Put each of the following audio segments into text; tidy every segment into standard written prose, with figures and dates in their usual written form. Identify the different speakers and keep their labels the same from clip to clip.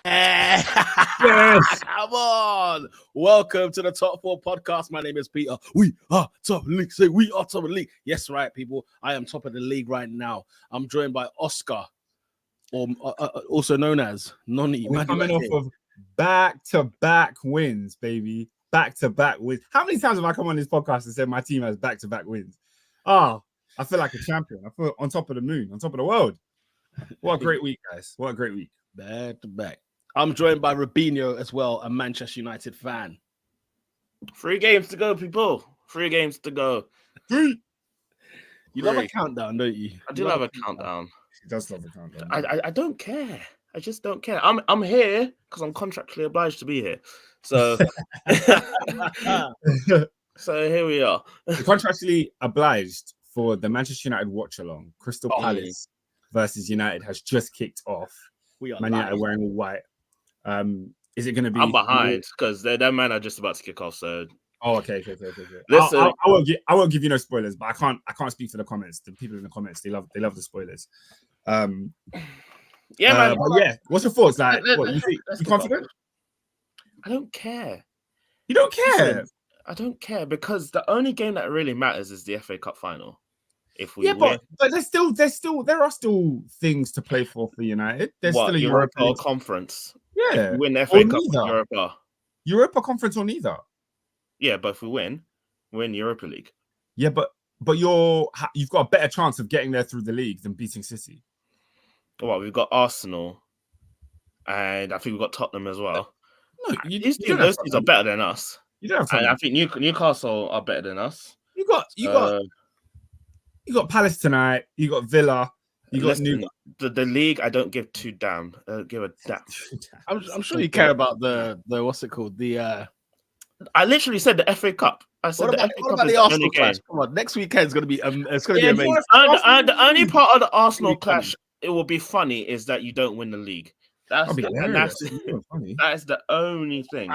Speaker 1: Yes.
Speaker 2: Come on. Welcome to the Top 4 podcast. My name is Peter. We are top of the league. Say we are top of the league. Yes, right, people. I am top of the league right now. I'm joined by Oscar, or also known as Nonny.
Speaker 1: We're coming off of back-to-back wins, baby. Back-to-back wins. How many times have I come on this podcast and said my team has back-to-back wins? I feel like a champion. I feel on top of the moon, on top of the world. What a great week, guys. What a great week.
Speaker 2: Back-to-back. I'm joined by Rubinho as well, a Manchester United fan.
Speaker 3: 3 games to go, people. 3 games to go.
Speaker 2: You love a countdown, don't you?
Speaker 3: I do love a countdown.
Speaker 1: He does love a countdown.
Speaker 3: I don't care. I just don't care. I'm here because I'm contractually obliged to be here. So, so here we are.
Speaker 1: Contractually obliged for the Manchester United watch along. Crystal Palace versus United has just kicked off.
Speaker 2: We are
Speaker 1: Man United wearing all white. Is it going to be?
Speaker 3: I'm behind because their men are just about to kick off. So,
Speaker 1: okay.
Speaker 3: Listen,
Speaker 1: I won't give you no spoilers, but I can't speak for the comments. The people in the comments, they love the spoilers.
Speaker 3: man.
Speaker 1: But yeah. What's your thoughts? Like, what you think? You confident?
Speaker 3: I don't care.
Speaker 1: You don't care?
Speaker 3: Listen, I don't care because the only game that really matters is the FA Cup final. If we win.
Speaker 1: but there are still things to play for United. There's still a
Speaker 3: Europa Conference.
Speaker 1: Yeah,
Speaker 3: if we win the FA Cup in
Speaker 1: Europa Conference or neither.
Speaker 3: Yeah, but if we win, we're in Europa League.
Speaker 1: Yeah, but you've got a better chance of getting there through the league than beating City.
Speaker 3: Well, we've got Arsenal, and I think we've got Tottenham as well.
Speaker 1: No,
Speaker 3: those teams are better than us.
Speaker 1: You don't have
Speaker 3: and I think Newcastle are better than us.
Speaker 1: You got Palace tonight. You got Villa. You got
Speaker 3: the league. I don't give two damn. I don't give a damn.
Speaker 2: I'm sure you care about the what's it called?
Speaker 3: I literally said the FA Cup. I said
Speaker 2: what about the Arsenal clash? Come on, next weekend's gonna be it's gonna be amazing.
Speaker 3: And the only part of the Arsenal clash it will be funny is that you don't win the league. That's the only thing.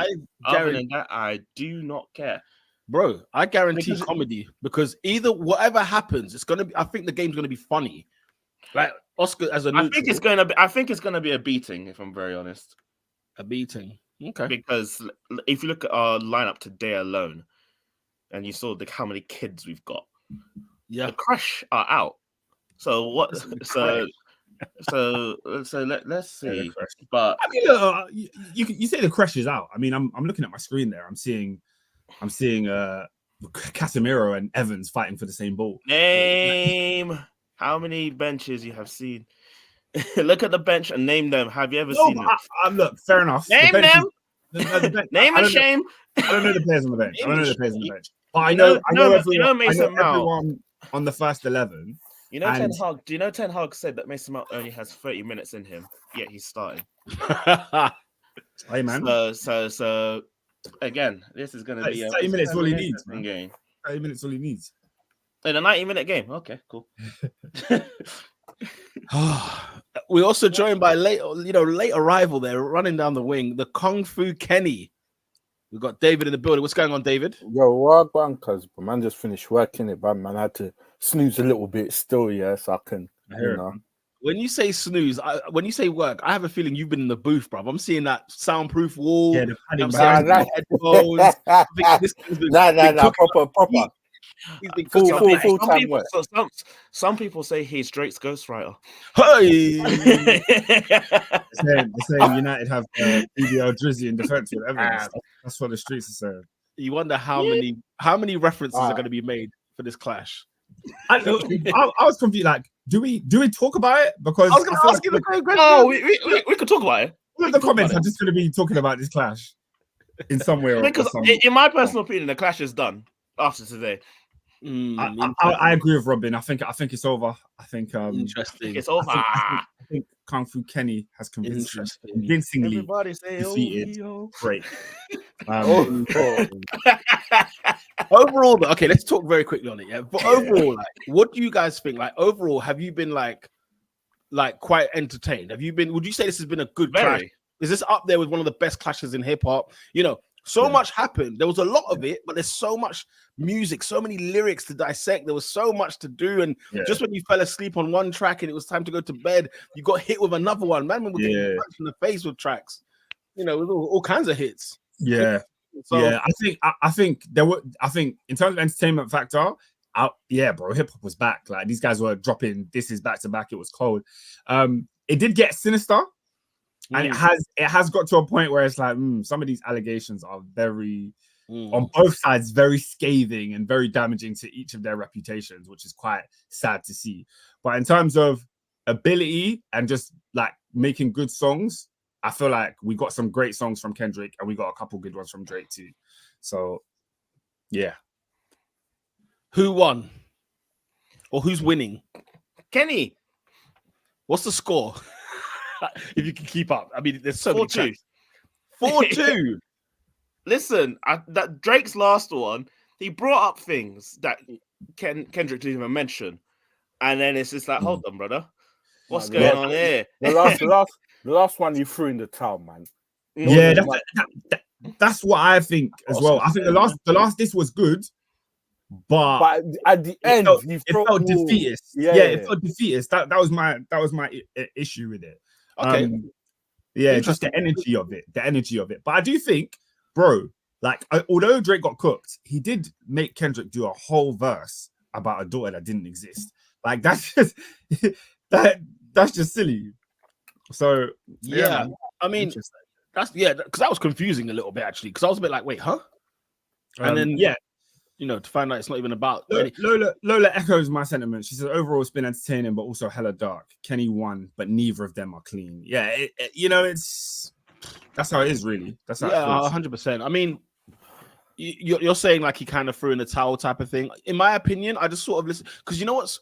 Speaker 3: Other than that, I do not care.
Speaker 2: Bro, I guarantee comedy because either whatever happens, it's gonna be. I think the game's gonna be funny. Like Oscar as a neutral,
Speaker 3: I think it's gonna be a beating. If I'm very honest,
Speaker 2: a beating. Okay.
Speaker 3: Because if you look at our lineup today alone, and you saw how many kids we've got, the crush are out. So what? So let's see. But
Speaker 1: I mean, you say the crush is out. I mean, I'm looking at my screen there. I'm seeing Casemiro and Evans fighting for the same ball.
Speaker 3: Name how many benches you have seen. Look at the bench and name them. Have you ever seen them?
Speaker 1: Look, fair enough.
Speaker 3: Name them. Name and shame.
Speaker 1: I don't know the players on the bench. But I know everyone on the first 11.
Speaker 3: You know, Ten Hag. Do you know Ten Hag said that Mason Mount only has 30 minutes in him, yet he's starting.
Speaker 1: Hey man.
Speaker 3: So again, this is going to be
Speaker 1: 30 minutes all he needs.
Speaker 3: Game.
Speaker 1: 30 minutes all he needs.
Speaker 3: In a 90-minute game. Okay, cool.
Speaker 2: We're also joined by late arrival there, running down the wing, the Kung Fu Kenny. We've got David in the building. What's going on, David?
Speaker 4: Yo, what going? Cause man just finished working it, but man I had to snooze a little bit still, yeah, so I can.
Speaker 2: When you say snooze, when you say work, I have a feeling you've been in the booth, bro. I'm seeing that soundproof wall.
Speaker 1: Yeah, the
Speaker 4: proper. Full time work.
Speaker 3: Some people say he's Drake's ghostwriter.
Speaker 2: Hey,
Speaker 1: they're saying United have BBL Drizzy in defense with Evans. That's what the streets are saying.
Speaker 2: You wonder how many references are going to be made for this clash.
Speaker 1: I was confused. Like, do we talk about it? Because
Speaker 2: I was going to ask you the question.
Speaker 3: Oh, we could talk about it.
Speaker 1: All of the comments are just going to be talking about this clash in some way.
Speaker 3: Because in my personal opinion, the clash is done after today.
Speaker 1: I agree with Robin. I think it's over. I think
Speaker 2: interesting.
Speaker 3: It's over.
Speaker 1: I think Kung Fu Kenny has convincingly defeated Drake.
Speaker 2: Overall, okay, let's talk very quickly on it. Yeah, but overall, like, what do you guys think? Like, overall, have you been like quite entertained? Have you been? Would you say this has been a good clash? Is this up there with one of the best clashes in hip hop? You know, So much happened. There was a lot of it, but there's so much music, so many lyrics to dissect. There was so much to do. And just when you fell asleep on one track and it was time to go to bed, you got hit with another one. Man, we were getting punched in the face with tracks. You know, with all kinds of hits.
Speaker 1: Yeah. So, I think in terms of entertainment factor, bro, hip hop was back. Like these guys were dropping. This is back to back. It was cold. It did get sinister, and it has got to a point where it's like some of these allegations are very on both sides, very scathing and very damaging to each of their reputations, which is quite sad to see. But in terms of ability and just like making good songs, I feel like we got some great songs from Kendrick and we got a couple good ones from Drake too. So, yeah.
Speaker 2: Who won? Or who's winning?
Speaker 3: Kenny.
Speaker 2: What's the score? If you can keep up. I mean, there's so
Speaker 3: 4-2.
Speaker 2: many 4-2.
Speaker 3: Listen, that Drake's last one, he brought up things that Kendrick didn't even mention. And then it's just like, hold on, brother. What's going on here?
Speaker 4: The last one you threw in the towel, man.
Speaker 1: Yeah, that's what I think as well. I think the last this was good, but
Speaker 4: at the end,
Speaker 1: it felt defeatist. Yeah, it felt defeatist. That was my issue with it.
Speaker 2: Okay.
Speaker 1: Just the energy of it. But I do think, bro, like although Drake got cooked, he did make Kendrick do a whole verse about a daughter that didn't exist. Like that's just that's just silly. So
Speaker 2: yeah, I mean that's because that was confusing a little bit actually, because I was a bit like, wait, huh? And then you know, to find out it's not even about
Speaker 1: Lola echoes my sentiment. She says overall it's been entertaining, but also hella dark. Kenny won, but neither of them are clean. Yeah, that's how it is really. That's how
Speaker 2: 100%. I mean, you're saying like he kind of threw in the towel type of thing. In my opinion, I just sort of listen because you know what's.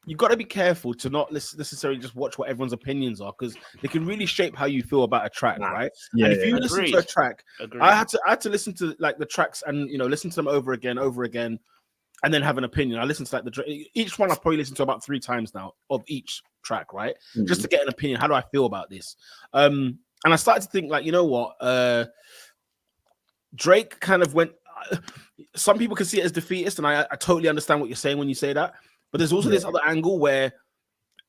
Speaker 2: You got to be careful to not necessarily just watch what everyone's opinions are, because they can really shape how you feel about a track, right?
Speaker 1: Yeah,
Speaker 2: and if you listen to a track, I had to listen to like the tracks and listen to them over again, and then have an opinion. I listened to like each one I've probably listened to about 3 times now of each track, right? Just to get an opinion. How do I feel about this? And I started to think like, you know what? Drake kind of went. Some people can see it as defeatist, and I totally understand what you're saying when you say that. But there's also this other angle where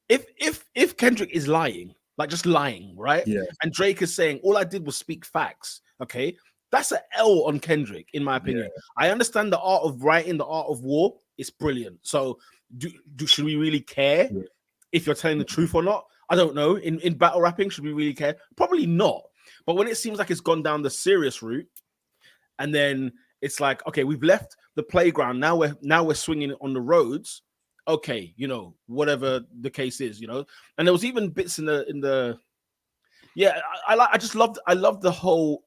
Speaker 2: if Kendrick is lying, like just lying, right? Yeah. And Drake is saying, all I did was speak facts, okay? That's an L on Kendrick, in my opinion. Yeah. I understand the art of writing, the art of war. It's brilliant. So should we really care if you're telling the truth or not? I don't know. In battle rapping, should we really care? Probably not. But when it seems like it's gone down the serious route, and then it's like, okay, we've left the playground. Now we're swinging on the roads. Okay, whatever the case is, and there was even bits in the I love the whole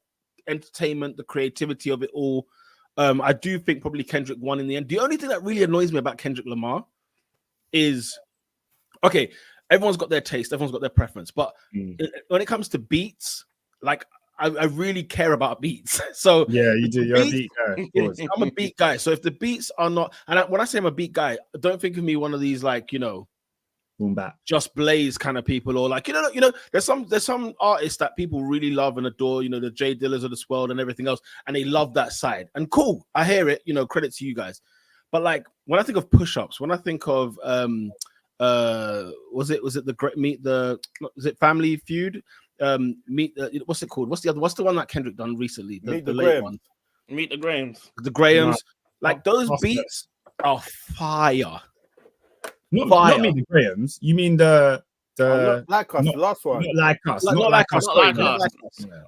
Speaker 2: entertainment, the creativity of it all. I do think probably Kendrick won in the end. The only thing that really annoys me about Kendrick Lamar is, okay, everyone's got their taste, everyone's got their preference, but when it comes to beats, like I really care about beats. So
Speaker 1: yeah, you do. You're a beat guy.
Speaker 2: I'm a beat guy. So if the beats are not, and when I say I'm a beat guy, don't think of me one of these like
Speaker 1: boom bap,
Speaker 2: just blaze kind of people, or like there's some artists that people really love and adore. The Jay Dillers of this world and everything else, and they love that side. And cool, I hear it. Credit to you guys. But like when I think of push-ups, when I think of was it the great is it Family Feud? What's it called? What's the one that Kendrick done recently? The late one.
Speaker 3: Meet the Grahams.
Speaker 2: The Grahams. Like those beats are fire.
Speaker 1: Not Meet the Grahams. You mean the
Speaker 4: Like Us, the last one.
Speaker 1: Not Like Us.
Speaker 2: Not Like Us.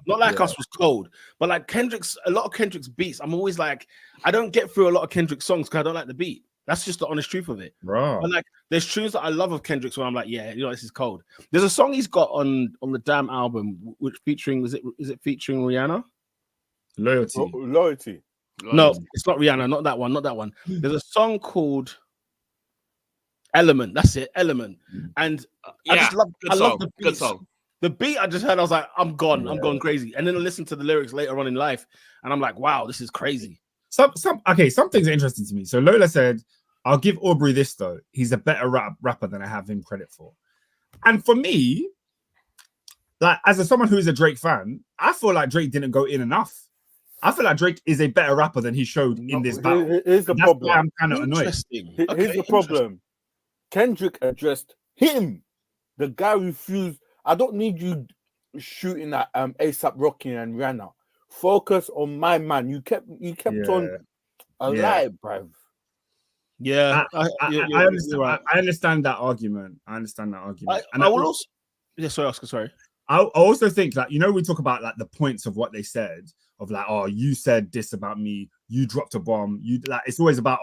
Speaker 3: Not
Speaker 2: Like Us was cold. But like a lot of Kendrick's beats, I'm always like, I don't get through a lot of Kendrick songs because I don't like the beat. That's just the honest truth of it.
Speaker 1: Bro.
Speaker 2: But like, there's tunes that I love of Kendrick's where I'm like, yeah, this is cold. There's a song he's got on the damn album, which featuring is it featuring Rihanna?
Speaker 4: Loyalty.
Speaker 2: No, it's not Rihanna. Not that one. There's a song called Element. That's it, Element. And I love the beats. Good song. The beat I just heard, I was like, I'm gone. I'm going crazy. And then I listened to the lyrics later on in life, and I'm like, wow, this is crazy.
Speaker 1: Some things are interesting to me. So Lola said, I'll give Aubrey this though. He's a better rapper than I have him credit for. And for me, like as someone who is a Drake fan, I feel like Drake didn't go in enough I feel like Drake is a better rapper than he showed in this battle.
Speaker 4: Here's the
Speaker 1: That's
Speaker 4: problem.
Speaker 1: why I'm kind of annoyed.
Speaker 2: Interesting.
Speaker 4: Here's the problem. Kendrick addressed him. The guy refused. I don't need you shooting at ASAP Rocky and Rihanna. Focus on my man. You kept on alive, bruv.
Speaker 2: Yeah,
Speaker 1: I understand that argument. And
Speaker 2: I will also. Yeah, sorry, Oscar. Sorry.
Speaker 1: I also think that, we talk about like the points of what they said, of like, oh, you said this about me, you dropped a bomb, it's always about,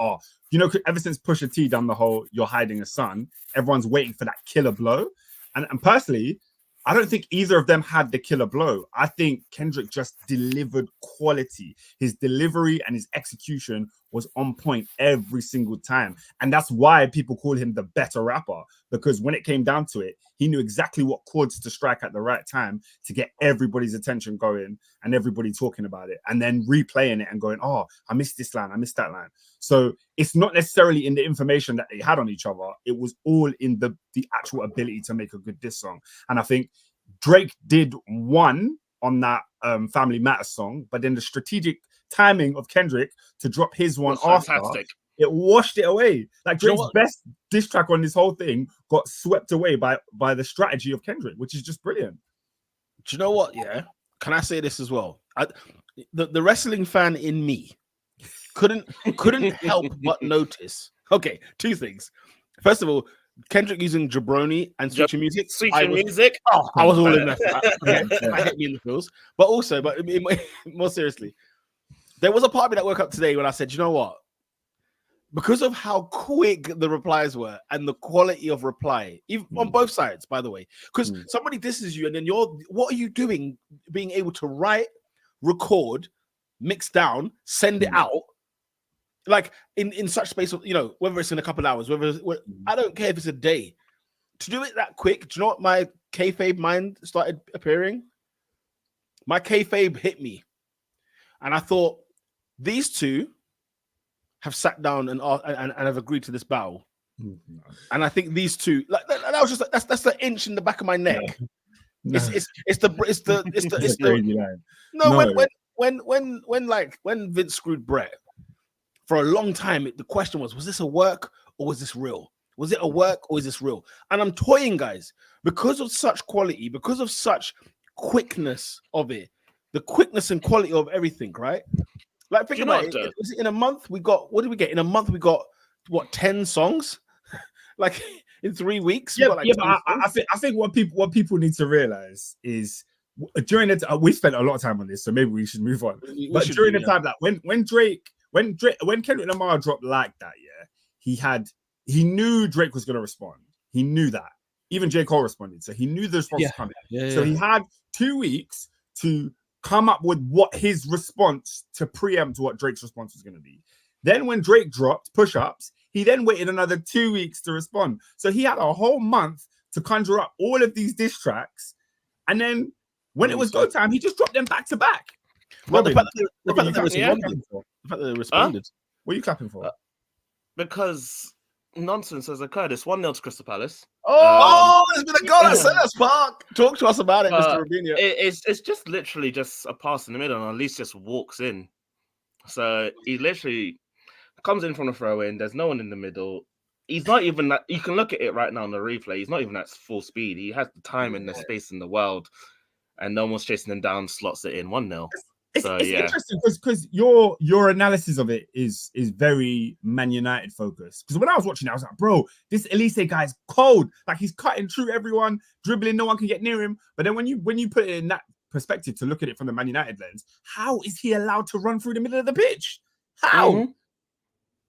Speaker 1: ever since Pusha T done the whole "you're hiding a son," everyone's waiting for that killer blow. And personally, I don't think either of them had the killer blow. I think Kendrick just delivered quality. His delivery and his execution was on point every single time. And that's why people call him the better rapper, because when it came down to it, he knew exactly what chords to strike at the right time to get everybody's attention going and everybody talking about it, and then replaying it and going, oh, I missed this line, I missed that line. So it's not necessarily in the information that they had on each other. It was all in the actual ability to make a good diss song. And I think Drake did one on that Family Matters song, but then the strategic timing of Kendrick to drop his one after, it washed it away. Like Drake's best diss track on this whole thing got swept away by the strategy of Kendrick, which is just brilliant.
Speaker 2: Do you know what? Yeah, can I say this as well? The wrestling fan in me couldn't help but notice. Okay, two things. First of all, Kendrick using Jabroni and switching music. I was all in there. That hit me in the feels. But also, more seriously, there was a part of me that woke up today when I said, you know what? Because of how quick the replies were and the quality of reply, even on both sides, by the way, because somebody disses you and then what are you doing? Being able to write, record, mix down, send it out, like in such space of, whether it's in a couple of hours, I don't care if it's a day, to do it that quick. Do you know what my kayfabe mind started appearing? My kayfabe hit me, and I thought these two have sat down and have agreed to this battle. And I think these two, like that was just that's the inch in the back of my neck. No. It's the when Vince screwed Brett for a long time, the question was this a work or was this real? Was it a work or is this real? And I'm toying, guys, because of such quality, because of such quickness of it, the quickness and quality of everything, right? Like, think about it. In a month, we got, what did we get? In a month, we got, 10 songs? Like, in 3 weeks?
Speaker 1: But I think what people need to realize is, during the we spent a lot of time on this, so maybe we should move on. But during the time, like, when Kendrick Lamar dropped like that, he knew Drake was going to respond. He knew that. Even J. Cole responded, so he knew the response was coming. So he had 2 weeks to come up with what his response to preempt what Drake's response was going to be. Then when Drake dropped push-ups, he then waited another 2 weeks to respond. So he had a whole month to conjure up all of these diss tracks. And then when it was go time, he just dropped them back to back.
Speaker 2: But the fact that they responded.
Speaker 1: What are you clapping for?
Speaker 3: Because nonsense has occurred. It's 1-0 to Crystal Palace.
Speaker 2: There's been a goal at Sellers Park. Talk to us about it, Mr. Rubinho.
Speaker 3: It's just literally just a pass in the middle, and Elise just walks in. So he literally comes in from the throw-in. There's no one in the middle. He's not even that. You can look at it right now on the replay. He's not even at full speed. He has the time and the space in the world, and no one's chasing him down. Slots it in 1-0.
Speaker 1: It's interesting because your analysis of it is very Man United focused. Because when I was watching it, I was like, bro, this Elise guy is cold. Like, he's cutting through everyone, dribbling, no one can get near him. But then when you put it in that perspective to look at it from the Man United lens, how is he allowed to run through the middle of the pitch? How? Mm-hmm.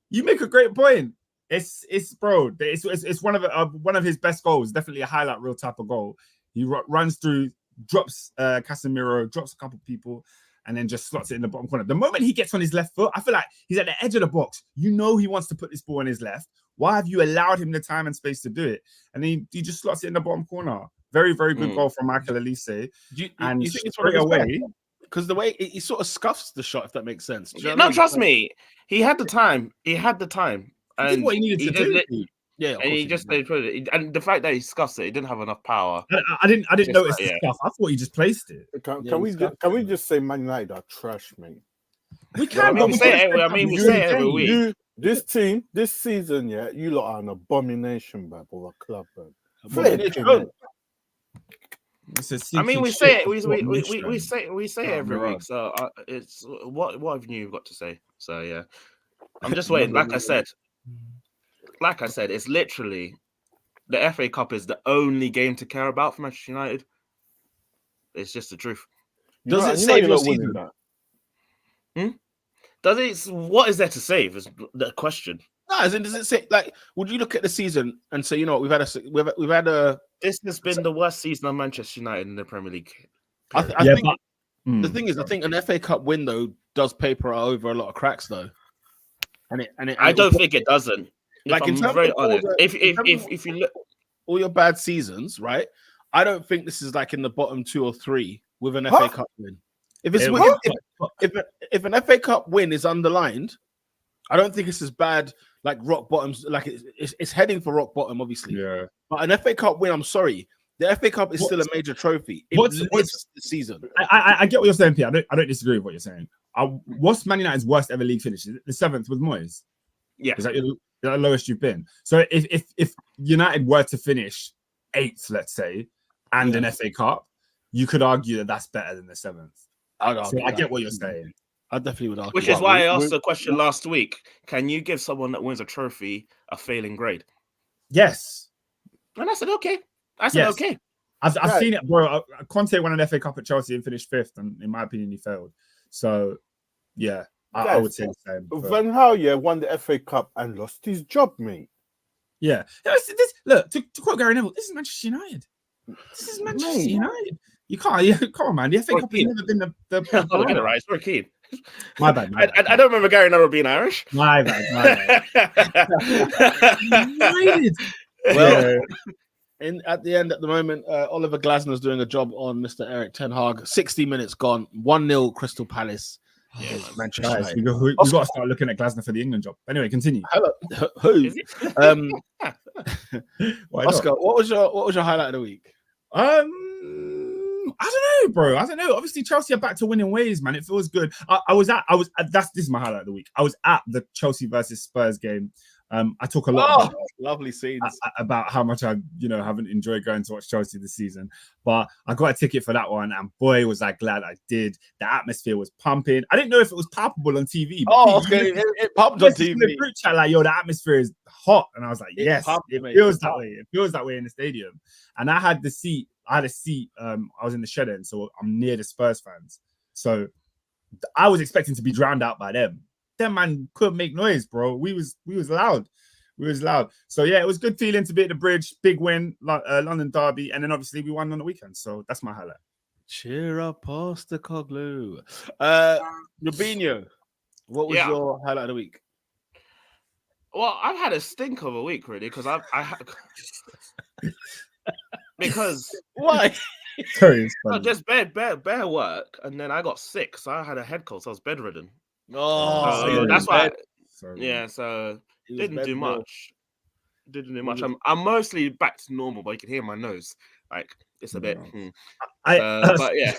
Speaker 1: You make a great point. It's one of his best goals. Definitely a highlight reel type of goal. He runs through, drops Casemiro, drops a couple people, and then just slots it in the bottom corner. The moment he gets on his left foot, I feel like he's at the edge of the box. You know he wants to put this ball on his left. Why have you allowed him the time and space to do it? And he just slots it in the bottom corner. Very, very good goal from Michael Elise.
Speaker 2: You think it's straight away? Because the way he sort of scuffs the shot, if that makes sense.
Speaker 3: Trust me. He had the time. And
Speaker 1: he did what he needed to do.
Speaker 3: And he just put it. And the fact that he scuffed it, he didn't have enough power.
Speaker 1: I didn't notice the scuff. I thought he just placed it.
Speaker 4: Can we just say Man United are trash, mate?
Speaker 1: We can.
Speaker 3: we say it. We say it every week.
Speaker 4: This team, this season, yeah, you lot are an abomination, bro, of a club, bro.
Speaker 3: I mean, we say it. We say it every week. So it's what have you got to say? So yeah, I'm just waiting. Like I said, it's literally the FA Cup is the only game to care about for Manchester United. It's just the truth.
Speaker 2: Does it save your season?
Speaker 3: Does it? What is there to save? Is the question.
Speaker 2: No, does it say like? Would you look at the season and say, you know what, we've had a.
Speaker 3: This has been the worst season of Manchester United in the Premier League.
Speaker 2: I think the thing is, I think an FA Cup win though does paper over a lot of cracks though.
Speaker 3: I don't think it doesn't.
Speaker 2: Like in terms of honest,
Speaker 3: if you look
Speaker 2: all your bad seasons, right? I don't think this is like in the bottom 2 or 3 with an FA Cup win. If an FA Cup win is underlined, I don't think it's as bad. Like rock bottoms, like it's heading for rock bottom, obviously.
Speaker 1: Yeah.
Speaker 2: But an FA Cup win, I'm sorry, the FA Cup is still a major trophy. What's the season?
Speaker 1: I get what you're saying, Pete. I don't disagree with what you're saying. What's Man United's worst ever league finish? The 7th with Moyes.
Speaker 3: Yeah,
Speaker 1: is that the lowest you've been? So if United were to finish 8th, let's say, and an FA Cup, you could argue that that's better than the 7th. I get what you're saying.
Speaker 2: I definitely would argue.
Speaker 3: Which is why I asked the question last week. Can you give someone that wins a trophy a failing grade?
Speaker 1: Yes.
Speaker 3: And I said, okay. Okay.
Speaker 1: I've seen it, bro. Conte won an FA Cup at Chelsea and finished 5th, and in my opinion, he failed. So, yeah, I would say the same.
Speaker 4: Van Gaal, won the FA Cup and lost his job, mate.
Speaker 1: Yeah. Look, to quote Gary Neville, this is Manchester United. This is Manchester United. You can't, come on, man. The FA Cup has never been the
Speaker 3: get it right. It's Roy Keane.
Speaker 1: My bad.
Speaker 3: I don't remember Gary Neville being Irish.
Speaker 1: My bad.
Speaker 2: United. Well, at the end, at the moment, Oliver Glasner's doing a job on Mr. Eric Ten Hag. 60 minutes gone. 1-0 Crystal Palace. Manchester United.
Speaker 1: We've got to start looking at Glasner for the England job. Anyway, continue.
Speaker 2: Hello. Who? Oscar, what was your highlight of the week?
Speaker 1: I don't know, bro. I don't know. Obviously, Chelsea are back to winning ways, man. It feels good. This is my highlight of the week. I was at the Chelsea versus Spurs game. I talk a lot about
Speaker 2: lovely scenes
Speaker 1: about how much I, haven't enjoyed going to watch Chelsea this season. But I got a ticket for that one, and boy, was I glad I did. The atmosphere was pumping. I didn't know if it was palpable on TV.
Speaker 2: Okay, it pumped on TV.
Speaker 1: The group chat, like, the atmosphere is hot, and I was like, yes, it feels that way. It feels that way in the stadium. And I had a seat. I was in the shed end, so I'm near the Spurs fans. So I was expecting to be drowned out by them. Them man couldn't make noise, bro. We was loud. So yeah, it was good feeling to be at the bridge. Big win, London derby, and then obviously we won on the weekend. So that's my highlight.
Speaker 2: Cheer up, Postecoglou. Robinho, what was your highlight of the week?
Speaker 3: Well, I've had a stink of a week, really, because because
Speaker 2: why?
Speaker 1: Sorry,
Speaker 3: just bare work, and then I got sick, so I had a head cold, so I was bedridden.
Speaker 2: So
Speaker 3: that's why. So didn't do much. I'm mostly back to normal, but you can hear my nose, like it's a bit. But yeah.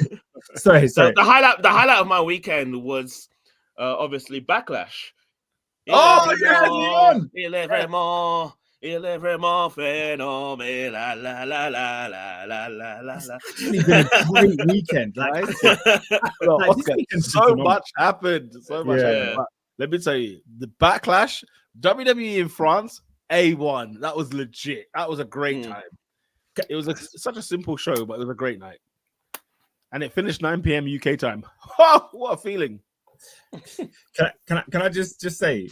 Speaker 1: Sorry.
Speaker 3: So the highlight of my weekend was obviously Backlash. Il est vraiment phénoménal. La la la la la la la.
Speaker 1: It's been a great weekend.
Speaker 2: So much happened. But let me tell you, the Backlash, WWE in France, A1. That was legit. That was a great time. It was such a simple show, but it was a great night. And it finished 9 p.m. UK time. Oh, what a feeling.
Speaker 1: Can I just say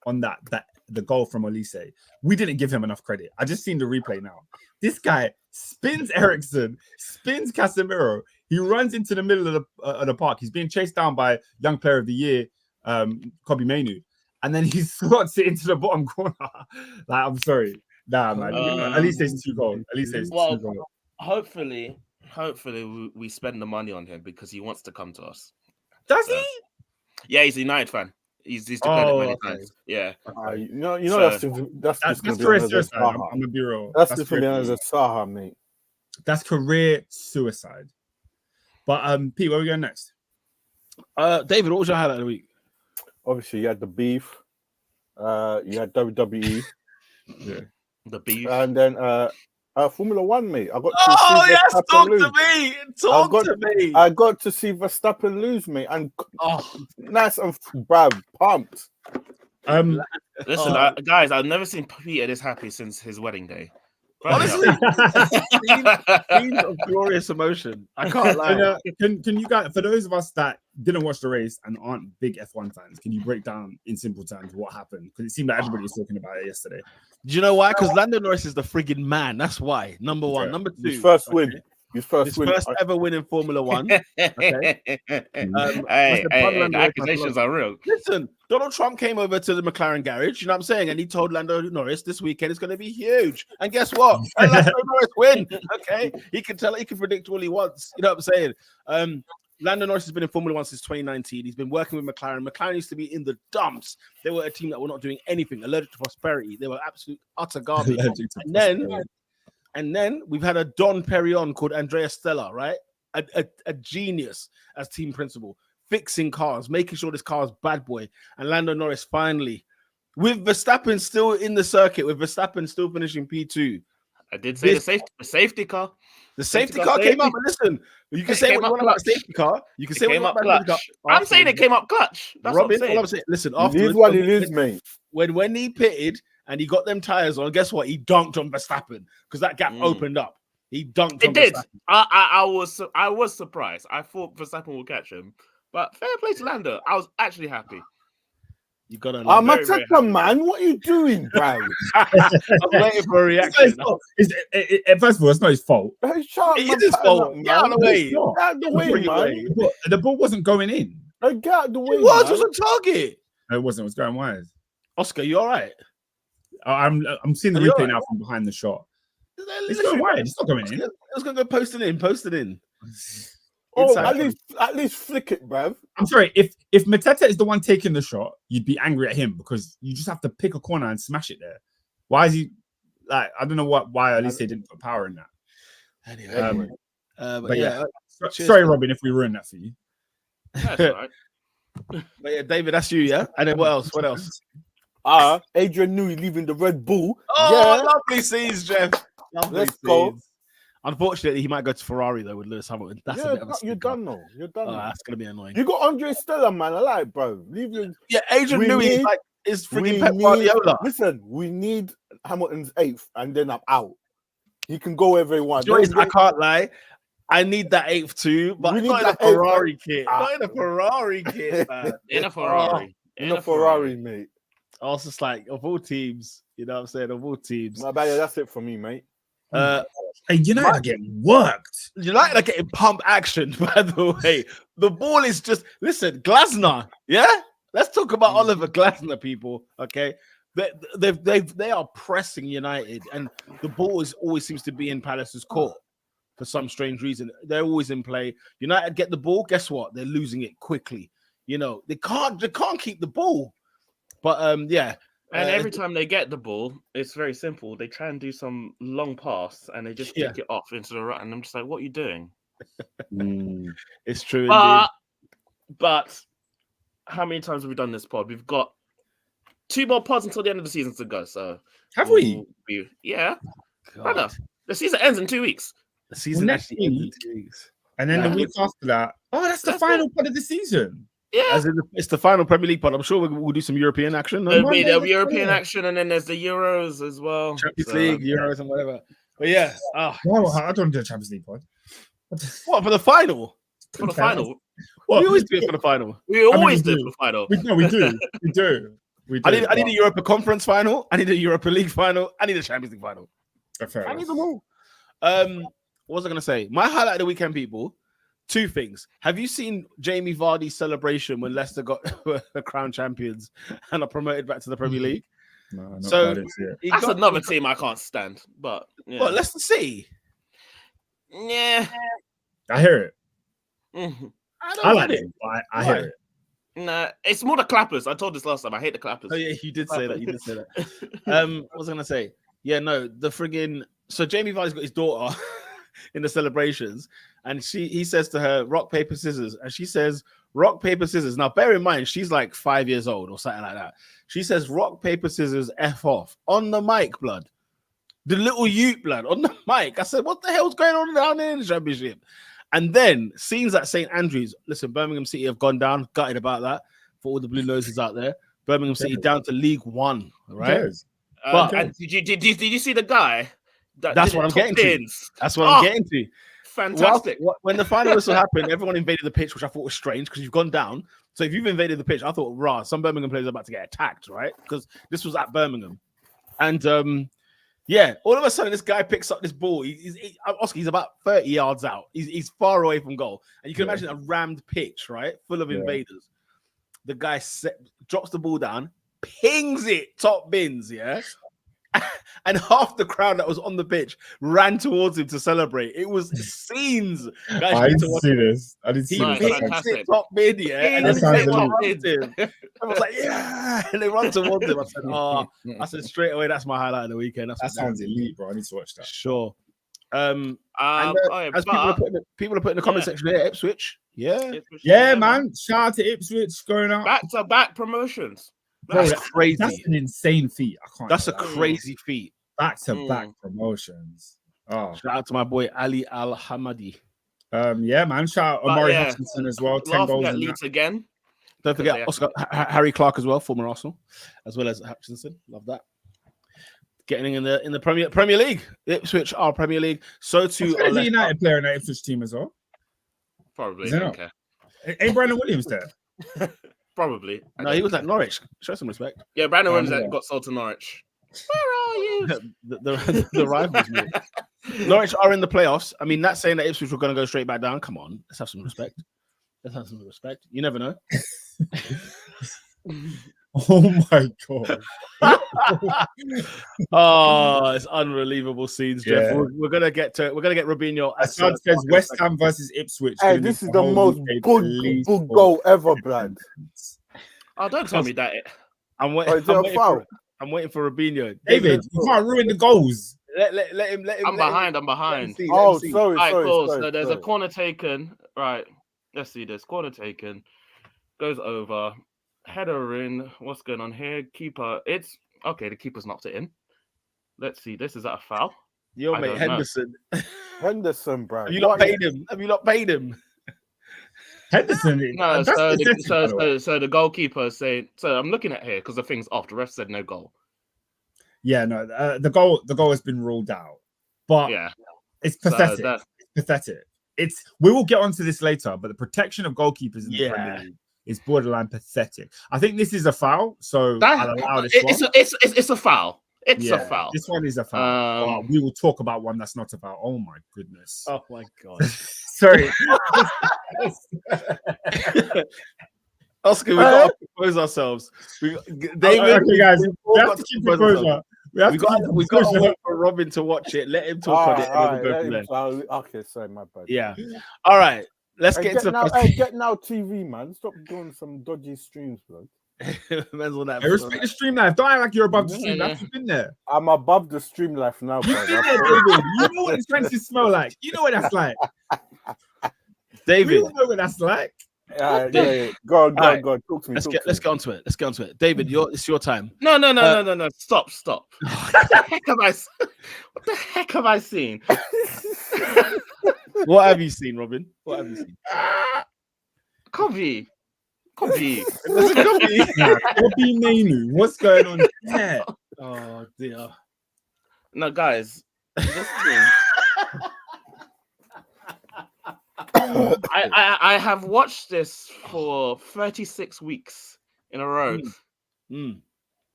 Speaker 1: on that the goal from Olise, we didn't give him enough credit. I just seen the replay now. This guy spins Eriksen, spins Casemiro. He runs into the middle of the park. He's being chased down by Young Player of the Year, Kobe Mainu, and then he slots it into the bottom corner. Like, I'm sorry, nah, man. Olise's too goal. Olise's too goal.
Speaker 3: Hopefully, we spend the money on him because he wants to come to us.
Speaker 1: Does he?
Speaker 3: Yeah, he's a United fan. He's declared it many times. Yeah.
Speaker 4: That's
Speaker 1: career suicide. I'm gonna be real.
Speaker 4: That's different as a Saha, mate.
Speaker 1: That's career suicide. But Pete, where are we going next?
Speaker 2: David, what was your highlight of the week?
Speaker 4: Obviously, you had the beef. You had WWE.
Speaker 1: Yeah.
Speaker 3: The beef.
Speaker 4: And then Formula One, mate. I got to
Speaker 2: Oh
Speaker 4: see
Speaker 2: yes,
Speaker 4: Verstappen
Speaker 2: talk
Speaker 4: lose.
Speaker 2: to me. Talk to me.
Speaker 4: I got to see Verstappen lose, mate, and nice and bruv, pumped.
Speaker 3: Listen, guys, I've never seen Peter this happy since his wedding day.
Speaker 2: Honestly, scenes of glorious emotion. I can't lie.
Speaker 1: Can you guys, for those of us that didn't watch the race and aren't big F1 fans, can you break down in simple terms what happened? Because it seemed like everybody was talking about it yesterday.
Speaker 2: Do you know why? Because Lando Norris is the friggin' man. That's why. Number one.
Speaker 1: Yeah.
Speaker 2: Number two.
Speaker 4: His first win. His first
Speaker 2: ever win in Formula One. Okay.
Speaker 3: The accusations are real.
Speaker 2: Listen, Donald Trump came over to the McLaren garage, you know what I'm saying? And he told Lando Norris this weekend is going to be huge. And guess what? And Lando Norris win. Okay. He can predict all he wants. You know what I'm saying? Lando Norris has been in Formula One since 2019. He's been working with McLaren. McLaren used to be in the dumps. They were a team that were not doing anything, allergic to prosperity. They were absolute utter garbage. And then we've had a Don Perignon called Andrea Stella, right? A genius as team principal, fixing cars, making sure this car is bad boy. And Lando Norris finally, with Verstappen still in the circuit, with Verstappen still finishing P2.
Speaker 3: I did say the safety car.
Speaker 2: The safety car came up. And listen, you can say what you want about safety car. You can say what you want about the car.
Speaker 3: I'm saying it came up clutch. That's
Speaker 2: Robin,
Speaker 3: what I'm saying.
Speaker 2: Listen,
Speaker 4: it is what it is, mate.
Speaker 2: When he pitted and he got them tires on, guess what? He dunked on Verstappen because that gap opened up. He dunked.
Speaker 3: It did. I was surprised. I thought Verstappen would catch him, but fair play to Lando. I was actually happy.
Speaker 2: You gotta.
Speaker 4: Matata, man, what are you doing, bro?
Speaker 2: I'm waiting for a reaction.
Speaker 1: First of all, it's not his fault.
Speaker 2: It is his fault. Get out of the way.
Speaker 4: Get out of the way, man.
Speaker 1: The ball wasn't going in.
Speaker 4: Get out of the way.
Speaker 2: It was on target.
Speaker 1: No, it wasn't. It was going wide.
Speaker 2: Oscar, you all right?
Speaker 1: I'm seeing the replay now from behind the shot. It's going wide. It's not going in.
Speaker 2: It's going to go posted in.
Speaker 4: At least flick it, bruv.
Speaker 1: I'm sorry. If Mateta is the one taking the shot, you'd be angry at him because you just have to pick a corner and smash it there. Why is he like? I don't know why at least they didn't put power in that.
Speaker 2: Anyway,
Speaker 1: but yeah, sorry, Robin, if we ruined that for you.
Speaker 3: That's all right.
Speaker 2: But yeah, David, that's you, yeah. And then what else?
Speaker 4: Adrian Newey leaving the Red Bull.
Speaker 2: Oh, lovely scenes, Jeff.
Speaker 4: Let's go.
Speaker 2: Unfortunately, he might go to Ferrari though with Lewis Hamilton. That's a bit of a
Speaker 4: you're done though. You're done.
Speaker 2: That's gonna be annoying.
Speaker 4: You got Andre Stella, man. I like, bro. Leave your...
Speaker 2: Yeah, Adrian Newey is freaking Pep Guardiola.
Speaker 4: Listen, we need Hamilton's 8th, and then I'm out. He can go wherever he wants.
Speaker 2: I can't lie. I need that 8th too, but not in a Ferrari kit. Not in a Ferrari kit, man.
Speaker 3: In a Ferrari.
Speaker 4: In a Ferrari, mate.
Speaker 2: I was just like, of all teams, you know what I'm saying? Of all teams.
Speaker 4: That's it for me, mate.
Speaker 1: Hey, United are getting worked.
Speaker 2: United are getting pump action, by the way. The ball is just, listen, Glasner, yeah? Let's talk about Oliver Glasner, people, okay? They are pressing United, and the ball always seems to be in Palace's court for some strange reason. They're always in play. United get the ball, guess what? They're losing it quickly. You know, they can't keep the ball. But yeah.
Speaker 3: And every time they get the ball, it's very simple. They try and do some long pass and they just kick it off into the right. And I'm just like, what are you doing?
Speaker 2: It's true.
Speaker 3: But how many times have we done this pod? We've got 2 more pods until the end of the season to go. So
Speaker 1: have we?
Speaker 3: Yeah. Brother, the season ends in 2 weeks.
Speaker 2: The season actually ends in 2 weeks.
Speaker 1: And then the week after that, that's the final pod of the season.
Speaker 3: Yeah,
Speaker 2: it's the final Premier League pod. I'm sure we'll do some European action.
Speaker 3: There'll be European action, and then there's the Euros as well.
Speaker 2: Champions League, Euros, and whatever. But yeah,
Speaker 1: I don't do a Champions League pod.
Speaker 2: What for the final?
Speaker 3: For the final,
Speaker 2: we always do it for the final.
Speaker 3: We always do it for the final.
Speaker 1: We do.
Speaker 2: I need a Europa Conference final. I need a Europa League final. I need a Champions League final. I need them all. What was I going to say? My highlight of the weekend, people. 2 things. Have you seen Jamie Vardy's celebration when Leicester got the crown champions and are promoted back to the Premier League?
Speaker 1: No,
Speaker 3: that's another team I can't stand. But
Speaker 2: well, Leicester City.
Speaker 3: Yeah,
Speaker 1: I hear it.
Speaker 3: Mm-hmm.
Speaker 1: I like it. I hear it.
Speaker 3: Nah, it's more the clappers. I told this last time. I hate the clappers.
Speaker 2: Oh yeah, you did say that. What was I gonna say? Yeah, no, the friggin'. So Jamie Vardy's got his daughter. in the celebrations, and he says to her, rock, paper, scissors, and she says, rock, paper, scissors. Now, bear in mind, she's like 5 years old or something like that. She says, rock, paper, scissors, F off on the mic, blood. The little Ute, blood, on the mic. I said, what the hell's going on down there in the championship? And then scenes at St. Andrews. Listen, Birmingham City have gone down. Gutted about that for all the blue noses out there. Birmingham City down to League One, right?
Speaker 3: But and did you see the guy?
Speaker 2: That's what I'm getting to. That's what I'm getting to.
Speaker 3: Fantastic.
Speaker 2: When the final whistle happened, everyone invaded the pitch, which I thought was strange because you've gone down. So if you've invaded the pitch, I thought, rah, some Birmingham players are about to get attacked, right? Because this was at Birmingham. And yeah, all of a sudden, this guy picks up this ball. Oscar, he's about 30 yards out. He's far away from goal. And you can imagine a rammed pitch, right? Full of invaders. The guy drops the ball down, pings it top bins, yeah? And half the crowd that was on the pitch ran towards him to celebrate. It was scenes. Guys,
Speaker 1: I didn't see this. I didn't see
Speaker 2: this.
Speaker 1: this.
Speaker 2: Fantastic. Top bin, yeah. And then I was like, yeah. And they run towards him. I said, I said straight away, that's my highlight of the weekend.
Speaker 1: That sounds elite, bro. I need to watch that.
Speaker 2: Sure. As people are putting in the comment section here, Ipswich. Yeah,
Speaker 1: man. Shout out to Ipswich going out.
Speaker 3: Back-to-back promotions.
Speaker 2: That's crazy.
Speaker 1: That's an insane feat.
Speaker 2: That's a crazy feat.
Speaker 1: Back-to-back promotions. Oh,
Speaker 2: shout out to my boy Ali Al Hamadi.
Speaker 1: Yeah, man. Shout out Omari Hutchinson as well. 10 goals
Speaker 3: at Leeds again.
Speaker 2: Don't forget Oscar Harry Clark as well, former Arsenal, as well as Hutchinson. Love that. Getting in the Premier League. Ipswich are Premier League. So too.
Speaker 1: There's a United player in that Ipswich team as well.
Speaker 3: Probably. Okay.
Speaker 1: Ain't Brandon Williams there?
Speaker 3: Probably.
Speaker 2: No, he was at Norwich. Show some respect.
Speaker 3: Yeah, Brandon Williams got sold to Norwich. Where are you?
Speaker 2: the rivals. Norwich are in the playoffs. I mean, that's saying that Ipswich were going to go straight back down. Come on, let's have some respect. You never know.
Speaker 1: Oh my god!
Speaker 2: Oh, it's unbelievable scenes, Jeff. Yeah. We're gonna get Robinho.
Speaker 1: Assad says West Ham versus Ipswich.
Speaker 4: Hey, this is the most good goal ever, Brad.
Speaker 3: Oh, don't tell me that.
Speaker 2: I'm waiting for Robinho.
Speaker 1: David, you can't ruin the goals.
Speaker 2: Let him.
Speaker 3: I'm behind.
Speaker 4: Sorry.
Speaker 3: Cool. So there's a corner taken. Right. Let's see this. Corner taken. Goes over. Header in. What's going on here? Keeper. It's okay. The keeper's knocked it in. Let's see. This is that a foul?
Speaker 2: Your mate Henderson.
Speaker 4: Henderson, bro.
Speaker 2: Have you not paid him?
Speaker 1: Henderson.
Speaker 3: No. So the goalkeeper is saying. So I'm looking at here because the thing's off. The ref said no goal.
Speaker 1: Yeah. No. The goal has been ruled out. But yeah, it's pathetic. It's pathetic. We will get onto this later. But the protection of goalkeepers in the Premier League is borderline pathetic. I think this is a foul, so I'll allow this one.
Speaker 3: It's a foul. It's a foul.
Speaker 1: This one is a foul. We will talk about one that's not a foul. Oh my goodness.
Speaker 2: Oh my god.
Speaker 1: Sorry.
Speaker 2: Oscar, we got to compose ourselves. David,
Speaker 1: okay, guys, we have to keep composure. We got to wait
Speaker 2: for Robin to watch it. Let him talk on it, and then we'll go from there.
Speaker 4: Okay, sorry, my bad.
Speaker 2: Yeah. All right. Let's get into
Speaker 4: get now TV, man. Stop doing some dodgy streams, bro.
Speaker 1: Respect the stream life. Don't act like you're above the stream life. You've been there.
Speaker 4: I'm above the stream life now, bro.
Speaker 1: You know what the trenches smell like. You know what that's like.
Speaker 2: David,
Speaker 1: you know what that's like.
Speaker 4: Yeah. Go on. Talk to me.
Speaker 2: Let's get onto it. David, it's your time.
Speaker 3: No. Stop. What the heck have I seen?
Speaker 2: What have you seen, Robin? What have you seen?
Speaker 3: Copy.
Speaker 1: Kobe Mainu. What's going on there?
Speaker 2: Oh dear.
Speaker 3: No, guys. I have watched this for 36 weeks in a row,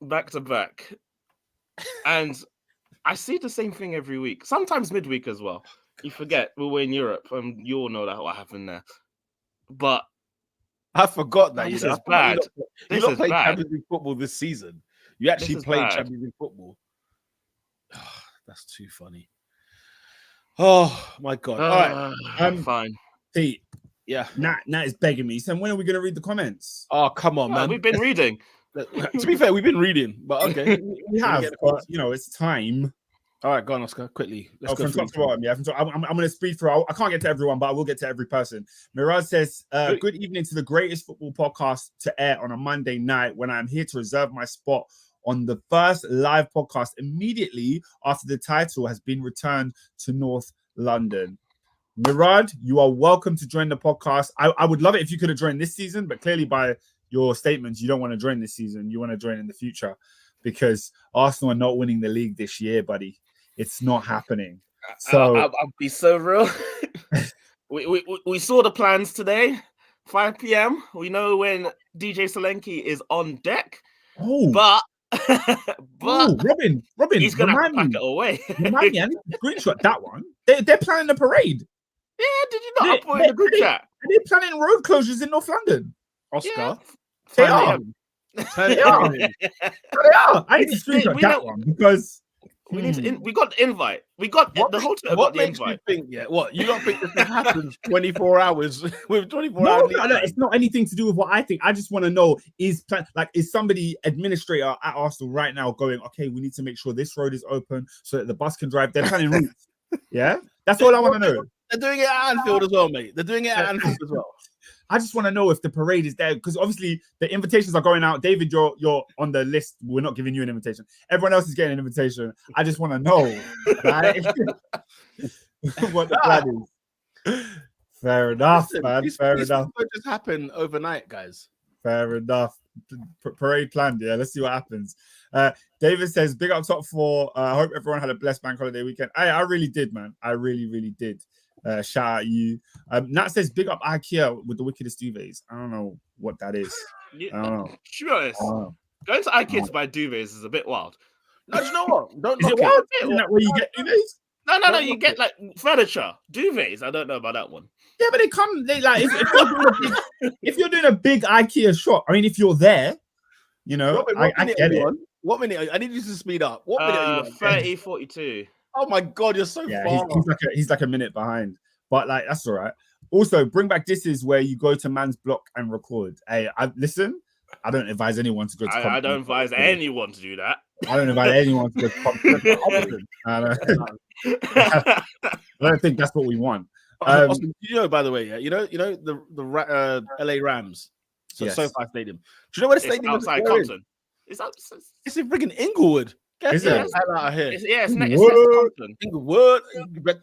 Speaker 3: back to back, and I see the same thing every week. Sometimes midweek as well. You forget we were in Europe, and you all know that what happened there. But
Speaker 2: I forgot that.
Speaker 3: This is bad.
Speaker 2: You not played Champions League football this season. You actually played Champions League football. Oh, that's too funny. Oh my god! All right,
Speaker 3: fine.
Speaker 1: Pete,
Speaker 2: yeah.
Speaker 1: Nat is begging me. He said, "When are we going to read the comments?"
Speaker 2: Oh, come on, man.
Speaker 3: We've been reading.
Speaker 2: To be fair, we've been reading, but okay,
Speaker 1: we have. But, it's time.
Speaker 2: All right, go on, Oscar. Quickly. Let's go
Speaker 1: from top to bottom. Yeah, I'm going to speed through. I can't get to everyone, but I will get to every person. Miraj says, good evening to the greatest football podcast to air on a Monday night when I'm here to reserve my spot on the first live podcast immediately after the title has been returned to North London. Miraj, you are welcome to join the podcast. I would love it if you could have joined this season, but clearly by your statements, you don't want to join this season. You want to join in the future because Arsenal are not winning the league this year, buddy. It's not happening. So
Speaker 3: I'll be so real. we saw the plans today, 5 p.m. We know when DJ Solanke is on deck. But Robin, he's gonna have to pack it away.
Speaker 1: Remind me, I need to screenshot that one. They're planning a parade.
Speaker 3: Yeah, did you not put in the group chat?
Speaker 1: Are they planning road closures in North London?
Speaker 2: Oscar,
Speaker 1: yeah. They are. They are. I need to screenshot that one because.
Speaker 3: We need to. We got the invite. We got the whole time.
Speaker 2: What makes you think? Yeah, what you don't think this happens 24 hours with 24
Speaker 1: no,
Speaker 2: hours?
Speaker 1: No, it's not anything to do with what I think. I just want to know is somebody administrator at Arsenal right now going? Okay, we need to make sure this road is open so that the bus can drive. They're planning routes. Yeah, that's all I want to know.
Speaker 2: They're doing it at Anfield as well, mate. They're doing it at Anfield as well.
Speaker 1: I just want to know if the parade is there because obviously the invitations are going out. David, you're on the list. We're not giving you an invitation. Everyone else is getting an invitation. I just want to know right? what the plan is. Fair enough, man. Fair enough.
Speaker 2: It just happen overnight, guys.
Speaker 1: Fair enough. Parade planned. Yeah, let's see what happens. David says, "Big up top four. I hope everyone had a blessed bank holiday weekend." I really did, man. I really did. Shout out you. Nat says, big up IKEA with the wickedest duvets. I don't know what that is. I don't know.
Speaker 3: To be honest, going to IKEA to buy duvets is a bit wild.
Speaker 2: No, you know what? Don't
Speaker 1: is it wild? Isn't that where you get duvets?
Speaker 3: No. You get like furniture, duvets. I don't know about that one.
Speaker 1: Yeah, but they like if you're doing a big IKEA shop. I mean, if you're there, you know, I get it.
Speaker 2: What minute? I need you to speed up. What minute are you on?
Speaker 3: 30:42.
Speaker 2: Oh my god, you're so far.
Speaker 1: He's like a minute behind, but like that's all right. Also, bring back this is where you go to man's block and record. Hey, listen. I don't advise anyone to go to.
Speaker 3: I don't advise anyone to do that.
Speaker 1: I don't advise anyone to go to. I don't think that's what we want.
Speaker 2: You know, by the way, yeah, you know the LA Rams, SoFi Stadium. Do you know where the stadium is? Outside
Speaker 3: Compton.
Speaker 2: It's in freaking Inglewood.
Speaker 1: Is it?
Speaker 3: Out here. It's next to Compton.
Speaker 2: Inglewood.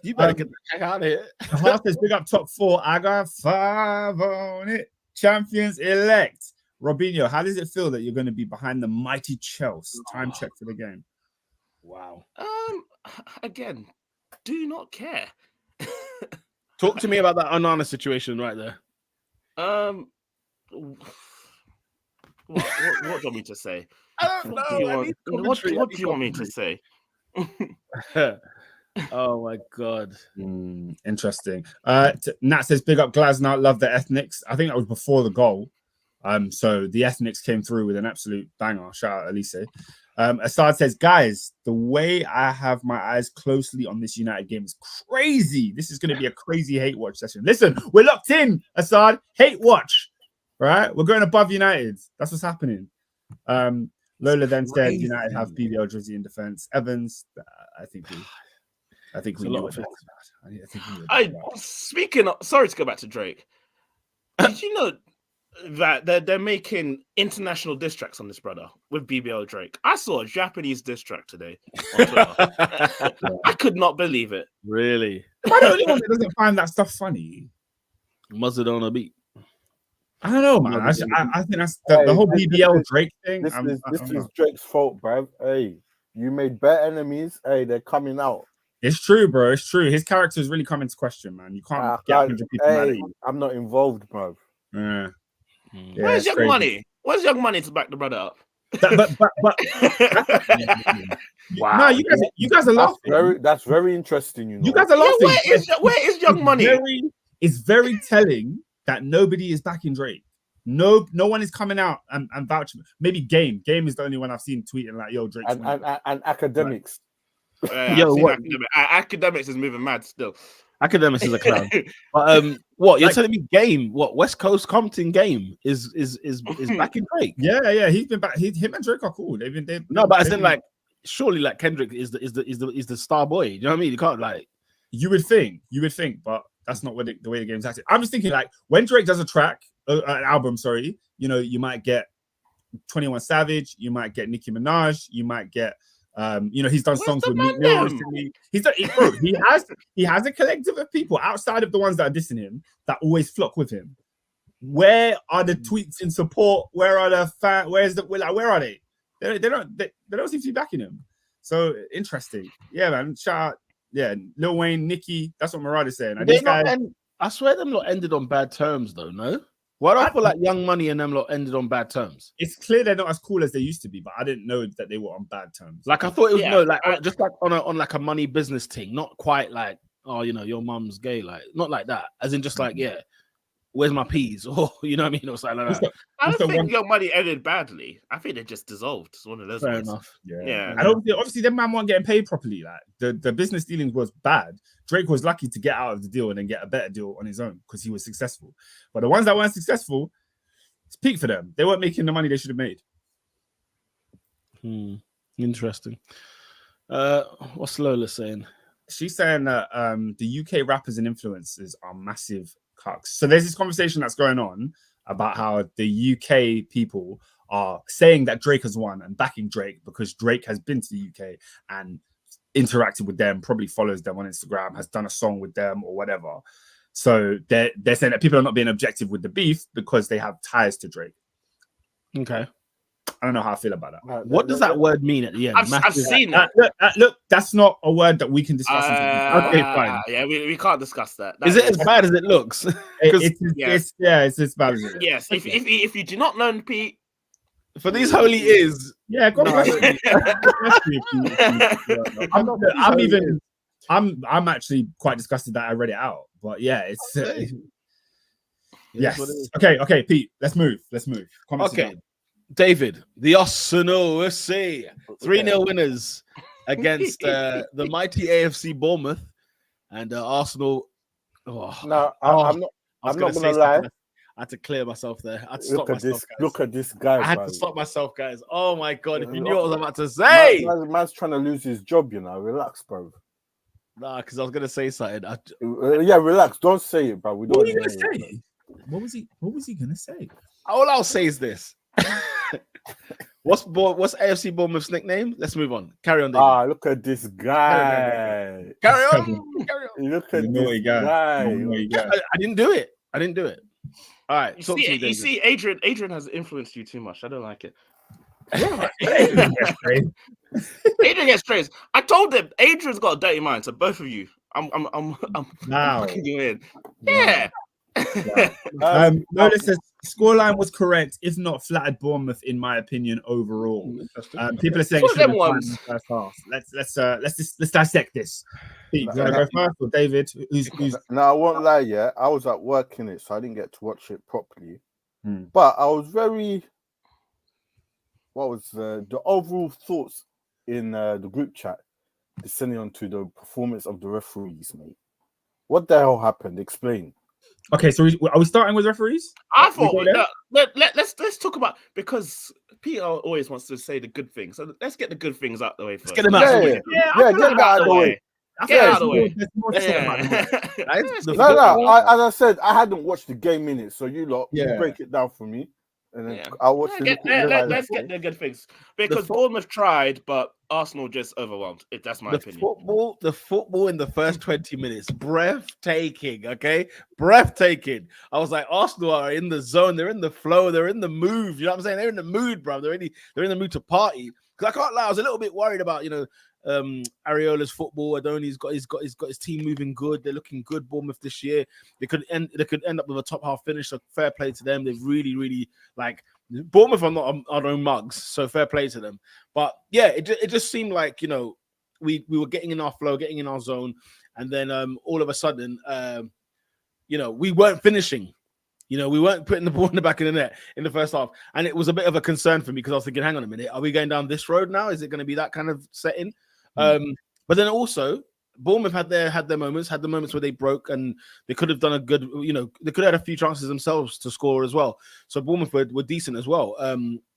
Speaker 2: You better get the heck out of here.
Speaker 1: The Heart says, big up top four. I got 5 on it. Champions elect. Robinho, how does it feel that you're going to be behind the mighty Chelsea? Time check for the game.
Speaker 2: Wow.
Speaker 3: Again, do not care.
Speaker 2: Talk to me about that Onana situation right there.
Speaker 3: What do you want me to say?
Speaker 2: I don't know.
Speaker 3: What do you want me to say?
Speaker 2: Oh my god.
Speaker 1: Interesting. Nat says, big up Glasgow, love the Ethnics. I think that was before the goal. So the Ethnics came through with an absolute banger. Shout out Elise. Assad says, guys, the way I have my eyes closely on this United game is crazy. This is going to be a crazy hate watch session. Listen, we're locked in, Assad. Hate watch. Right? We're going above United. That's what's happening. Lola then said United have BBL jersey in defense. Evans, I think we know what
Speaker 3: speaking of, sorry to go back to Drake. Did you know that they're making international diss tracks on this brother with BBL Drake? I saw a Japanese diss track today on Twitter. I could not believe it.
Speaker 2: Really?
Speaker 1: Am I the only one that doesn't find that stuff funny?
Speaker 2: Muzzled on a beat.
Speaker 1: I don't know, man. I think that's the whole BBL Drake thing.
Speaker 4: This is Drake's fault, bruv. Hey, you made better enemies. Hey, they're coming out.
Speaker 1: It's true, bro. It's true. His character is really coming into question, man. You can't get 100 people mad at you.
Speaker 4: I'm not involved, bruv.
Speaker 1: Yeah,
Speaker 3: where's Young Money? Where's Young Money to back the brother up?
Speaker 1: But wow. No, you guys are laughing.
Speaker 4: That's very interesting. You know,
Speaker 1: you guys are laughing.
Speaker 3: Yeah, where is Young Money?
Speaker 1: It's very telling that nobody is backing Drake. No one is coming out and vouching. Maybe Game is the only one I've seen tweeting like, "Yo, Drake."
Speaker 4: And Academics.
Speaker 3: Yo, what? Academics is moving mad still.
Speaker 2: Academics is a clown. But what you're telling me? Game, what West Coast Compton Game is backing Drake?
Speaker 1: Yeah. He's been back. Him and Drake are cool. They've been.
Speaker 2: No, but I said like surely like Kendrick is the star boy. You know what I mean? You can't like.
Speaker 1: You would think, but that's not the way the game's acted. I'm just thinking like when Drake does an album, sorry, you know, you might get 21 Savage, you might get Nicki Minaj, you might get you know, he's done songs with Meek Mill recently. He has a collective of people outside of the ones that are dissing him that always flock with him. Where are the tweets in support? Where are the fans? Where are they? They don't seem to be backing him. So interesting. Yeah, man. Shout out. Yeah, Lil Wayne, Nicki. That's what Murad is saying.
Speaker 2: I swear them lot ended on bad terms though, no? Why do I feel like Young Money and them lot ended on bad terms?
Speaker 1: It's clear they're not as cool as they used to be, but I didn't know that they were on bad terms.
Speaker 2: Like I thought it was just like on like a money business thing, not quite like, oh, you know, your mum's gay, like not like that. As in just like, yeah, where's my peas? Or you know what I mean? Or something like that.
Speaker 3: I don't think Young Money ended badly. I think they just dissolved. It's one of those.
Speaker 2: Fair
Speaker 3: ones.
Speaker 2: enough.
Speaker 1: Yeah. And obviously them man weren't getting paid properly. Like the business dealings was bad. Drake was lucky to get out of the deal and then get a better deal on his own because he was successful. But the ones that weren't successful, it's peak for them. They weren't making the money they should have made.
Speaker 2: Interesting. What's Lola saying?
Speaker 1: She's saying that the UK rappers and influencers are massive cucks. So there's this conversation that's going on about how the UK people are saying that Drake has won and backing Drake because Drake has been to the UK and interacted with them, probably follows them on Instagram, has done a song with them or whatever. So they're saying that people are not being objective with the beef because they have ties to Drake.
Speaker 2: Okay.
Speaker 1: I don't know how I feel about that.
Speaker 2: What does that word mean at the end?
Speaker 3: I've seen that.
Speaker 1: Look, that's not a word that we can discuss.
Speaker 2: Okay, fine.
Speaker 3: Yeah, we can't discuss that.
Speaker 2: Is it as bad as it looks?
Speaker 1: It's as bad as it looks.
Speaker 3: Yes. If you do not know Pete,
Speaker 2: for these holy ears,
Speaker 1: yeah, God bless you. I'm actually quite disgusted that I read it out, but yeah, it's yes. Okay, Pete, let's move.
Speaker 2: Okay, David, the Arsenal say 3-0 winners against the mighty AFC Bournemouth and Arsenal.
Speaker 4: I'm not gonna lie.
Speaker 2: I had to clear myself there. I had to
Speaker 4: Look at this guy.
Speaker 2: I had to stop myself, guys. Oh my god! If you knew what I was about to say,
Speaker 4: man's trying to lose his job. You know, relax, bro.
Speaker 2: Nah, because I was gonna say something.
Speaker 4: Yeah, relax. Don't say it, bro.
Speaker 1: What were you gonna say? What was he gonna say?
Speaker 2: All I'll say is this. What's AFC Bournemouth's nickname? Let's move on. Carry on, David.
Speaker 4: Look at this guy.
Speaker 2: Carry on.
Speaker 4: Look at this guy.
Speaker 2: I didn't do it. All right.
Speaker 3: You see, Adrian has influenced you too much. I don't like it. Adrian gets praised. I told him Adrian's got a dirty mind. So both of you, I'm fucking you in. Yeah.
Speaker 1: No, listen. Scoreline was correct, if not flattered Bournemouth, in my opinion, overall. People are saying
Speaker 3: them ones.
Speaker 1: In the first half. Let's dissect this. Pete, you want to go first, or David? Who's...
Speaker 4: No, I won't lie. Yeah, I was at work in it, so I didn't get to watch it properly. But I was very. What was the overall thoughts in the group chat descending onto the performance of the referees, mate? What the hell happened? Explain.
Speaker 1: Okay, so are we starting with referees?
Speaker 3: I thought let's talk about, because Peter always wants to say the good things. So let's get the good things out the way first.
Speaker 2: Let's get them out of the way.
Speaker 4: Get them out of the way.
Speaker 3: Get out of the way.
Speaker 4: As I said, I hadn't watched the game in it, so you lot break it down for me. And then I'll watch
Speaker 3: let's get the good things. Because Bournemouth tried, but Arsenal just overwhelmed. That's my opinion.
Speaker 2: The football in the first 20 minutes, breathtaking, okay? Breathtaking. I was like, Arsenal are in the zone, they're in the flow, they're in the move. You know what I'm saying? They're in the mood, bro. They're in the mood to party. Because I can't lie, I was a little bit worried about, Areola's football. Adoni's got his team moving good. They're looking good. Bournemouth this year. They could end up with a top half finish. So fair play to them. They've really Bournemouth are not our own mugs. So fair play to them. But yeah, it just seemed like we were getting in our flow, getting in our zone, and then all of a sudden we weren't finishing. We weren't putting the ball in the back of the net in the first half. And it was a bit of a concern for me because I was thinking, hang on a minute, are we going down this road now? Is it going to be that kind of setting? But then also, Bournemouth had their moments, where they broke and they could have done a good, they could have had a few chances themselves to score as well. So Bournemouth were decent as well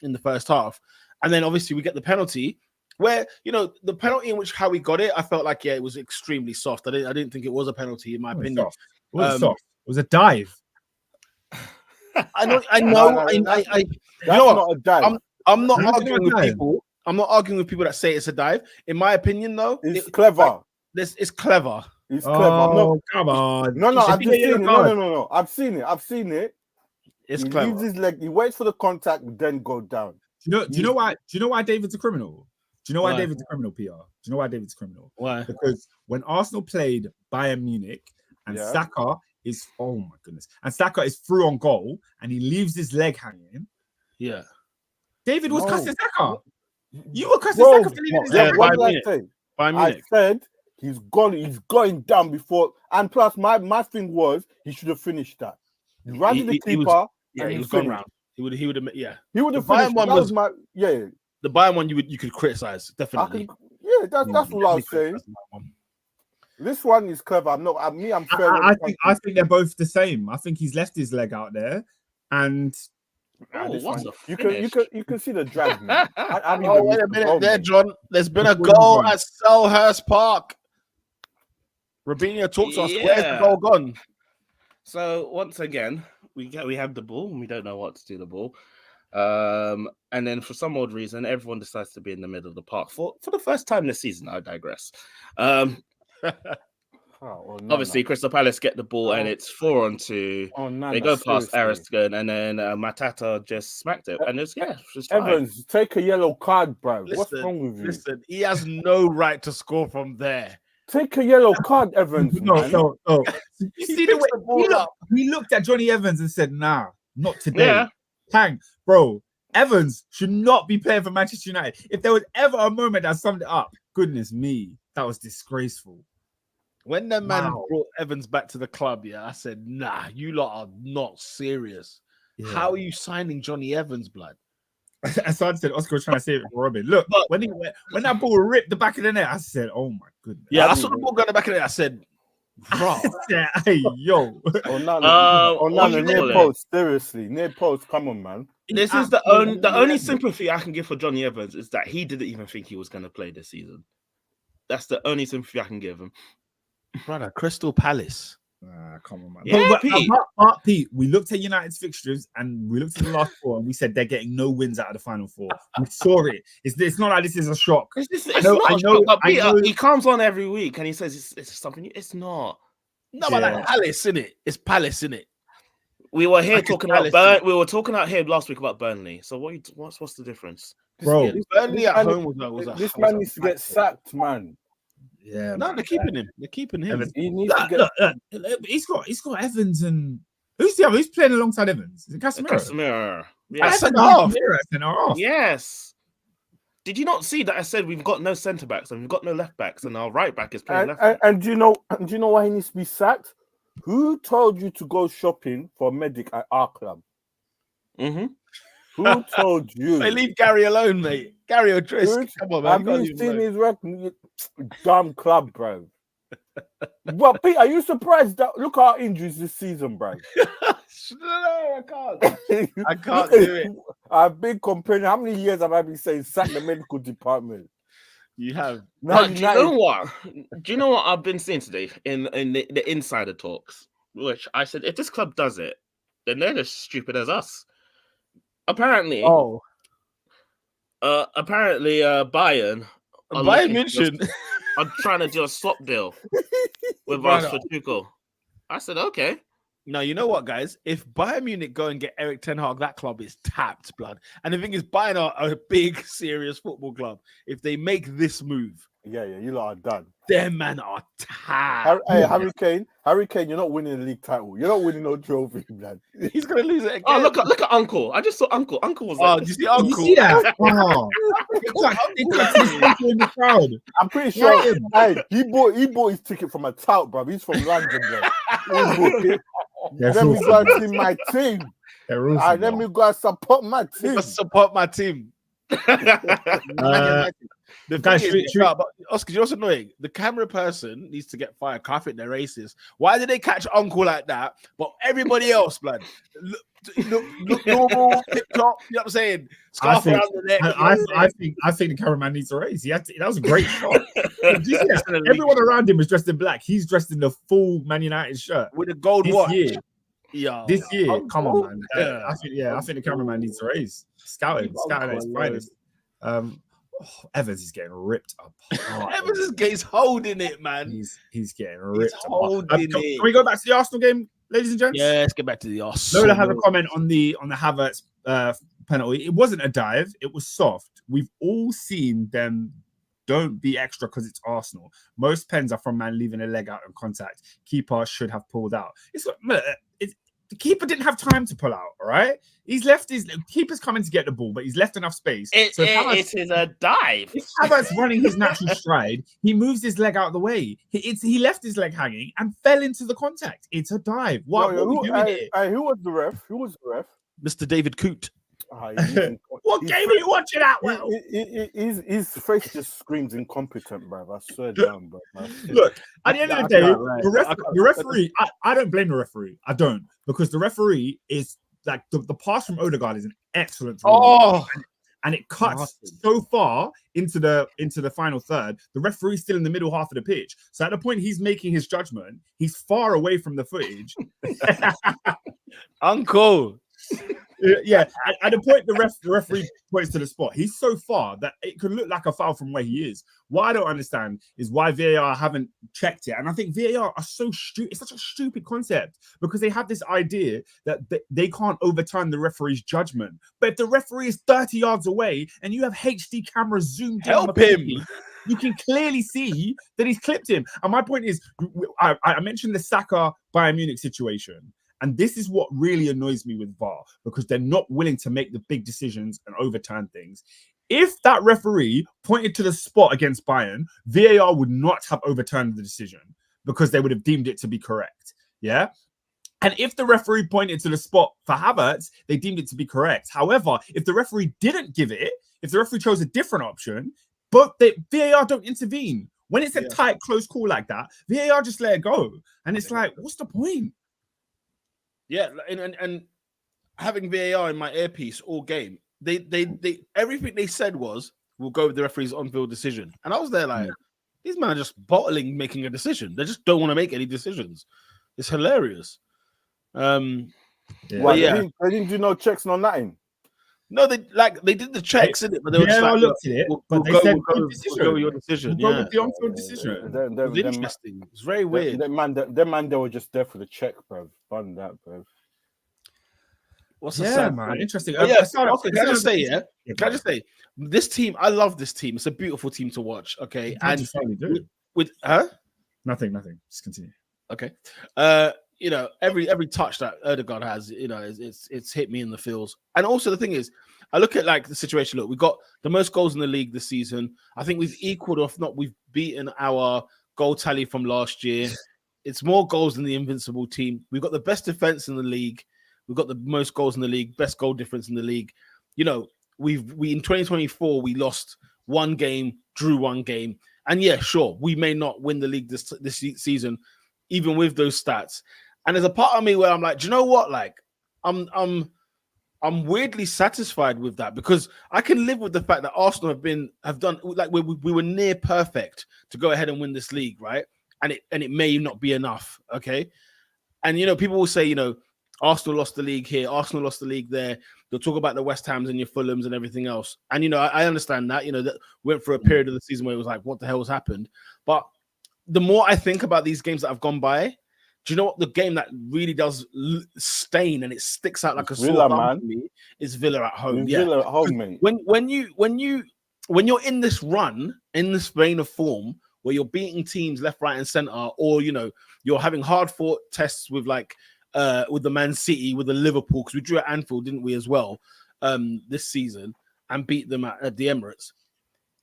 Speaker 2: in the first half. And then obviously we get the penalty Where the penalty in which how we got it, I felt like it was extremely soft. I didn't think it was a penalty in my opinion.
Speaker 1: Soft. It wasn't soft. It was a dive.
Speaker 2: I know.
Speaker 4: That's not a dive.
Speaker 2: I'm not arguing with people. I'm not arguing with people that say it's a dive. In my opinion, though,
Speaker 4: it's clever.
Speaker 2: It's clever.
Speaker 4: It's clever.
Speaker 1: Oh, come on.
Speaker 4: No, I've just seen it. No. I've seen it.
Speaker 2: It's
Speaker 4: he
Speaker 2: clever.
Speaker 4: leaves his leg. He waits for the contact, then go down.
Speaker 1: Do you know why David's a criminal? Do you know why David's a criminal, PR? Do you know why David's a criminal?
Speaker 2: Why?
Speaker 1: Because when Arsenal played Bayern Munich and Saka is, oh my goodness, and Saka is through on goal and he leaves his leg hanging.
Speaker 2: Yeah.
Speaker 1: David was cussing Saka. You were cussing Saka for leaving his leg.
Speaker 4: What did I say? I said he's going down before, and plus my thing was he should have finished that. He ran to the keeper.
Speaker 2: He was gone round. He would have.
Speaker 4: He would have finished. One was my
Speaker 2: The Bayern one you could criticize definitely.
Speaker 4: That's what I was saying. This one is clever. I'm fair.
Speaker 1: I think they're both the same. I think he's left his leg out there, and
Speaker 4: you can see the drag.
Speaker 2: Wait a minute there, John. There's been a goal at Selhurst Park. Robinho talks to us. Where's the goal gone?
Speaker 3: So once again, we have the ball and we don't know what to do the ball. And then for some odd reason, everyone decides to be in the middle of the park for the first time this season. I digress. Obviously, Crystal Palace get the ball and it's 4-on-2. They go past Ariston and then Matata just smacked it. And it's just
Speaker 4: Evans, take a yellow card, bro. What's wrong with you?
Speaker 2: Listen, he has no right to score from there.
Speaker 4: Take a yellow card, Evans.
Speaker 1: No. You see the way he looked at Johnny Evans and said, "Nah, not today."
Speaker 3: Yeah.
Speaker 1: Hang, bro. Evans should not be playing for Manchester United. If there was ever a moment that summed it up, goodness me, that was disgraceful.
Speaker 2: When the man brought Evans back to the club, I said, nah, you lot are not serious. Yeah. How are you signing Johnny Evans, blood?
Speaker 1: And so I said, Oscar was trying to save it for Robin. Look, when that ball ripped the back of the net, I said, oh my goodness.
Speaker 2: Yeah, I saw the ball go in the back of the net. I said, bro.
Speaker 1: Hey, yo.
Speaker 4: Near post. Seriously, near post. Come on, man.
Speaker 3: This is the only sympathy I can give for Johnny Evans is that he didn't even think he was going to play this season. That's the only sympathy I can give him.
Speaker 2: Brother, Crystal Palace.
Speaker 1: Come on, man.
Speaker 3: Yeah,
Speaker 1: Pete, we looked at United's fixtures and we looked at the last four and we said they're getting no wins out of the final four. We saw it. It's not like this is a shock.
Speaker 3: He comes on every week and he says it's something. It's not.
Speaker 2: No, but like Palace, innit? It's Palace, innit?
Speaker 3: We were here talking about we were talking out here last week about Burnley. So what's the difference,
Speaker 1: bro?
Speaker 2: Burnley at home was
Speaker 4: this man needs to get sacked, man.
Speaker 1: Yeah,
Speaker 2: no, they're keeping him. They're keeping him.
Speaker 4: He needs to get.
Speaker 1: He's got Evans and who's the other? Who's playing alongside Evans? Is it Casemiro?
Speaker 3: Casemiro.
Speaker 1: Yeah.
Speaker 3: Yes. Did you not see that I said we've got no centre backs and we've got no left backs and our right back is playing left back?
Speaker 4: And do you know why he needs to be sacked? Who told you to go shopping for a medic at our club?
Speaker 3: Mm-hmm.
Speaker 4: Who told you?
Speaker 2: They leave Gary alone, mate. Gary O'Driscoll. Come on, man.
Speaker 4: Have you seen his record? Dumb club, bro. Well, Pete, are you surprised that look at our injuries this season, bro?
Speaker 2: No, I can't. I can't do it.
Speaker 4: I've been complaining. How many years have I been saying sack the medical department?
Speaker 2: You have.
Speaker 3: Do you know what? Do you know what I've been seeing today in the insider talks? Which I said, if this club does it, then they're as stupid as us. Apparently, Bayern
Speaker 2: München
Speaker 3: are trying to do a swap deal with us for Tuchel. I said, okay.
Speaker 2: Now, you know what, guys? If Bayern Munich go and get Eric Ten Hag, that club is tapped, blood. And the thing is, Bayern are a big, serious football club. If they make this move,
Speaker 4: you lot are done.
Speaker 2: Them man are tapped.
Speaker 4: Harry Kane, you're not winning the league title. You're not winning no trophy, man.
Speaker 2: He's gonna lose it again.
Speaker 3: Oh, look at Uncle. I just saw Uncle. Uncle was like,
Speaker 2: did you see Uncle?
Speaker 1: You see that? In the crowd.
Speaker 4: I'm pretty sure. Hey, he bought his ticket from a tout, bro. He's from London, bro. Let me go and see my team. Let me go and support my team.
Speaker 2: Support my team. The
Speaker 1: Guys,
Speaker 2: thing is, but Oscar, you know what's annoying? The camera person needs to get fired. I think they're racist. Why did they catch Uncle like that? But everybody else, blood, look normal, tip top. You know what I'm saying? Scarf around the neck.
Speaker 1: I think the cameraman needs a raise. That was a great shot. Did you see that? Everyone around him was dressed in black. He's dressed in the full Man United shirt
Speaker 2: with a gold watch.
Speaker 1: This year, come on, man. I think the cameraman needs a raise. Scouting at his finest. Evans is getting ripped apart.
Speaker 2: Evans is holding it, man.
Speaker 1: He's getting ripped apart.
Speaker 2: Can
Speaker 1: we go back to the Arsenal game, ladies and gents?
Speaker 2: Yeah, let's get back to the Arsenal.
Speaker 1: Lola has a comment on the Havertz penalty. It wasn't a dive, it was soft. We've all seen them. Don't be extra because it's Arsenal. Most pens are from man leaving a leg out in contact. Keeper should have pulled out. The keeper didn't have time to pull out, all right? He's left his keeper's coming to get the ball, but he's left enough space.
Speaker 3: It is a dive.
Speaker 1: If Havertz running his natural stride, he moves his leg out of the way. He left his leg hanging and fell into the contact. It's a dive. What are we doing here?
Speaker 4: Who was the ref?
Speaker 2: Mr. David Coote.
Speaker 1: What game are you watching at? Well,
Speaker 4: his face just screams incompetent, bro. I swear down, bro.
Speaker 1: Look, at the end of the day, the referee. I don't blame the referee. I don't, because the referee is like the pass from Odegaard is an excellent. And it cuts so far into the final third. The referee's still in the middle half of the pitch. So at the point he's making his judgment, he's far away from the footage.
Speaker 2: Uncle.
Speaker 1: Yeah, at the point the referee points to the spot, he's so far that it could look like a foul from where he is. What I don't understand is why VAR haven't checked it. And I think VAR are so stupid. It's such a stupid concept because they have this idea that they can't overturn the referee's judgment. But if the referee is 30 yards away and you have HD cameras zoomed in,
Speaker 2: help him.
Speaker 1: You can clearly see that he's clipped him. And my point is, I mentioned the Saka Bayern Munich situation. And this is what really annoys me with VAR, because they're not willing to make the big decisions and overturn things. If that referee pointed to the spot against Bayern, VAR would not have overturned the decision because they would have deemed it to be correct. Yeah. And if the referee pointed to the spot for Havertz, they deemed it to be correct. However, if the referee didn't give it, if the referee chose a different option, but VAR don't intervene. When it's a tight, close call like that, VAR just let it go. And it's like, what's the point?
Speaker 2: Yeah, and having VAR in my earpiece all game, they everything they said was, we'll go with the referee's on-field decision. And I was there like, these men are just bottling making a decision. They just don't want to make any decisions. It's hilarious.
Speaker 4: They didn't do no checks, no nothing.
Speaker 2: No, they did the checks in it, but they were just like,
Speaker 1: looked at it, but they said we'll
Speaker 2: go with your decision.
Speaker 1: We'll go with the on-field decision.
Speaker 2: It's interesting. It's very weird.
Speaker 4: Them man, they were just there for the check, bro. Fun that, bro.
Speaker 2: What's the sad
Speaker 1: man? Interesting.
Speaker 2: Can I just say, this team, I love this team. It's a beautiful team to watch. Okay, and with
Speaker 1: nothing. Just continue.
Speaker 2: Okay, every touch that Erdogan has, it's hit me in the feels. And also the thing is, I look at like the situation. Look, we've got the most goals in the league this season. I think we've equaled, or if not, we've beaten our goal tally from last year. It's more goals than the invincible team. We've got the best defense in the league. We've got the most goals in the league, best goal difference in the league. We in 2024 we lost one game, drew one game, and yeah, sure, we may not win the league this season, even with those stats. And there's a part of me where I'm like, do you know what? Like, I'm weirdly satisfied with that, because I can live with the fact that Arsenal have done like we were near perfect to go ahead and win this league, right? And it may not be enough, okay? And people will say, Arsenal lost the league here, Arsenal lost the league there. They'll talk about the West Hams and your Fulhams and everything else. And, I understand that, that went for a period of the season where it was like, what the hell has happened? But the more I think about these games that have gone by, do you know what the game that really does stain and it sticks out like a sore thumb to me is Villa at home.
Speaker 4: Villa at home, mate.
Speaker 2: When you're in this run, in this vein of form, where you're beating teams left, right, and center, or you're having hard fought tests with with the Man City, with the Liverpool, because we drew at Anfield, didn't we, as well, this season, and beat them at the Emirates.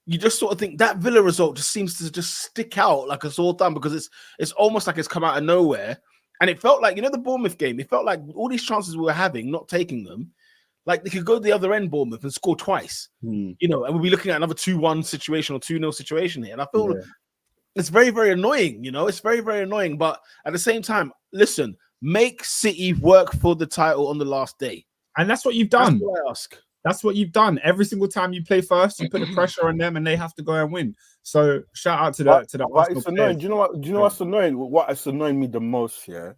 Speaker 2: You just sort of think that Villa result just seems to just stick out like a sore thumb, because it's almost like it's come out of nowhere. And it felt like, the Bournemouth game, it felt like all these chances we were having, not taking them, Like they could go the other end, Bournemouth, and score twice. You know, and we'll be looking at another 2-1 situation or 2-0 situation here. And I feel it's very, very annoying. You know, it's very, very annoying. But at the same time, listen, make City work for the title on the last day,
Speaker 1: and that's what you've done.
Speaker 2: That's what I ask.
Speaker 1: That's what you've done. Every single time you play first, you put the pressure on them, and they have to go and win. So shout out to the
Speaker 4: But it's annoying. Do you know what? Do you know what's annoying? What is annoying me the most? Yeah,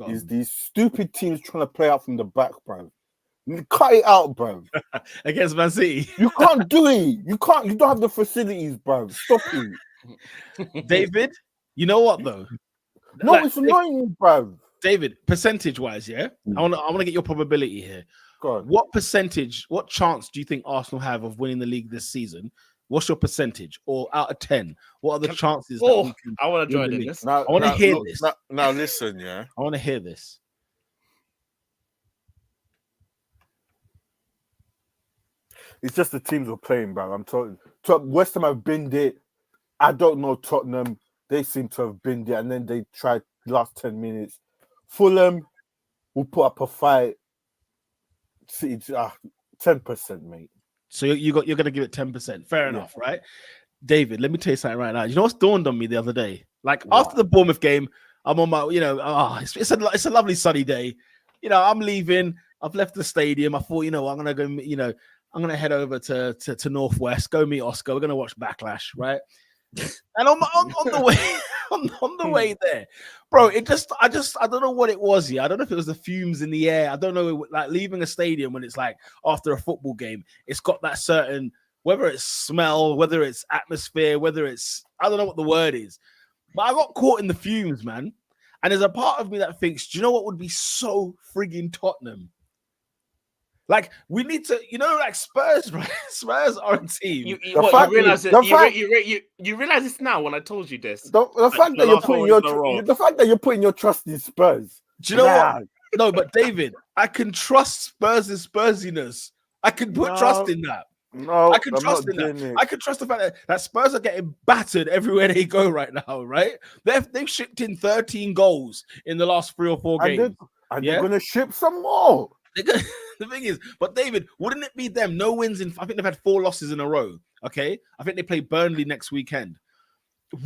Speaker 4: is these stupid teams trying to play out from the back, bro. Cut it out, bro.
Speaker 2: Against Man City,
Speaker 4: you can't do it. You can't. You don't have the facilities, bro. Stop it,
Speaker 2: David. You know what though?
Speaker 4: No, it's annoying me, bro.
Speaker 2: David, percentage-wise, yeah, I want to get your probability here. What percentage, what chance do you think Arsenal have of winning the league this season? What's your percentage? Or out of 10, what are the chances?
Speaker 3: I want to join in this.
Speaker 2: I want to hear this.
Speaker 4: Now listen, yeah.
Speaker 2: I want to hear this.
Speaker 4: It's just the teams we're playing, bro. I'm talking. West Ham have been there. I don't know Tottenham. They seem to have been there, and then they tried last 10 minutes. Fulham will put up a fight. 10%, mate.
Speaker 2: So you're going to give it 10%. Fair enough, right? David, let me tell you something right now. You know what's dawned on me the other day? Like after the Bournemouth game, I'm on my, it's a lovely sunny day. You know, I'm leaving. I've left the stadium. I thought, I'm going to go, I'm going to head over to Northwest, go meet Oscar. We're going to watch Backlash, right? And on the way on the way there, bro, I don't know what it was here. I don't know if it was the fumes in the air. I don't know, like leaving a stadium when it's like after a football game, it's got that certain, whether it's smell, whether it's atmosphere, whether it's, I don't know what the word is, but I got caught in the fumes, man. And there's a part of me that thinks, do you know what would be so frigging Tottenham? Like, we need to, like Spurs, right? Spurs are a team.
Speaker 3: You realize it. You realize this now when I told you this.
Speaker 4: The fact that you're putting your trust in Spurs.
Speaker 2: Do you know what? No, but David, I can trust Spurs' Spursiness. I can put trust in that.
Speaker 4: No,
Speaker 2: I can trust in that. I can trust the fact that Spurs are getting battered everywhere they go right now, right? They've shipped in 13 goals in the last 3 or 4 games.
Speaker 4: And they're going to ship some more.
Speaker 2: The thing is, but David, wouldn't it be them? No wins I think they've had 4 losses in a row. Okay, I think they play Burnley next weekend.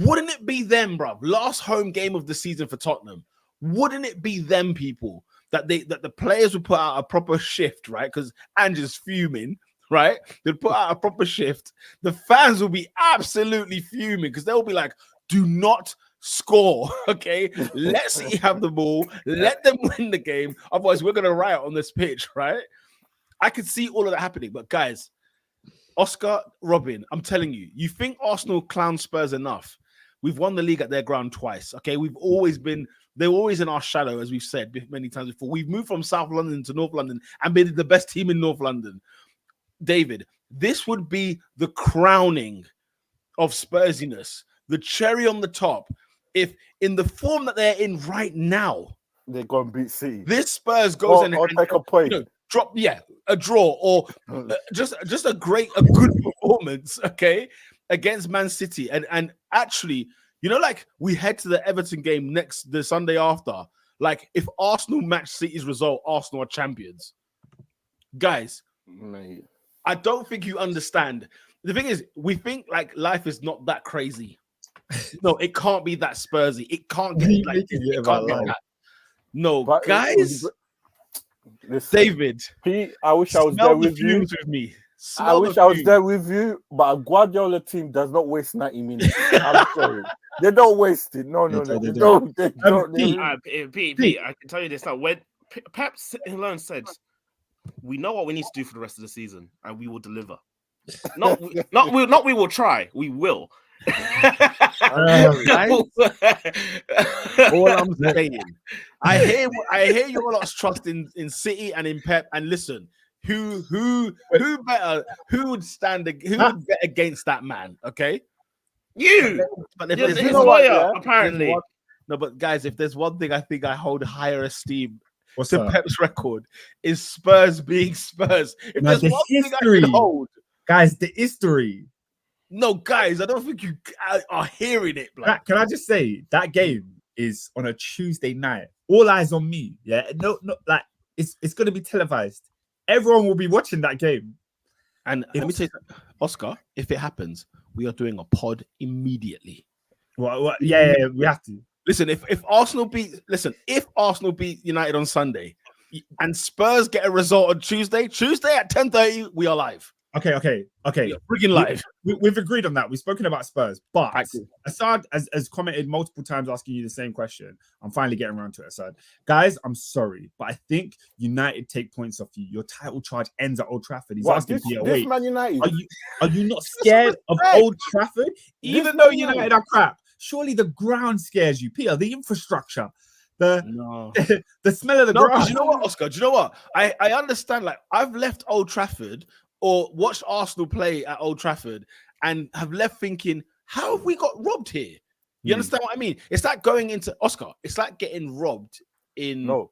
Speaker 2: Wouldn't it be them, bro? Last home game of the season for Tottenham. Wouldn't it be them people that the players would put out a proper shift, right? Because Ange's fuming, right? They'd put out a proper shift. The fans will be absolutely fuming because they'll be like, "Do not score, okay? Let City have the ball. Let them win the game. Otherwise, we're going to riot on this pitch, right?" I could see all of that happening. But guys, Oscar, Robin, I'm telling you, you think Arsenal clown Spurs enough? We've won the league at their ground twice, okay? They're always in our shadow, as we've said many times before. We've moved from South London to North London and been the best team in North London. David, this would be the crowning of Spursiness, the cherry on the top. If in the form that they're in right now,
Speaker 4: they're going to beat City.
Speaker 2: This Spurs goes and
Speaker 4: take a point.
Speaker 2: Drop a draw or just a good performance, okay, against Man City. And actually, like we head to the Everton game the Sunday after. Like if Arsenal match City's result, Arsenal are champions. Guys,
Speaker 4: mate,
Speaker 2: I don't think you understand. The thing is, we think like life is not that crazy. No, it can't be that Spursy. It can't get like this. It can't get that. No, but guys.
Speaker 4: Listen,
Speaker 2: David,
Speaker 4: Pete, I wish I was there with you.
Speaker 2: With me.
Speaker 4: I wish I was there with you, but a Guardiola team does not waste 90 minutes. I'm sorry. They don't waste it. No, they don't.
Speaker 3: Pete, I can tell you this now. When Pep alone said, "We know what we need to do for the rest of the season, and we will deliver." We will try. We will.
Speaker 2: Guys, all I'm saying, I hear your lot's trust in City and in Pep. And listen, who would bet against that man? Okay,
Speaker 3: you.
Speaker 2: But if
Speaker 3: there's lawyer, apparently.
Speaker 2: No, but guys, if there's one thing I think I hold higher esteem
Speaker 1: What's
Speaker 2: to
Speaker 1: that?
Speaker 2: Pep's record is Spurs being Spurs. If there's one thing I can hold,
Speaker 1: guys, the history.
Speaker 2: No, guys, I don't think you are hearing it.
Speaker 1: Can I just say that game is on a Tuesday night? All eyes on me. Yeah, no, like it's going to be televised. everyone will be watching that game.
Speaker 2: And let me tell you, Oscar, if it happens, we are doing a pod immediately.
Speaker 1: Well, yeah, we have to.
Speaker 2: Listen, if Arsenal beat United on Sunday, and Spurs get a result on Tuesday at 10:30, we are live.
Speaker 1: Okay.
Speaker 2: We are freaking live.
Speaker 1: We've agreed on that. We've spoken about Spurs, but Assad has commented multiple times asking you the same question. I'm finally getting around to it, Assad. Guys, I'm sorry, but I think United take points off you. Your title charge ends at Old Trafford. He's asking Peter, wait,
Speaker 4: Man United.
Speaker 1: Are you not scared of Old Trafford? Even though United are crap, surely the ground scares you, Peter. The infrastructure. The smell of the ground.
Speaker 2: You know what, Oscar? Do you know what? I understand. Like, I've left Old Trafford or watched Arsenal play at Old Trafford and have left thinking, how have we got robbed here? You understand what I mean? It's like going into Oscar. It's like getting robbed in. No,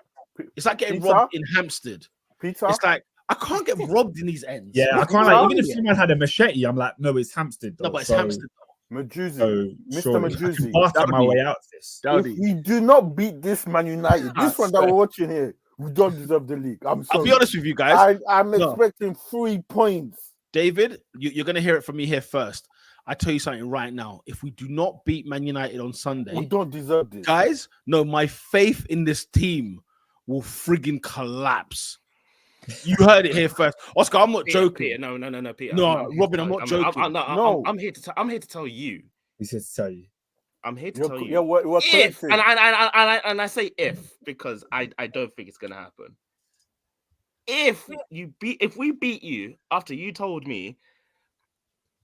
Speaker 2: it's like getting robbed in Hampstead.
Speaker 4: Peter,
Speaker 2: it's like I can't get robbed in these ends.
Speaker 1: Yeah, I can't. Like, even if someone had a machete, I'm like, no, it's Hampstead. Though,
Speaker 2: no, but it's Hampstead.
Speaker 4: Mr. Majuzi.
Speaker 1: Bastard my way out of this.
Speaker 4: If we do not beat this Man United, this one that we're watching here, we don't deserve the league. I'm sorry.
Speaker 2: I'll be honest with you guys.
Speaker 4: I'm expecting 3 points.
Speaker 2: David, you're going to hear it from me here first. I tell you something right now. If we do not beat Man United on Sunday,
Speaker 4: we don't deserve this.
Speaker 2: Guys, no, my faith in this team will friggin' collapse. You heard it here first, Oscar. I'm not joking.
Speaker 3: Peter, no, Peter.
Speaker 2: No, Robin, I'm not joking.
Speaker 3: I'm here to tell you.
Speaker 1: He's here to tell you.
Speaker 3: I'm here to tell you.
Speaker 4: If,
Speaker 3: and I say if because I don't think it's gonna happen. If we beat you after you told me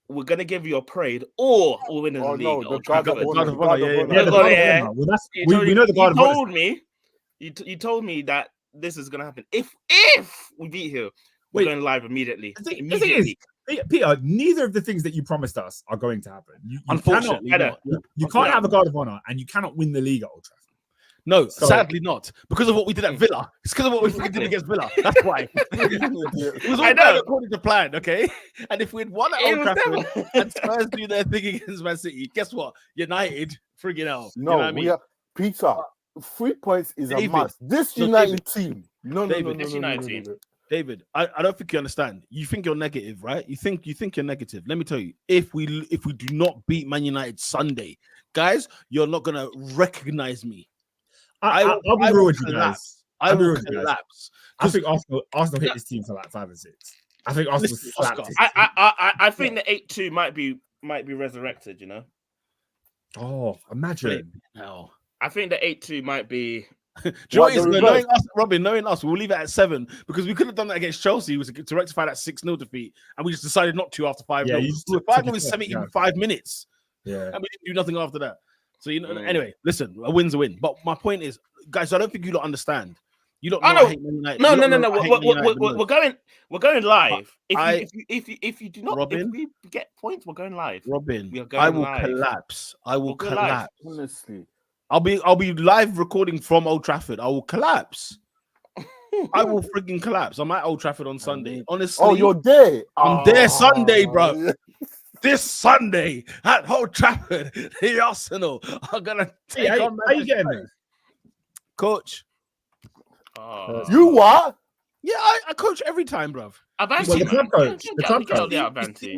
Speaker 3: we're gonna give you a parade or we'll win the league.
Speaker 4: No, the
Speaker 3: God
Speaker 4: of Honor.
Speaker 1: Well, we know the God of Honor.
Speaker 3: You told me that this is gonna happen. If we beat you, we're going live immediately.
Speaker 1: The thing is, Peter, neither of the things that you promised us are going to happen.
Speaker 2: Unfortunately,
Speaker 1: you can't have a God of Honor and you cannot win the league at Old Trafford.
Speaker 2: No, sadly not. Because of what we did at Villa. It's because of what we did against Villa. That's why. It was all done according to plan, okay? And if we'd won at Old Trafford and Spurs do their thing against Man City, guess what? United, friggin' hell.
Speaker 4: No,
Speaker 2: you know what I mean?
Speaker 4: Peter, 3 points is a must. This United team. No.
Speaker 2: David, I don't think you understand. You think you're negative, right? You think you're negative. Let me tell you, if we do not beat Man United Sunday, guys, you're not gonna recognize me.
Speaker 1: I'll be real with you guys.
Speaker 2: I will collapse.
Speaker 1: I think Arsenal hit this team for like 5 and 6. I think Arsenal slapped it.
Speaker 3: I think the 8-2 might be resurrected. You know.
Speaker 1: Oh, imagine.
Speaker 2: No.
Speaker 3: I think the 8-2 might be.
Speaker 2: Knowing us, we'll leave it at 7 because we could have done that against Chelsea to rectify that 6-0 defeat, and we just decided not to after 5-0.
Speaker 1: Yeah,
Speaker 2: 5-0 is 75 minutes.
Speaker 1: Yeah,
Speaker 2: and we didn't do nothing after that. So anyway, listen, a win's a win. But my point is, guys, I don't think you don't understand. You don't know.
Speaker 3: No. We're going live. If you do not, Robin, if we get points, we're going live.
Speaker 2: Robin, I will collapse. I will collapse.
Speaker 4: Honestly.
Speaker 2: I'll be live recording from Old Trafford. I will collapse. I will freaking collapse. I'm at Old Trafford on Sunday. Honestly.
Speaker 4: Oh, you're there.
Speaker 2: I'm there Sunday, bro. This Sunday at Old Trafford, the Arsenal are gonna take on.
Speaker 1: How you getting there,
Speaker 2: Coach?
Speaker 4: You what?
Speaker 2: Yeah, I coach every time, bro.
Speaker 1: The club coach.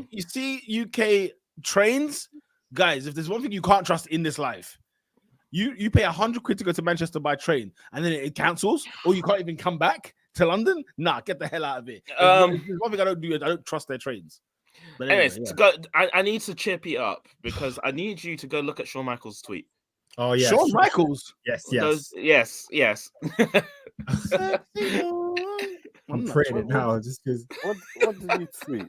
Speaker 2: You see UK trains, guys. If there's one thing you can't trust in this life. You pay 100 quid to go to Manchester by train, and then it cancels, or you can't even come back to London. Nah, get the hell out of it. One thing I don't do is I don't trust their trains. But
Speaker 3: anyways, to go, I need to cheer Pete up because I need you to go look at Shawn Michaels' tweet.
Speaker 1: Oh yeah,
Speaker 2: Shawn Michaels.
Speaker 1: Yes. I'm praying it now just because.
Speaker 4: What did he tweet?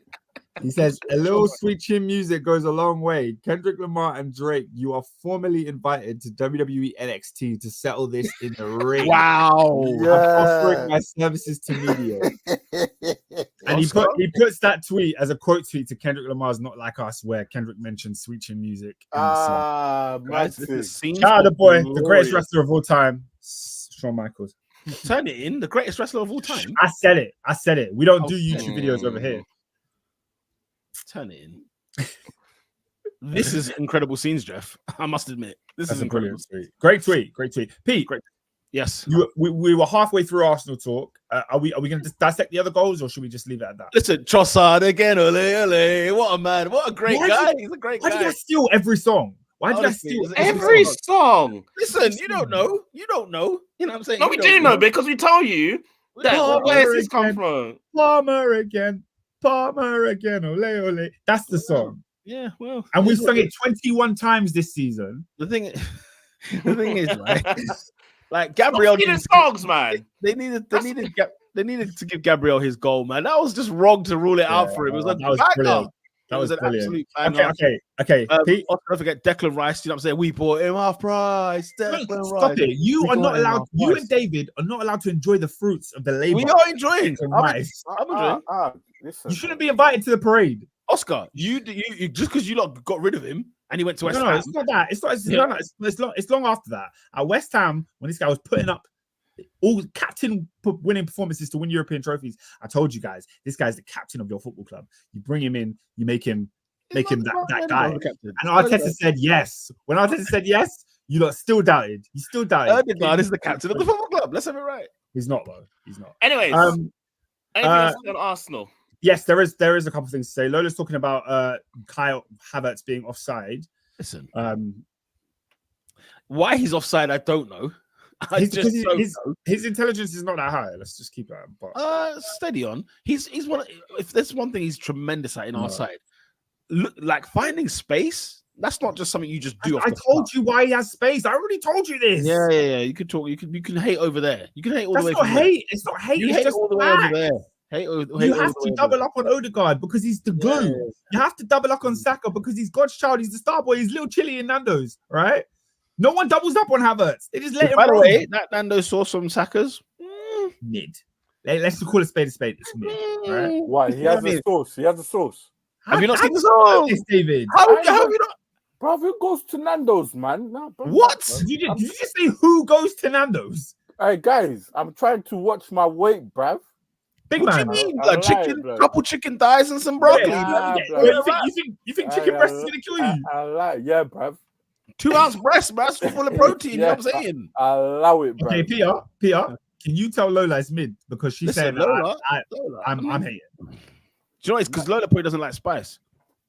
Speaker 1: He says, a little sweet chin music goes a long way. Kendrick Lamar and Drake, you are formally invited to WWE NXT to settle this in the ring.
Speaker 2: Wow.
Speaker 1: I'm offering my services to media. And he puts that tweet as a quote tweet to Kendrick Lamar's Not Like Us, where Kendrick mentioned sweet chin music.
Speaker 4: Shout out
Speaker 1: the boy, the greatest wrestler of all time, Shawn Michaels.
Speaker 2: Turn it in, the greatest wrestler of all time.
Speaker 1: I said it. We don't do YouTube videos over here.
Speaker 2: Turn it in. This is incredible scenes, Jeff. I must admit, this is incredible.
Speaker 1: Great tweet. Pete,
Speaker 2: Yes.
Speaker 1: We were halfway through Arsenal talk. Are we going to dissect the other goals, or should we just leave it at that?
Speaker 2: Listen, Trossard again, ole. What a man. What a great guy. He's a great guy.
Speaker 1: Why did I steal every song? Why did
Speaker 2: Honestly,
Speaker 1: I steal
Speaker 3: Every song.
Speaker 2: Listen, you don't know. You don't know. You know what I'm saying?
Speaker 3: No, we do know because we told you that where's this come from?
Speaker 1: Palmer again. Ole, ole. That's the song.
Speaker 2: Yeah, well.
Speaker 1: And we've sung it 21 times this season.
Speaker 2: The thing is, right? Like Gabriel
Speaker 3: needed songs, man.
Speaker 2: They needed to give Gabriel his goal, man. That was just wrong to rule it out for him. It was like
Speaker 1: that was brilliant. That was
Speaker 2: an
Speaker 1: brilliant.
Speaker 2: absolute
Speaker 1: Okay. Pete,
Speaker 2: don't forget Declan Rice. You know what I'm saying? We bought him half price.
Speaker 1: Stop it. You are not allowed. You and David are not allowed to enjoy the fruits of the labor.
Speaker 2: We are enjoying. I'm enjoying.
Speaker 4: Listen,
Speaker 1: You shouldn't be invited to the parade.
Speaker 2: Oscar, you just because you lot got rid of him and he went to West Ham.
Speaker 1: No, it's not that. It's long after that. At West Ham, when this guy was putting up all captain winning performances to win European trophies, I told you guys, this guy's the captain of your football club. You bring him in, you make him that guy. And Arteta said yes. When Arteta said yes, you lot still doubted. You still doubted.
Speaker 2: Erdegaard is the captain of the football club. Let's have it right.
Speaker 1: He's not though. He's not.
Speaker 3: Anyways, anything else on Arsenal?
Speaker 1: Yes, there is a couple of things to say. Lola's talking about Kyle Havertz being offside.
Speaker 2: Listen, why he's offside, I don't know. His
Speaker 1: intelligence is not that high. Let's just keep that. But
Speaker 2: steady on. He's one. If there's one thing he's tremendous at in our side, look, like finding space. That's not just something you just do.
Speaker 1: I told you why he has space. I already told you this.
Speaker 2: Yeah. You could talk. You can hate over there. You can hate all the way.
Speaker 1: That's not hate. It's not hate.
Speaker 2: You hate all the way over there.
Speaker 1: You have to double up on Odegaard because he's the glue. Yeah. You have to double up on Saka because he's God's child. He's the star boy. He's little Chilly in Nando's, right? No one doubles up on Havertz. They just let him.
Speaker 2: By the way, that Nando's sauce from Saka's
Speaker 1: mid. Let's just call it spade a spade. It's mid, right?
Speaker 4: Why? He has the sauce. He has the sauce.
Speaker 2: Have you not seen the sauce,
Speaker 1: David?
Speaker 2: How have you not?
Speaker 4: Bro, who goes to Nando's, man? Nah, bro,
Speaker 1: what? Did you just say who goes to Nando's?
Speaker 4: Hey guys, I'm trying to watch my weight, bruv.
Speaker 1: Big
Speaker 2: what
Speaker 1: man.
Speaker 2: Do you mean? Chicken, couple chicken thighs and some broccoli.
Speaker 1: You think chicken breast is gonna kill you?
Speaker 4: I like, yeah, bruv.
Speaker 2: 2 ounce breast, bruv, full of protein. You know what I'm saying?
Speaker 4: I allow it, bruv.
Speaker 1: Okay, Peter, can you tell Lola it's mid because she's saying
Speaker 2: Lola,
Speaker 1: I'm hating.
Speaker 2: Do you know it's because Lola probably doesn't like spice.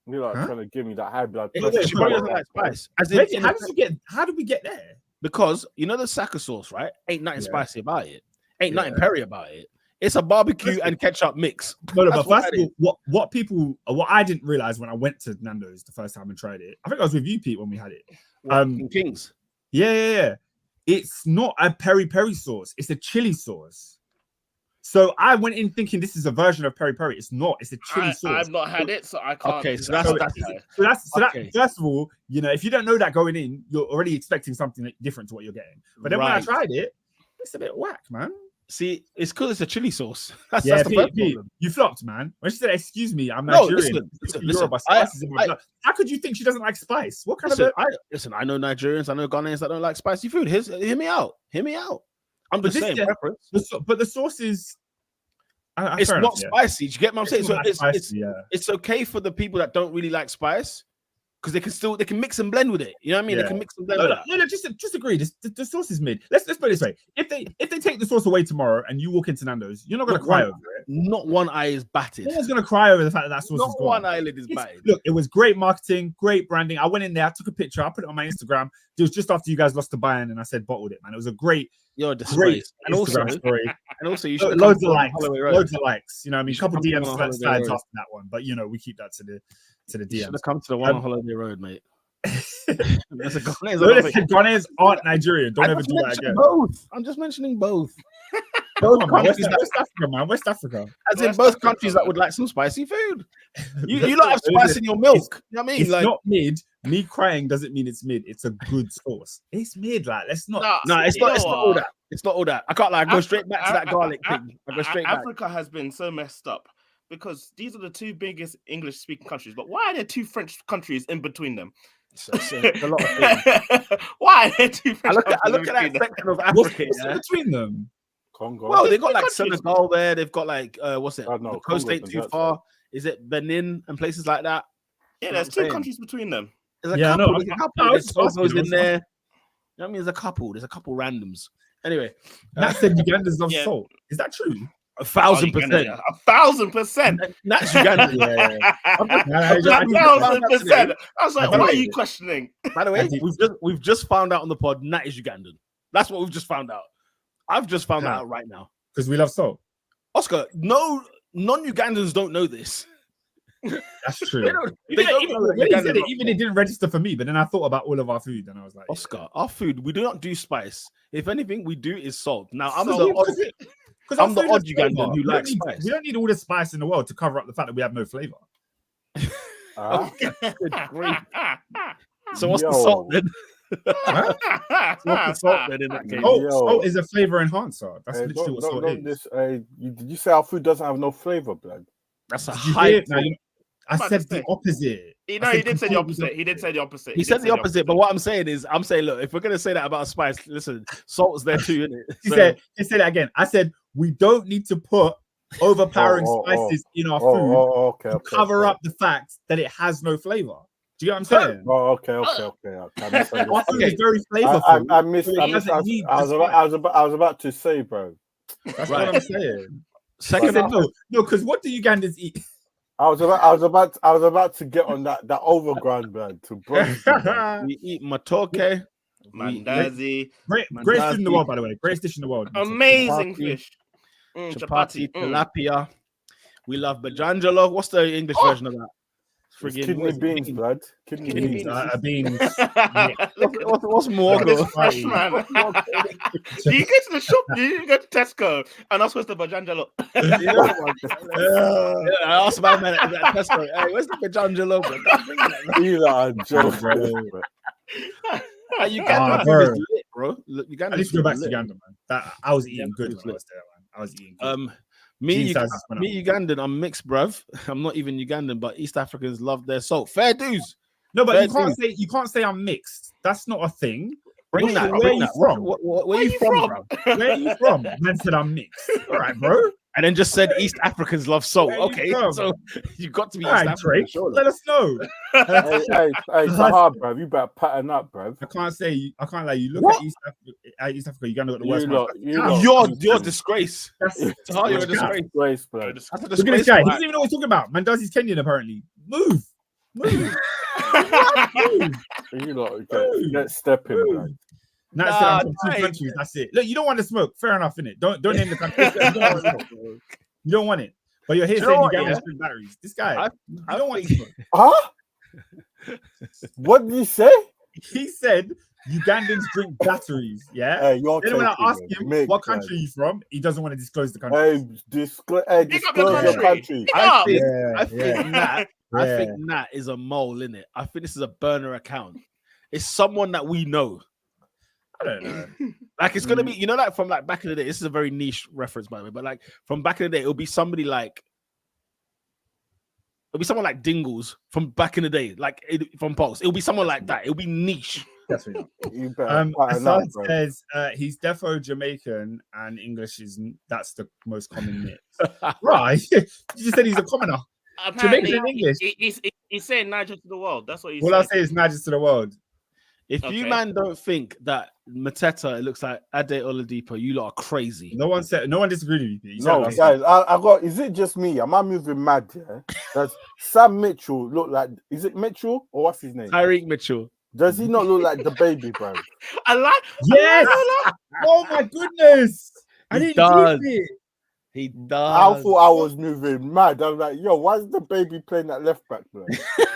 Speaker 4: You're like trying to give me that high blood
Speaker 2: pressure. She probably doesn't like spice.
Speaker 1: How did we get there?
Speaker 2: Because you know the Saka sauce, right? Ain't nothing spicy about it. Ain't nothing peri about it. It's a barbecue and ketchup mix.
Speaker 1: No, but first of all, what I didn't realize when I went to Nando's the first time and tried it, I think I was with you, Pete, when we had it.
Speaker 2: Kings.
Speaker 1: Yeah. It's not a peri sauce. It's a chili sauce. So I went in thinking this is a version of peri. It's not. It's a chili sauce.
Speaker 3: I've not had it, so I can't.
Speaker 2: Okay, so
Speaker 1: that's first of all, you know, if you don't know that going in, you're already expecting something different to what you're getting. But then when I tried it, it's a bit whack, man.
Speaker 2: See, it's because it's a chili sauce. That's
Speaker 1: the
Speaker 2: first problem.
Speaker 1: You flopped, man. When she said, "Excuse me, I'm Nigerian."
Speaker 2: Listen,
Speaker 1: how could you think she doesn't like spice? What kind of?
Speaker 2: I know Nigerians. I know Ghanaians that don't like spicy food. Hear me out. I'm just saying preference.
Speaker 1: But the sauce is.
Speaker 2: It's not spicy. Do you get what I'm saying? So it's okay for the people that don't really like spice. Because they can mix and blend with it. You know what I mean? They can mix and blend with that.
Speaker 1: No, just agree. The sauce is mid. Let's put it this way. If they take the sauce away tomorrow and you walk into Nando's, you're not gonna cry over it.
Speaker 2: Not one eye is batted.
Speaker 1: No one's gonna cry over the fact that sauce is gone.
Speaker 2: Not one eyelid is batted.
Speaker 1: Look, it was great marketing, great branding. I went in there, I took a picture, I put it on my Instagram. It was just after you guys lost to Bayern, and I said bottled it, man. It was a great.
Speaker 2: You're a disgrace.
Speaker 1: And also,
Speaker 2: you should
Speaker 1: loads of likes. You know, what I mean, a couple of DMs slides after that one, but you know, we keep that to the DMs.
Speaker 2: You should have come to the one on Holiday Road, mate.
Speaker 1: Ghanaians aren't Nigerian. Don't ever do that again.
Speaker 2: I'm just mentioning both.
Speaker 1: West Africa.
Speaker 2: As in both countries that would like some spicy food. You don't have spice in your milk. You know what I mean?
Speaker 1: It's not mid. Me crying doesn't mean it's mid. It's a good sauce. It's mid. Like, let's not.
Speaker 2: No, it's not all that. It's not all that. I can't go straight back to that garlic thing. I go straight back.
Speaker 3: Africa has been so messed up because these are the two biggest English-speaking countries. But why are there two French countries in between them?
Speaker 2: So a lot of things.
Speaker 3: Why are there two French countries?
Speaker 2: I look at that section of Africa.
Speaker 1: What's between them?
Speaker 4: Congo.
Speaker 2: Well, they've got like Senegal there. They've got like what's it? The coast ain't too far. Is it Benin and places like that?
Speaker 3: Yeah, there's two countries between them.
Speaker 2: There's a couple. There's Togo's in there. You know what I mean? There's a couple. There's a couple randoms. Anyway,
Speaker 1: Nat said Ugandans love
Speaker 3: Yeah.
Speaker 1: salt. Is that true?
Speaker 2: 1,000%.
Speaker 3: 1,000%.
Speaker 2: That's Uganda.
Speaker 1: Yeah.
Speaker 3: 1,000%. I was like,
Speaker 1: By the
Speaker 3: what are
Speaker 1: way-
Speaker 3: you questioning?
Speaker 2: By the way, we've just found out on the pod Nat is Ugandan. That's what we've just found out. I've just found that
Speaker 1: How?
Speaker 2: out right now.
Speaker 1: Because we love salt.
Speaker 2: Oscar, no, non-Ugandans don't know this.
Speaker 1: That's true.
Speaker 2: They don't
Speaker 1: Even
Speaker 2: know that
Speaker 1: when he
Speaker 2: Ugandans
Speaker 1: said it,
Speaker 2: love
Speaker 1: even it didn't register for me. But then I thought about all of our food, and I was like,
Speaker 2: Oscar, our food, we do not do spice. If anything, we do is salt. Now, I'm
Speaker 1: Salt.
Speaker 2: the odd,
Speaker 1: Because
Speaker 2: I'm the odd Ugandan who likes spice.
Speaker 1: We don't need all the spice in the world to cover up the fact that we have no flavor.
Speaker 2: Good grief. So what's the
Speaker 4: Yo.
Speaker 2: salt then?
Speaker 1: Huh?
Speaker 2: What's the salt then in that case?
Speaker 4: Yo.
Speaker 1: Salt is a flavor enhancer. That's
Speaker 4: Hey,
Speaker 1: literally what salt is.
Speaker 4: did you say our food doesn't have no flavor, blood?
Speaker 2: That's a
Speaker 1: Did you
Speaker 2: high.
Speaker 1: hear it? No, I
Speaker 3: about
Speaker 1: said
Speaker 3: to
Speaker 1: the
Speaker 3: say.
Speaker 1: opposite.
Speaker 3: He
Speaker 1: I said
Speaker 3: did say the
Speaker 1: completely
Speaker 3: opposite. He did say the opposite.
Speaker 2: He said the opposite, but what I'm saying is, look, if we're gonna say that about spice, listen, salt's there too, isn't it?
Speaker 1: He said that again. I said we don't need to put overpowering spices in our food
Speaker 4: Okay,
Speaker 1: to cover up the fact that it has no flavor. Do you get what I'm saying?
Speaker 4: Okay.
Speaker 1: Our food is very flavorful.
Speaker 4: I missed.
Speaker 1: so it
Speaker 4: I missed.
Speaker 1: doesn't need
Speaker 4: I was about to say, bro.
Speaker 1: That's
Speaker 2: Right.
Speaker 1: what I'm saying. I
Speaker 2: Second
Speaker 1: said
Speaker 2: half,
Speaker 1: no, because what do Ugandans eat?
Speaker 4: I was about to get on that overground, blood. To
Speaker 2: we eat matoke.
Speaker 3: Mandazi.
Speaker 1: Greatest dish in the world, by the way. Greatest dish in the world.
Speaker 3: Amazing
Speaker 2: Chapati.
Speaker 3: fish.
Speaker 2: Chapati,
Speaker 3: Chapati.
Speaker 2: tilapia. We love bajanjalo. What's the English version of that? Friggin' what
Speaker 4: kidney
Speaker 2: is it?
Speaker 4: beans, blood. Kidney
Speaker 3: Kidney
Speaker 4: beans.
Speaker 3: beans.
Speaker 1: Beans.
Speaker 2: What's more
Speaker 3: This
Speaker 2: good?
Speaker 3: fresh man. Do you go to the shop? Do you go to Tesco and ask what's the bajanjalo?
Speaker 2: I asked my man at Tesco, hey, where's the bajanjalo?
Speaker 4: You are joking, bro.
Speaker 2: Uganda
Speaker 1: bro.
Speaker 2: food is lit, bro. Look, Uganda
Speaker 1: I need to
Speaker 2: food
Speaker 1: go back
Speaker 2: is
Speaker 1: to
Speaker 2: lit.
Speaker 1: Uganda, man. I was eating good
Speaker 2: food is
Speaker 1: when I was there, man. I was eating good.
Speaker 2: Me
Speaker 1: Jean sizes went
Speaker 2: Ugandan, I'm mixed, bruv. I'm not even Ugandan, but East Africans love their salt. Fair dues.
Speaker 1: No, but
Speaker 2: fair
Speaker 1: you can't say I'm mixed. That's not a thing.
Speaker 2: Bring that.
Speaker 1: Where
Speaker 2: Bring
Speaker 1: are you
Speaker 2: that.
Speaker 1: from?
Speaker 2: Where are you from, bruv?
Speaker 1: Where are you from? Man said I'm mixed. All right, bro.
Speaker 2: And then just said East Africans love salt.
Speaker 1: Where are you
Speaker 2: Okay,
Speaker 1: from?
Speaker 2: so you got to be
Speaker 1: All
Speaker 2: East
Speaker 1: right,
Speaker 2: African.
Speaker 1: Drake.
Speaker 2: Surely.
Speaker 1: Let us know.
Speaker 4: Hey, Sahar, bro. You better pattern up, bro.
Speaker 1: I can't lie. You look
Speaker 2: What?
Speaker 1: at East Africa, Uganda got the worst.
Speaker 2: You're a disgrace. Sahar, you're a disgrace.
Speaker 4: Disgrace, bro.
Speaker 2: That's a
Speaker 1: Look at this guy. He
Speaker 2: disgraceful
Speaker 1: doesn't even know what he's talking about. Man does he's Kenyan apparently. Move. Move.
Speaker 4: You lot get stepping, bro.
Speaker 1: Now
Speaker 2: Nah,
Speaker 1: said I'm from
Speaker 2: nah,
Speaker 1: two countries. That's it. Look, you don't want to smoke. Fair enough, innit? Don't name the country. You don't want it. But you're here
Speaker 2: Do you
Speaker 1: saying
Speaker 2: know what,
Speaker 1: Ugandans
Speaker 2: yeah?
Speaker 1: drink batteries. This guy,
Speaker 2: I
Speaker 1: you don't want to smoke.
Speaker 4: Huh? What did you say?
Speaker 1: He said Ugandans drink batteries. Yeah.
Speaker 4: Hey, you're
Speaker 1: Then when I
Speaker 4: taking
Speaker 1: ask
Speaker 4: it.
Speaker 1: him
Speaker 4: Make
Speaker 1: what
Speaker 4: that.
Speaker 1: country he's from, he doesn't want to disclose the country.
Speaker 4: Hey, disclose your country.
Speaker 2: I think,
Speaker 1: Yeah,
Speaker 2: I think Nat, I
Speaker 1: Yeah.
Speaker 2: think Nat is a mole, innit? I think this is a burner account. It's someone that we know.
Speaker 1: I don't know.
Speaker 2: Like it's gonna be, you know, like from like back in the day. This is a very niche reference, by the way, but like from back in the day, it'll be somebody like someone like Dingles from back in the day, from Pulse. It'll be someone like that. It'll be niche.
Speaker 1: Definitely not.
Speaker 4: You better pattern
Speaker 1: Assad
Speaker 4: up, bro.
Speaker 1: says he's defo Jamaican and English that's the most common mix. Right. You just said he's a commoner.
Speaker 3: Apparently,
Speaker 1: Jamaican and English.
Speaker 3: He's saying Niger to the world. That's what he's
Speaker 1: All I'll
Speaker 3: saying.
Speaker 1: say is Niger to the world.
Speaker 2: If you
Speaker 3: Okay.
Speaker 2: man don't think that Mateta, it looks like Ade Oladipo, you lot are crazy.
Speaker 1: No one disagreed with you. You said
Speaker 4: No,
Speaker 1: last
Speaker 4: guys, I got. Is it just me? Am I moving mad? Yeah. Does Sam Mitchell look like? Is it Mitchell or what's his name?
Speaker 2: Tyreek Mitchell.
Speaker 4: Does he not look like the baby, bro?
Speaker 3: I like.
Speaker 1: Yes. Oh my goodness. I
Speaker 2: He
Speaker 1: didn't
Speaker 2: does.
Speaker 1: get it.
Speaker 2: He
Speaker 4: I
Speaker 2: does.
Speaker 4: thought I was moving mad. I'm like, yo, why is the baby playing that left back, bro?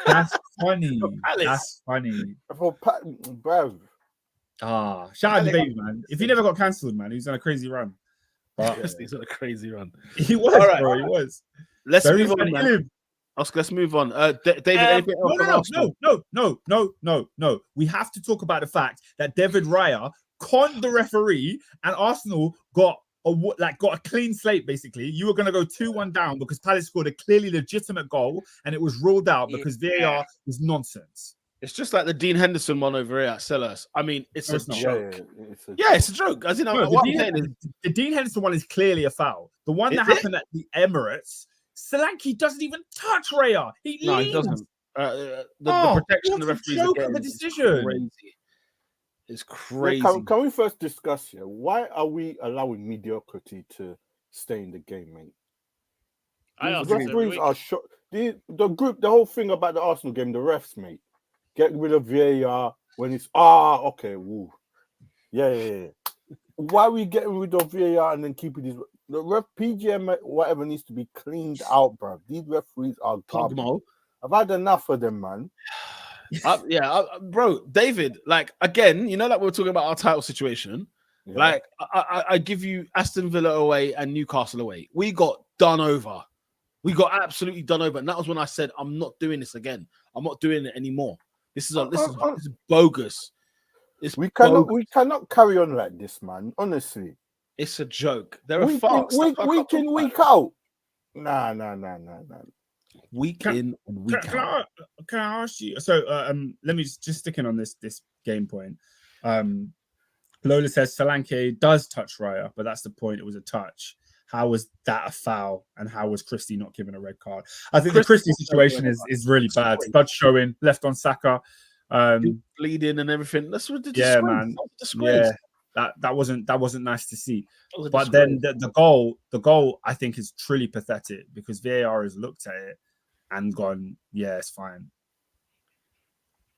Speaker 1: That's funny.
Speaker 2: Palace.
Speaker 1: That's funny.
Speaker 4: Bro.
Speaker 1: Shout out to Baby, man. If he never got cancelled, man, he was on a crazy run. But
Speaker 2: He's on a crazy run.
Speaker 1: he was,
Speaker 2: All right.
Speaker 1: bro. He was.
Speaker 2: Let's
Speaker 1: Very
Speaker 2: move on,
Speaker 1: funny.
Speaker 2: man. Oscar, let's move on. David, anything else on Arsenal?
Speaker 1: No. We have to talk about the fact that David Raya conned the referee and Arsenal got a clean slate. Basically, you were going to go 2-1 down because Palace scored a clearly legitimate goal and it was ruled out because VAR was nonsense.
Speaker 2: It's just like the Dean Henderson one over here at Sellers. I mean, it's
Speaker 1: No,
Speaker 2: a
Speaker 1: it's not.
Speaker 2: joke.
Speaker 4: Yeah,
Speaker 2: It's a joke. As in,
Speaker 1: No,
Speaker 2: what I'm saying is,
Speaker 1: the Dean Henderson one is clearly a foul. The one that
Speaker 2: Is it?
Speaker 1: happened at the Emirates, Solanke doesn't even touch Raya. He
Speaker 2: no, he
Speaker 1: leans.
Speaker 2: doesn't. The
Speaker 1: Oh,
Speaker 2: protection
Speaker 1: what
Speaker 2: the
Speaker 1: a
Speaker 2: referees are
Speaker 1: joke of
Speaker 2: getting
Speaker 1: a
Speaker 2: is
Speaker 1: decision.
Speaker 2: crazy. It's crazy.
Speaker 4: Can we first discuss here? Why are we allowing mediocrity to stay in the game, mate? The referees are shot. The whole thing about the Arsenal game, the refs, mate. Get rid of VAR when it's okay, woo. Yeah. Why are we getting rid of VAR and then keeping these the ref PGM whatever needs to be cleaned out, bro? These referees are garbage. I've had enough of them, man.
Speaker 2: Bro, David, like again, like we're talking about our title situation. Yeah. Like I give you Aston Villa away and Newcastle away. We got done over. We got absolutely done over, and that was when I said, "I'm not doing this again. I'm not doing it anymore. This is bogus.
Speaker 4: We cannot carry on like this, man. Honestly,
Speaker 2: it's a joke. There are
Speaker 4: week in, week out. Nah.
Speaker 2: Week in and week out.
Speaker 1: Can I ask you? So, let me just stick in on this game point. Lola says Solanke does touch Raya, but that's the point. It was a touch. How was that a foul? And how was Christie not given a red card? I think the Christie situation is really bad. Blood showing, left on Saka,
Speaker 2: bleeding and everything. That's what the
Speaker 1: yeah, man. Yeah, that wasn't nice to see. But then the goal I think is truly pathetic because VAR has looked at it and gone, yeah, it's fine.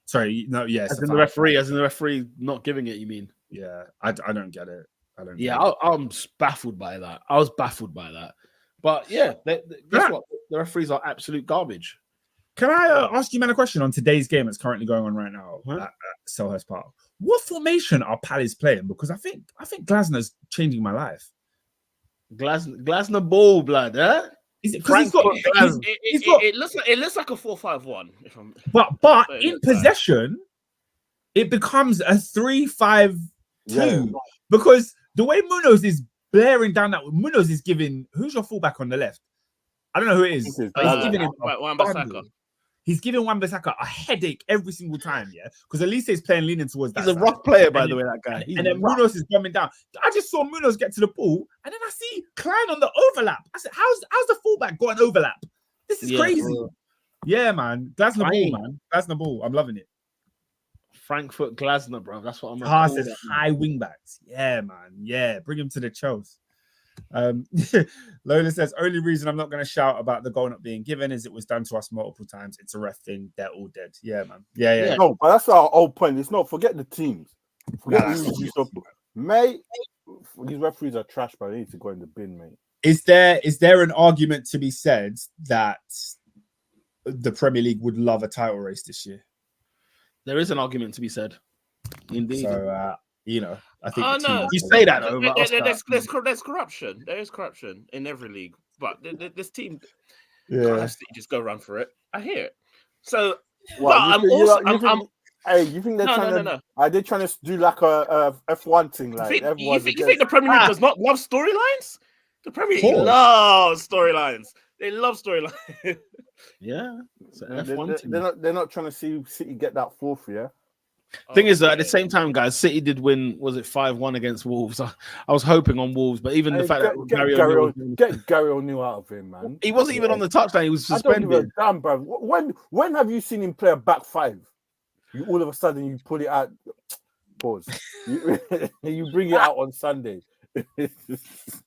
Speaker 1: Sorry, no, yes.
Speaker 2: As in the referee not giving it, you mean?
Speaker 1: Yeah, I don't get it.
Speaker 2: I'm baffled by that. I was baffled by that. But yeah, guess what? The referees are absolute garbage.
Speaker 1: Can I ask you, man, a question on today's game that's currently going on right now at Selhurst Park? What formation are Palace playing? Because I think Glasner's changing my life.
Speaker 2: Glasner ball, blood, huh?
Speaker 1: Is it because
Speaker 3: it looks like a 4-5-1.
Speaker 1: But in possession, it becomes a 3-5-2 because the way Munoz is blaring down that Munoz is giving who's your fullback on the left? I don't know who it is. He's giving him He's giving Wan-Bissaka a headache every single time, yeah? Because Elise is playing leaning towards that.
Speaker 2: He's a rough player, by the way, that guy.
Speaker 1: And then Munoz is coming down. I just saw Munoz get to the ball, and then I see Klein on the overlap. I said, how's the fullback got an overlap? This is crazy. Bro. Yeah, man. Glasner ball, man. Glasner ball. I'm loving it.
Speaker 2: Frankfurt Glasner, bro. That's what I'm
Speaker 1: going to high wingbacks. Yeah, man. Yeah. Bring him to the Chelsea. Lola says, only reason I'm not going to shout about the goal not being given is it was done to us multiple times. It's a ref thing. They're all dead. Yeah, man. Yeah.
Speaker 4: No, but that's our whole point. It's not forget the teams. Mate, these referees are trash, but they need to go in the bin, mate.
Speaker 1: Is there an argument to be said that the Premier League would love a title race this year?
Speaker 2: There is an argument to be said. Indeed.
Speaker 1: So, I think
Speaker 2: you say that.
Speaker 3: There's corruption. There is corruption in every league, but this team can't just go run for it. I hear it. So,
Speaker 4: you think they're trying to? Are they trying to do like a F1 thing? Like
Speaker 3: you think the Premier League does not love storylines? The Premier League loves storylines. They love storylines.
Speaker 2: Yeah,
Speaker 4: they're not trying to see City get that fourth. Yeah.
Speaker 2: Thing is that at the same time, guys, City did win. Was it 5-1 against Wolves? I was hoping on Wolves, but even the fact that
Speaker 4: Gary O'Neill out of him, man.
Speaker 2: He wasn't even on the touchline. He was suspended.
Speaker 4: I don't give a damn, bro. When have you seen him play a back five? You all of a sudden you pull it out. Pause. You bring it out on Sunday.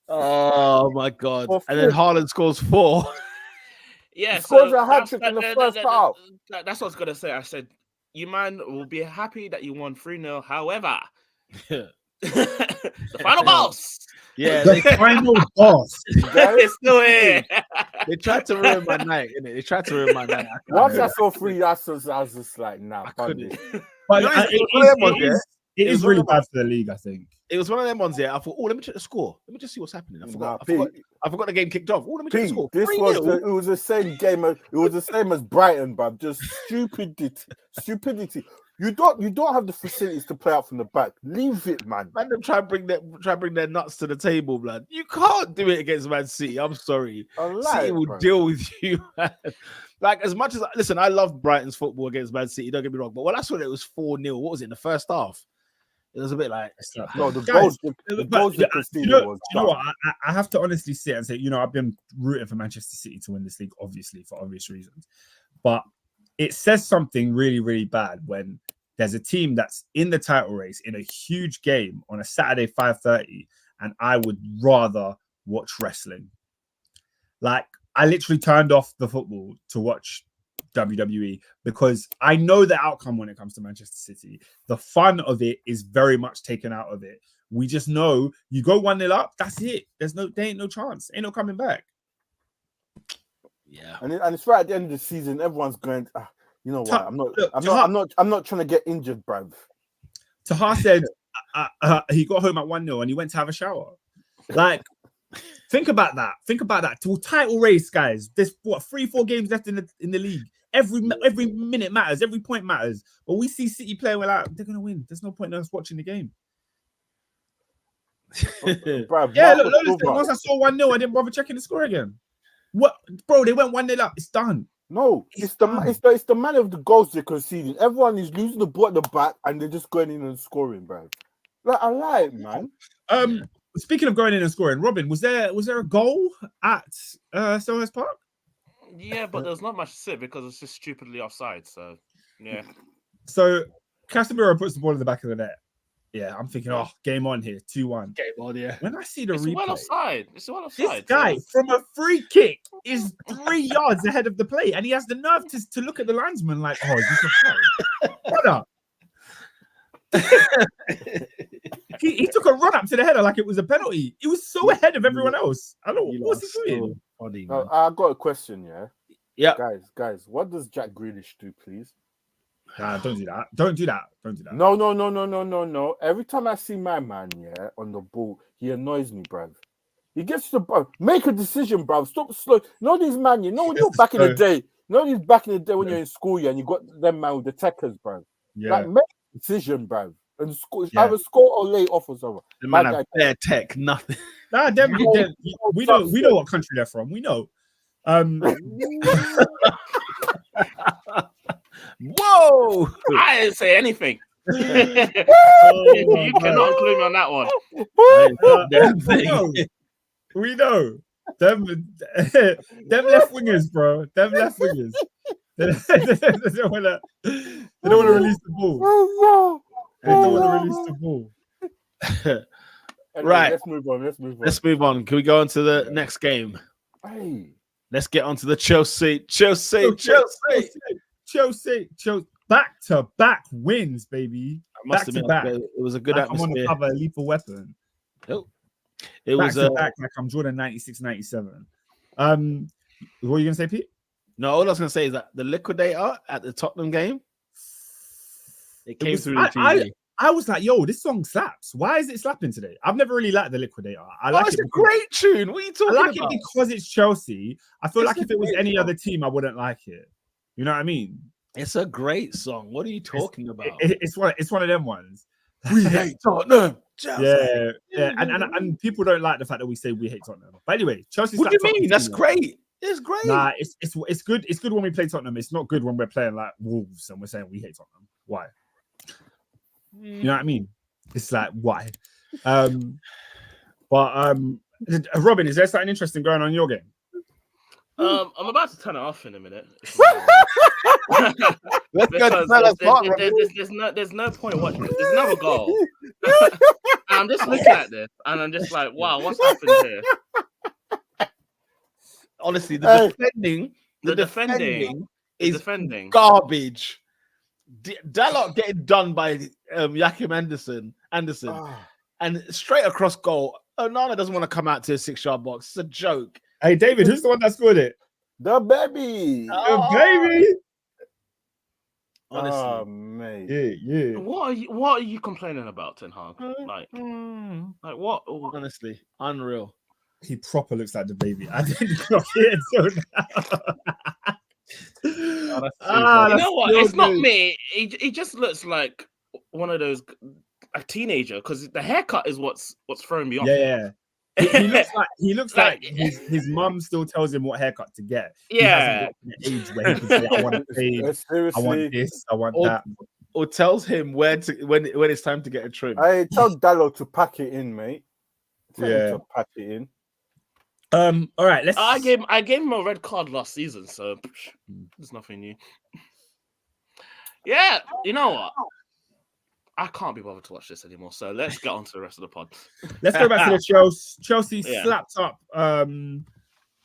Speaker 2: Oh my god! And then Haaland scores 4.
Speaker 3: Yeah,
Speaker 4: scores a hat trick in the first half.
Speaker 3: That's what I was gonna say. I said, you man will be happy that you won 3-0. However, the final boss.
Speaker 2: Yeah,
Speaker 1: the final boss.
Speaker 3: It's still here.
Speaker 2: They tried to ruin my night, innit? They tried to ruin my night.
Speaker 4: Once I saw 3 assets, I was just like, nah, I couldn't.
Speaker 1: But it is really bad for the league, I think.
Speaker 2: It was one of them ones there. I thought, let me check the score. Let me just see what's happening. I forgot the game kicked off. Let me check the score.
Speaker 4: It was the same game. It was the same as Brighton, but just stupidity. You don't have the facilities to play out from the back. Leave it, man.
Speaker 2: Man, them try to bring their nuts to the table, blood. You can't do it against Man City. I'm sorry. City will deal with you, man. Like, as much as listen, I love Brighton's football against Man City. Don't get me wrong, but when I saw it was 4-0. What was it in the first half? It was a bit like
Speaker 4: the goals
Speaker 1: I have to honestly sit and say, I've been rooting for Manchester City to win this league, obviously for obvious reasons, but it says something really, really bad when there's a team that's in the title race in a huge game on a Saturday 5:30, and I would rather watch wrestling. Like, I literally turned off the football to watch WWE because I know the outcome when it comes to Manchester City. The fun of it is very much taken out of it. We just know you go 1-0 up, that's it. There ain't no chance. Ain't no coming back.
Speaker 2: Yeah.
Speaker 4: And it's right at the end of the season, everyone's going, you know what? I'm not trying to get injured, bruv.
Speaker 1: Taha said he got home at 1-0 and he went to have a shower. Like, think about that. To a title race, guys. There's 3-4 games left in the league. Every minute matters, every point matters. But we see City playing, we're like, they're gonna win. There's no point in us watching the game.
Speaker 4: Bruv,
Speaker 1: Yeah, look, once I saw 1-0, I didn't bother checking the score again. What, bro? They went 1-0 up. It's done.
Speaker 4: No, it's the man of the goals they're conceding. Everyone is losing the ball at the back and they're just going in and scoring, bro. Like, I like it, man.
Speaker 1: Speaking of going in and scoring, Robin, was there a goal at Selhurst Park?
Speaker 3: Yeah, but there's not much to say because it's just stupidly offside. So yeah.
Speaker 1: So Casemiro puts the ball in the back of the net. Yeah, I'm thinking, game on here, 2-1.
Speaker 2: Game on, yeah.
Speaker 1: When I see the
Speaker 3: It's
Speaker 1: replay,
Speaker 3: well offside.
Speaker 1: this guy from a free kick is 3 yards ahead of the play, and he has the nerve to look at the linesman like, "Oh, is this offside?" What up? he took a run up to the header like it was a penalty. He was so ahead of everyone else. I don't know what's he doing.
Speaker 2: Funny,
Speaker 4: I got a question, yeah.
Speaker 2: Yeah,
Speaker 4: guys, what does Jack Grealish do, please?
Speaker 1: Don't do that. Don't do that.
Speaker 4: No. Every time I see my man, yeah, on the ball, he annoys me, bruv. He gets to the ball. Make a decision, bruv. Stop slow. Know these man, you know when you're back in the day. Know these back in the day when you're in school, yeah, and you got them man with the techers, bruv.
Speaker 1: Yeah.
Speaker 4: Like, make a decision, bruv. And score, either score or lay off or something.
Speaker 2: The man have bare tech, nothing.
Speaker 1: Nah, we know what country they're from. We know.
Speaker 2: Whoa!
Speaker 3: I didn't say anything. You cannot include me on that one.
Speaker 1: We know. Them left wingers, bro. Them left wingers. They don't want to release the ball. They don't want to release the ball.
Speaker 4: Anyway,
Speaker 2: Right.
Speaker 4: Let's move on.
Speaker 2: Can we go on to the next game?
Speaker 4: Hey.
Speaker 2: Let's get on to the Chelsea.
Speaker 1: Back-to-back wins, baby.
Speaker 2: I must admit,
Speaker 1: Back-to-back.
Speaker 2: it was a good
Speaker 1: Like I'm on
Speaker 2: atmosphere.
Speaker 1: the cover of Lethal Weapon.
Speaker 2: It was
Speaker 1: Back-to-back, like I'm Jordan 96-97. What are you gonna say, Pete?
Speaker 2: no. All I was gonna say is that the liquidator at the Tottenham game, it came through the TV.
Speaker 1: I was like, yo, this song slaps. Why is it slapping today? I've never really liked the Liquidator.
Speaker 2: It's a great tune. What are you talking about?
Speaker 1: I like it because it's Chelsea. I feel like if it was
Speaker 2: great
Speaker 1: any
Speaker 2: song.
Speaker 1: other team, I wouldn't like it. You know what I mean?
Speaker 2: It's a great song. What are you talking about?
Speaker 1: It's one of them ones.
Speaker 2: We hate Tottenham.
Speaker 1: Yeah. And people don't like the fact that we say we hate Tottenham. But anyway, Chelsea.
Speaker 2: What do you mean? That's great. It's great.
Speaker 1: Nah, it's good. It's good when we play Tottenham. It's not good when we're playing like Wolves and we're saying we hate Tottenham. Why? You know what I mean? It's like why? Robin, is there something interesting going on in your game?
Speaker 3: I'm about to turn it off in a minute.
Speaker 2: Let's go to Sellers Park,
Speaker 3: there's no point watching. There's another goal. And I'm just looking at this, and I'm just like, wow, what's happened here?
Speaker 2: Honestly, the defending is
Speaker 3: defending
Speaker 2: garbage. Dalot getting done by Joachim Anderson, and straight across goal. Onana doesn't want to come out to a 6-yard box. It's a joke.
Speaker 1: Hey, David, who's the one that scored it?
Speaker 4: The baby.
Speaker 1: The baby.
Speaker 2: Honestly,
Speaker 4: oh, mate.
Speaker 1: Yeah.
Speaker 3: What are you complaining about, Ten Hag? Like what?
Speaker 2: honestly, unreal.
Speaker 1: He proper looks like the baby. I didn't clock it until now.
Speaker 3: You know what? It's not me. He just looks like one of those a teenager because the haircut is what's throwing me off.
Speaker 1: Yeah. He looks like his mum still tells him what haircut to get.
Speaker 3: Yeah.
Speaker 1: He hasn't got to an age where he can say, I want a fade, I want this, I want that.
Speaker 2: Or tells him when it's time to get a trim.
Speaker 4: I tell Dallo to pack it in, mate. Tell him to pack it in.
Speaker 1: All right, let's.
Speaker 3: I gave him a red card last season, so there's nothing new. Yeah, you know what? I can't be bothered to watch this anymore. So let's get on to the rest of the pod.
Speaker 1: Let's go back to the Chelsea. Chelsea
Speaker 3: Yeah.
Speaker 1: slapped up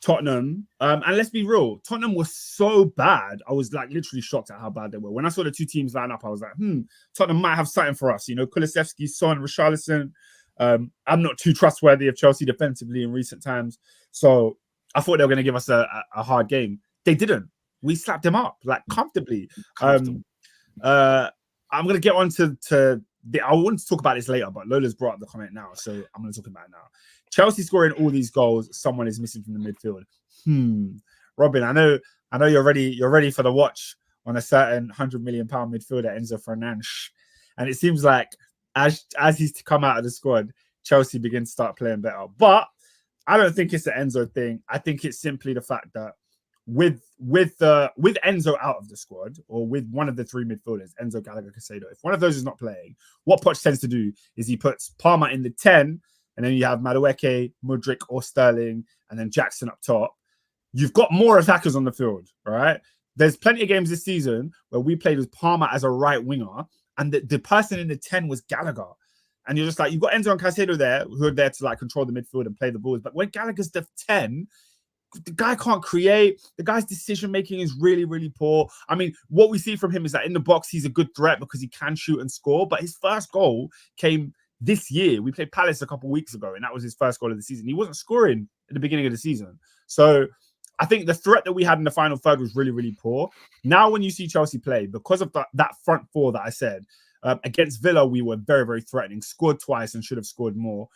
Speaker 1: Tottenham. And let's be real, Tottenham was so bad. I was like literally shocked at how bad they were. When I saw the two teams line up, I was like, Tottenham might have something for us. You know, Kulusevski, Son, Richarlison. I'm not too trustworthy of Chelsea defensively in recent times. So I thought they were going to give us a hard game. They didn't. We slapped them up like comfortably. I'm going to get on to I want to talk about this later, but Lola's brought up the comment now, so I'm going to talk about it now. Chelsea scoring all these goals, someone is missing from the midfield. Robin, I know you're ready for the watch on a certain £100 million midfielder, Enzo Fernandes, and it seems like as he's to come out of the squad, Chelsea begin to start playing better. But I don't think it's the Enzo thing. I think it's simply the fact that with Enzo out of the squad, or with one of the three midfielders, Enzo, Gallagher, Caicedo, if one of those is not playing, what Poch tends to do is he puts Palmer in the 10, and then you have Madueke, Mudryk, or Sterling, and then Jackson up top. You've got more attackers on the field, right? There's plenty of games this season where we played with Palmer as a right winger, and the person in the 10 was Gallagher. And you're just like, you've got Enzo and Caicedo there, who are there to like control the midfield and play the balls. But when Gallagher's the 10, the guy can't create. The guy's decision making is really, really poor. I mean, what we see from him is that in the box, he's a good threat because he can shoot and score. But his first goal came this year. We played Palace a couple of weeks ago, and that was his first goal of the season. He wasn't scoring at the beginning of the season. So I think the threat that we had in the final third was really, really poor. Now, when you see Chelsea play, because of that front four that I said, against Villa, we were very, very threatening, scored twice and should have scored more.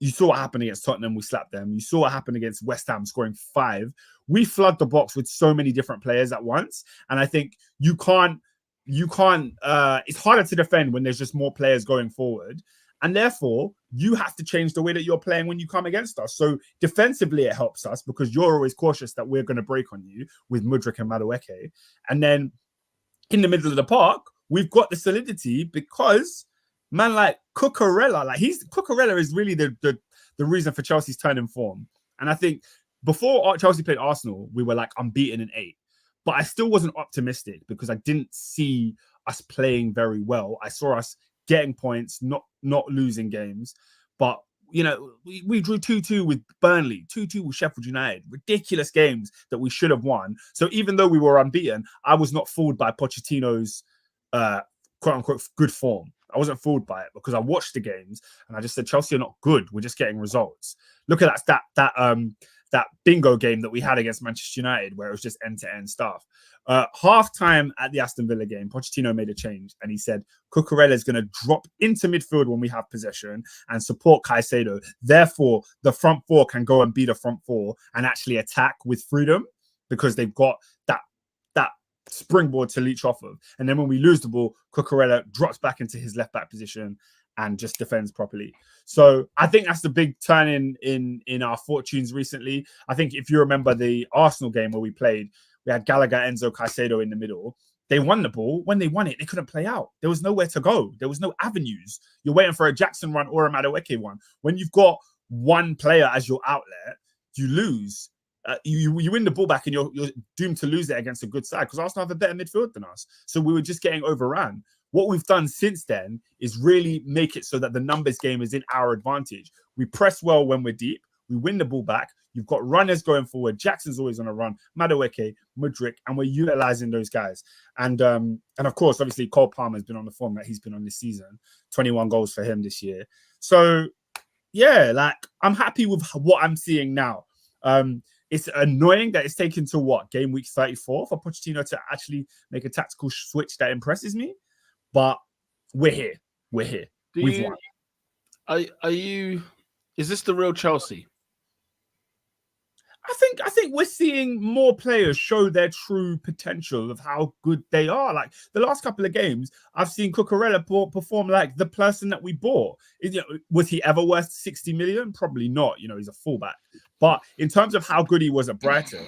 Speaker 1: You saw what happened against Tottenham. We slapped them. You saw what happened against West Ham, scoring 5. We flood the box with so many different players at once. And I think you can't, it's harder to defend when there's just more players going forward. And therefore, you have to change the way that you're playing when you come against us. So defensively, it helps us because you're always cautious that we're going to break on you with Mudryk and Madueke. And then in the middle of the park, we've got the solidity because man like Cucurella, Cucurella is really the reason for Chelsea's turn in form. And I think before Chelsea played Arsenal, we were like unbeaten in 8. But I still wasn't optimistic because I didn't see us playing very well. I saw us getting points, not losing games. But, you know, we drew 2-2 with Burnley, 2-2 with Sheffield United. Ridiculous games that we should have won. So even though we were unbeaten, I was not fooled by Pochettino's quote-unquote good form. I wasn't fooled by it because I watched the games and I just said, Chelsea are not good. We're just getting results. Look at that bingo game that we had against Manchester United where it was just end-to-end stuff. Half-time at the Aston Villa game, Pochettino made a change and he said, Cucurella is going to drop into midfield when we have possession and support Caicedo. Therefore, the front four can go and be the front four and actually attack with freedom because they've got that springboard to leech off of. And then when we lose the ball, Cucurella drops back into his left-back position and just defends properly. So I think that's the big turn in our fortunes recently. I think if you remember the Arsenal game where we played, we had Gallagher, Enzo, Caicedo in the middle. They won the ball. When they won it, they couldn't play out. There was nowhere to go. There was no avenues. You're waiting for a Jackson run or a Madueke one. When you've got one player as your outlet, you lose. You win the ball back and you're doomed to lose it against a good side because Arsenal have a better midfield than us. So we were just getting overrun. What we've done since then is really make it so that the numbers game is in our advantage. We press well when we're deep. We win the ball back. You've got runners going forward. Jackson's always on a run. Madueke, Mudryk, and we're utilizing those guys. And of course, obviously, Cole Palmer has been on the form that he's been on this season. 21 goals for him this year. So, yeah, like I'm happy with what I'm seeing now. It's annoying that it's taken to game week 34 for Pochettino to actually make a tactical switch that impresses me. But we're here. We're here. We've won.
Speaker 2: Are you? Is this the real Chelsea?
Speaker 1: I think we're seeing more players show their true potential of how good they are. Like the last couple of games, I've seen Cucurella perform like the person that we bought. Was he ever worth 60 million? Probably not. He's a fullback. But in terms of how good he was at Brighton,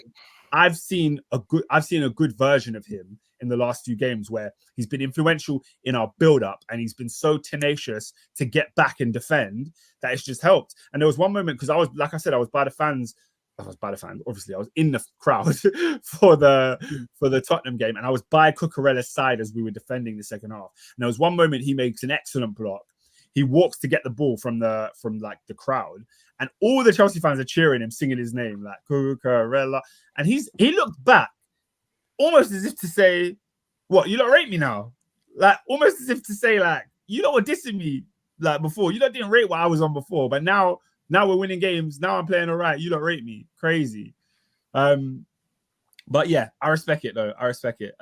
Speaker 1: I've seen a good version of him in the last few games where he's been influential in our build-up and he's been so tenacious to get back and defend that it's just helped. And there was one moment because I was by the fans I was by the fan. Obviously, I was in the crowd for the Tottenham game, and I was by Cucurella's side as we were defending the second half. And there was one moment he makes an excellent block. He walks to get the ball from the crowd, and all the Chelsea fans are cheering him, singing his name like Cucurella. And he looked back, almost as if to say, "What, you don't rate me now?" Like almost as if to say, like, "You don't were dissing me like before. You didn't rate what I was on before, but now we're winning games. Now I'm playing all right. You don't rate me. Crazy." But yeah, I respect it though. I respect it.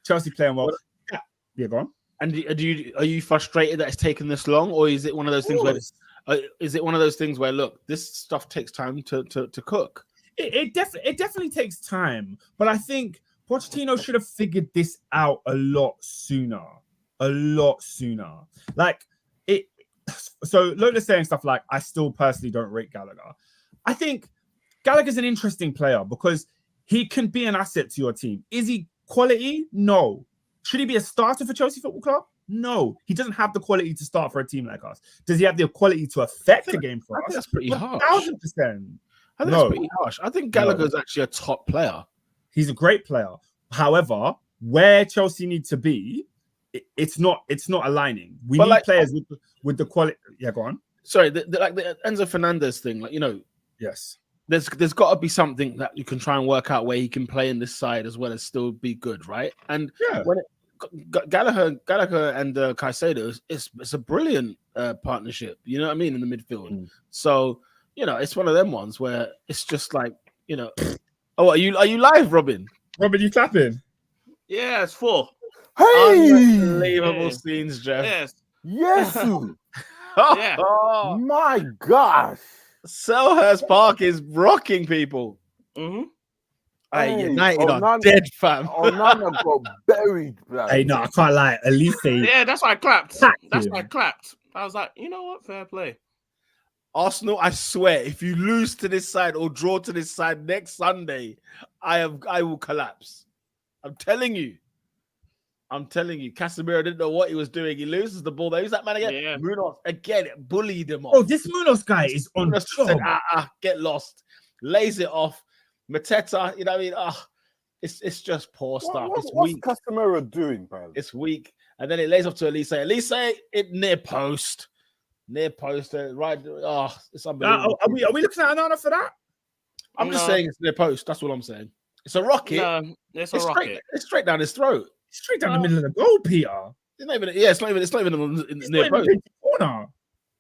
Speaker 1: Chelsea playing well. Yeah, go on.
Speaker 2: And are you frustrated that it's taken this long, or is it one of those things where look, this stuff takes time to cook?
Speaker 1: It definitely takes time, but I think Pochettino should have figured this out a lot sooner. Like it. So Lola's saying stuff like, "I still personally don't rate Gallagher." I think Gallagher's an interesting player because he can be an asset to your team. Is he quality? No. Should he be a starter for Chelsea Football Club? No. He doesn't have the quality to start for a team like us. Does he have the quality to affect the game for us?
Speaker 2: I think that's pretty harsh.
Speaker 1: 1,000%.
Speaker 2: I think that's pretty harsh. I think Gallagher's actually a top player.
Speaker 1: He's a great player. However, where Chelsea need to be, it's not aligning. We need players with the quality. Yeah, go on.
Speaker 2: Sorry, the Enzo Fernandez thing,
Speaker 1: Yes.
Speaker 2: There's got to be something that you can try and work out where he can play in this side as well as still be good, right? And when Gallagher and Caicedo, it's a brilliant partnership. You know what I mean in the midfield. So it's one of them ones where it's just like Oh, are you live, Robin?
Speaker 1: Robin, you clapping?
Speaker 3: Yeah, it's 4.
Speaker 4: Hey!
Speaker 2: Unbelievable scenes, Jeff.
Speaker 3: Yes.
Speaker 4: Yes.
Speaker 3: Yeah.
Speaker 4: Oh my gosh.
Speaker 2: Selhurst Park is rocking people.
Speaker 3: Mm-hmm.
Speaker 2: Hey, United are dead, fam.
Speaker 4: Onana got buried, bro.
Speaker 1: Hey, no, I can't lie. At least they...
Speaker 3: Yeah, that's why I clapped. I was like, you know what? Fair play.
Speaker 2: Arsenal, I swear, if you lose to this side or draw to this side next Sunday, I will collapse. I'm telling you. Casemiro didn't know what he was doing. He loses the ball. Who's that man again?
Speaker 3: Yeah.
Speaker 2: Munoz again bullied him off.
Speaker 1: Oh, this Munoz guy is on
Speaker 2: said, get lost. Lays it off. Mateta, you know what I mean? It's just poor stuff. It's weak.
Speaker 4: What's Casemiro doing, bro?
Speaker 2: It's weak. And then it lays off to Elise. Elise, it near post. Right. It's unbelievable.
Speaker 1: Are we looking at Onana for that?
Speaker 2: I'm just saying it's near post. That's what I'm saying. It's a rocket.
Speaker 3: No, it's a rocket.
Speaker 2: It's straight down his throat.
Speaker 1: Straight down the middle of the goal, Peter.
Speaker 2: It's not even near post.
Speaker 1: Corner.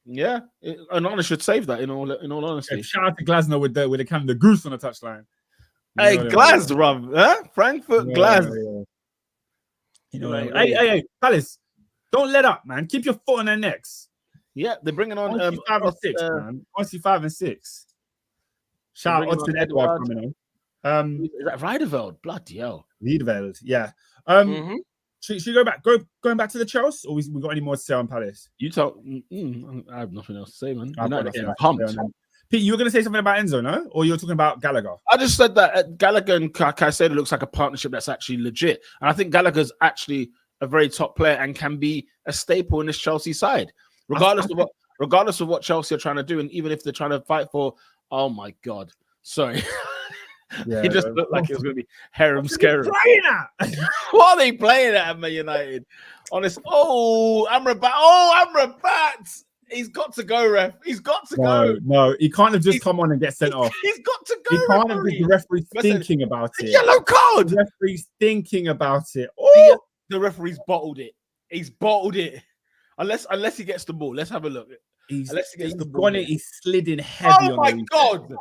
Speaker 2: Yeah, Onana should save that. In all honesty,
Speaker 1: Yeah, shout out to Glasner with the kind of the goose on the touchline.
Speaker 2: Hey, Glaz, Rob, huh? Frankfurt Glaz.
Speaker 1: Hey, Palace, don't let up, man. Keep your foot on their necks.
Speaker 2: Yeah, they're bringing on
Speaker 1: 5 and 6, man. 5 and 6. Shout out to Edward coming on.
Speaker 2: Is that Riedeveld? Bloody hell.
Speaker 1: Riedeveld, yeah. Should we going back to the Chelsea, or we got any more to say on Palace?
Speaker 2: You talk. I have nothing else to say, man.
Speaker 1: Pumped. Pete, you were going to say something about Enzo, no? Or you're talking about Gallagher?
Speaker 2: I just said that Gallagher and Caicedo looks like a partnership that's actually legit. And I think Gallagher's actually a very top player and can be a staple in this Chelsea side. Regardless of what Chelsea are trying to do, and even if they're trying to fight for, oh my God, sorry,
Speaker 1: Yeah,
Speaker 2: it just looked like it was going to be harem scarum.
Speaker 1: What
Speaker 2: are they playing at Man United? Honest, Amrabat, he's got to go, ref. He's got to go.
Speaker 1: No, he can't have just come on and get sent off.
Speaker 2: He's got to go.
Speaker 1: He can't have the referee thinking about it.
Speaker 2: Yellow card.
Speaker 1: The referee's thinking about it. Oh,
Speaker 2: the referee's bottled it. He's bottled it. Unless he gets the ball, let's have a look.
Speaker 1: He's slid in heavy.
Speaker 2: Oh my God!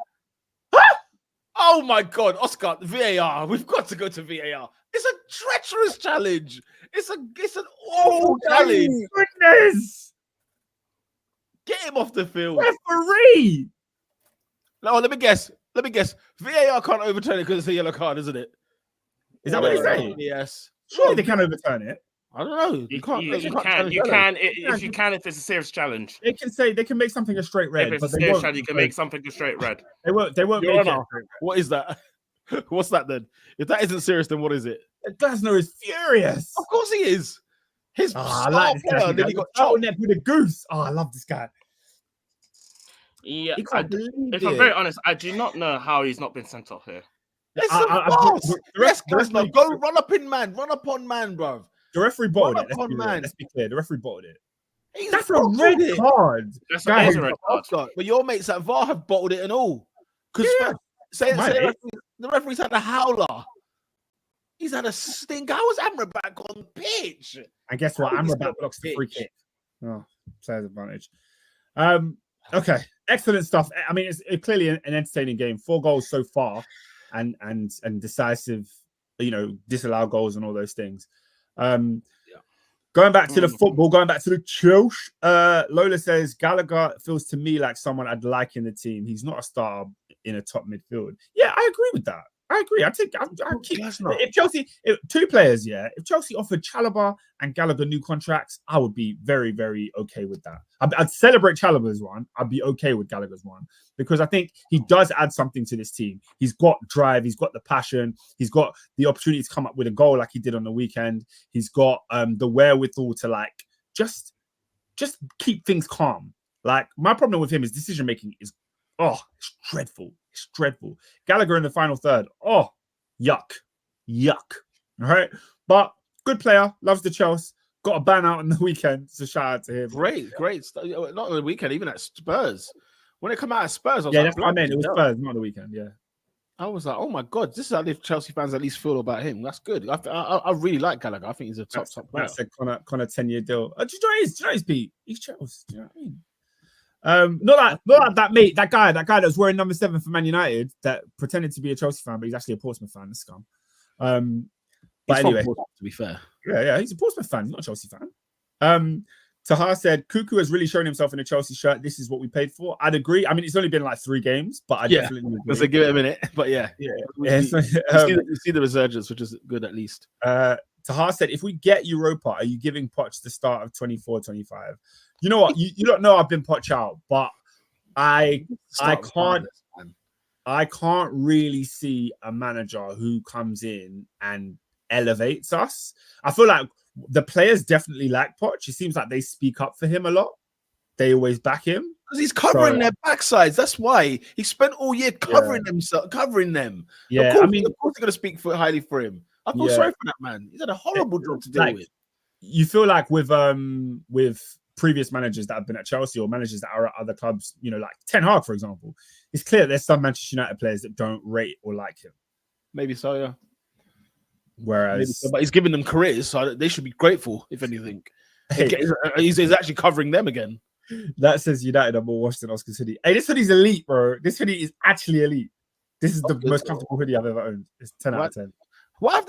Speaker 2: Oh my God, Oscar, the VAR. We've got to go to VAR. It's a treacherous challenge. It's an awful challenge.
Speaker 1: Goodness!
Speaker 2: Get him off the field.
Speaker 1: Referee!
Speaker 2: No, let me guess. VAR can't overturn it because it's a yellow card, isn't it?
Speaker 1: Is that what he's saying?
Speaker 2: Yes.
Speaker 1: Surely they can overturn it.
Speaker 2: I don't know. You can
Speaker 3: if it's a serious challenge.
Speaker 1: They can make something a straight red.
Speaker 3: If it's a serious challenge, you can make something a straight red.
Speaker 1: They won't make it.
Speaker 2: What is that? What's that then? If that isn't serious, then what is it?
Speaker 1: Glasner is furious.
Speaker 2: Of course he is. His
Speaker 1: I like this guy.
Speaker 2: Then he got
Speaker 1: out net with a goose. Oh, I love this guy.
Speaker 3: Yeah,
Speaker 1: He can't believe
Speaker 3: if
Speaker 1: it.
Speaker 3: I'm very honest, I do not know how he's not been sent off here.
Speaker 2: It's
Speaker 1: I-
Speaker 2: a
Speaker 1: I-
Speaker 2: false.
Speaker 1: the
Speaker 2: Yes,
Speaker 1: ref-
Speaker 2: Casper, go run up on man, bro.
Speaker 1: The referee bottled
Speaker 2: Run
Speaker 1: it.
Speaker 2: up on man.
Speaker 1: Let's be clear. The referee bottled it.
Speaker 2: He's
Speaker 1: That's a
Speaker 2: bottled
Speaker 1: red
Speaker 2: it.
Speaker 1: card.
Speaker 3: That's
Speaker 1: Guys,
Speaker 3: a red card.
Speaker 2: Oscar, but your mates at VAR have bottled it and all. Because
Speaker 1: Yeah.
Speaker 2: say
Speaker 1: My
Speaker 2: the,
Speaker 1: mate.
Speaker 2: the referee's had a howler. He's had a stink. How was Amrabat on pitch?
Speaker 1: And guess what?
Speaker 2: How is
Speaker 1: Amrabat
Speaker 2: he
Speaker 1: blocks the
Speaker 2: pitch?
Speaker 1: free kick. Oh, player's advantage. Okay, excellent stuff. I mean, it's clearly an entertaining game. 4 goals so far, and decisive. Disallow goals and all those things. Going back to the football, going back to the Chelsea. Lola says Gallagher feels to me like someone I'd like in the team. He's not a starter in a top midfield. Yeah, I agree with that. I agree. I keep if Chelsea, 2 players, if Chelsea offered Chalobah and Gallagher new contracts, I would be very, very okay with that. I'd celebrate Chalobah's one. I'd be okay with Gallagher's one because I think he does add something to this team. He's got drive, he's got the passion, he's got the opportunity to come up with a goal like he did on the weekend. He's got the wherewithal to just keep things calm. Like my problem with him is decision making is it's dreadful. It's dreadful. Gallagher in the final third. Oh, yuck. All right. But good player. Loves the Chelsea. Got a ban out on the weekend. So shout out to him.
Speaker 2: Great. Not on the weekend, even at Spurs. When it come out at Spurs, I was
Speaker 1: that's what I meant. It was Spurs, not the weekend. Yeah.
Speaker 2: I was like, oh my God, this is how the Chelsea fans at least feel about him. That's good. I really like Gallagher. I think he's a top player.
Speaker 1: That's a Connor 10-year deal. Do you know he's Pete? He's Chelsea. Do you know what I mean? Not like that mate, that guy that was wearing number 7 for Man United that pretended to be a Chelsea fan, but he's actually a Portsmouth fan. That's scum. But anyway,
Speaker 2: to be fair,
Speaker 1: yeah, he's a Portsmouth fan, not a Chelsea fan. Tahar said Cuckoo has really shown himself in a Chelsea shirt. This is what we paid for. I'd agree. I mean, it's only been like 3 games, but I definitely agree.
Speaker 2: Let's give it a minute. But you see the resurgence, which is good at least.
Speaker 1: Tahar said, if we get Europa, are you giving Poch the start of 24-25? You know what? You don't know I've been Poch out, but I can't really see a manager who comes in and elevates us. I feel like the players definitely like Poch. It seems like they speak up for him a lot. They always back him.
Speaker 2: Because he's covering their backsides. That's why he spent all year covering them.
Speaker 1: Yeah,
Speaker 2: of course they're going to speak highly for him. I feel sorry for that man. He's had a horrible job to deal with.
Speaker 1: You feel like with previous managers that have been at Chelsea or managers that are at other clubs, like Ten Hag, for example, it's clear there's some Manchester United players that don't rate or like him.
Speaker 2: Maybe so, yeah.
Speaker 1: Whereas,
Speaker 2: but he's giving them careers, so they should be grateful, if anything. He's actually covering them again.
Speaker 1: That says United are more washed than Oscar's hoodie. Hey, this hoodie's elite, bro. This hoodie is actually elite. This is the most comfortable hoodie I've ever owned. It's 10 out of 10.
Speaker 2: Why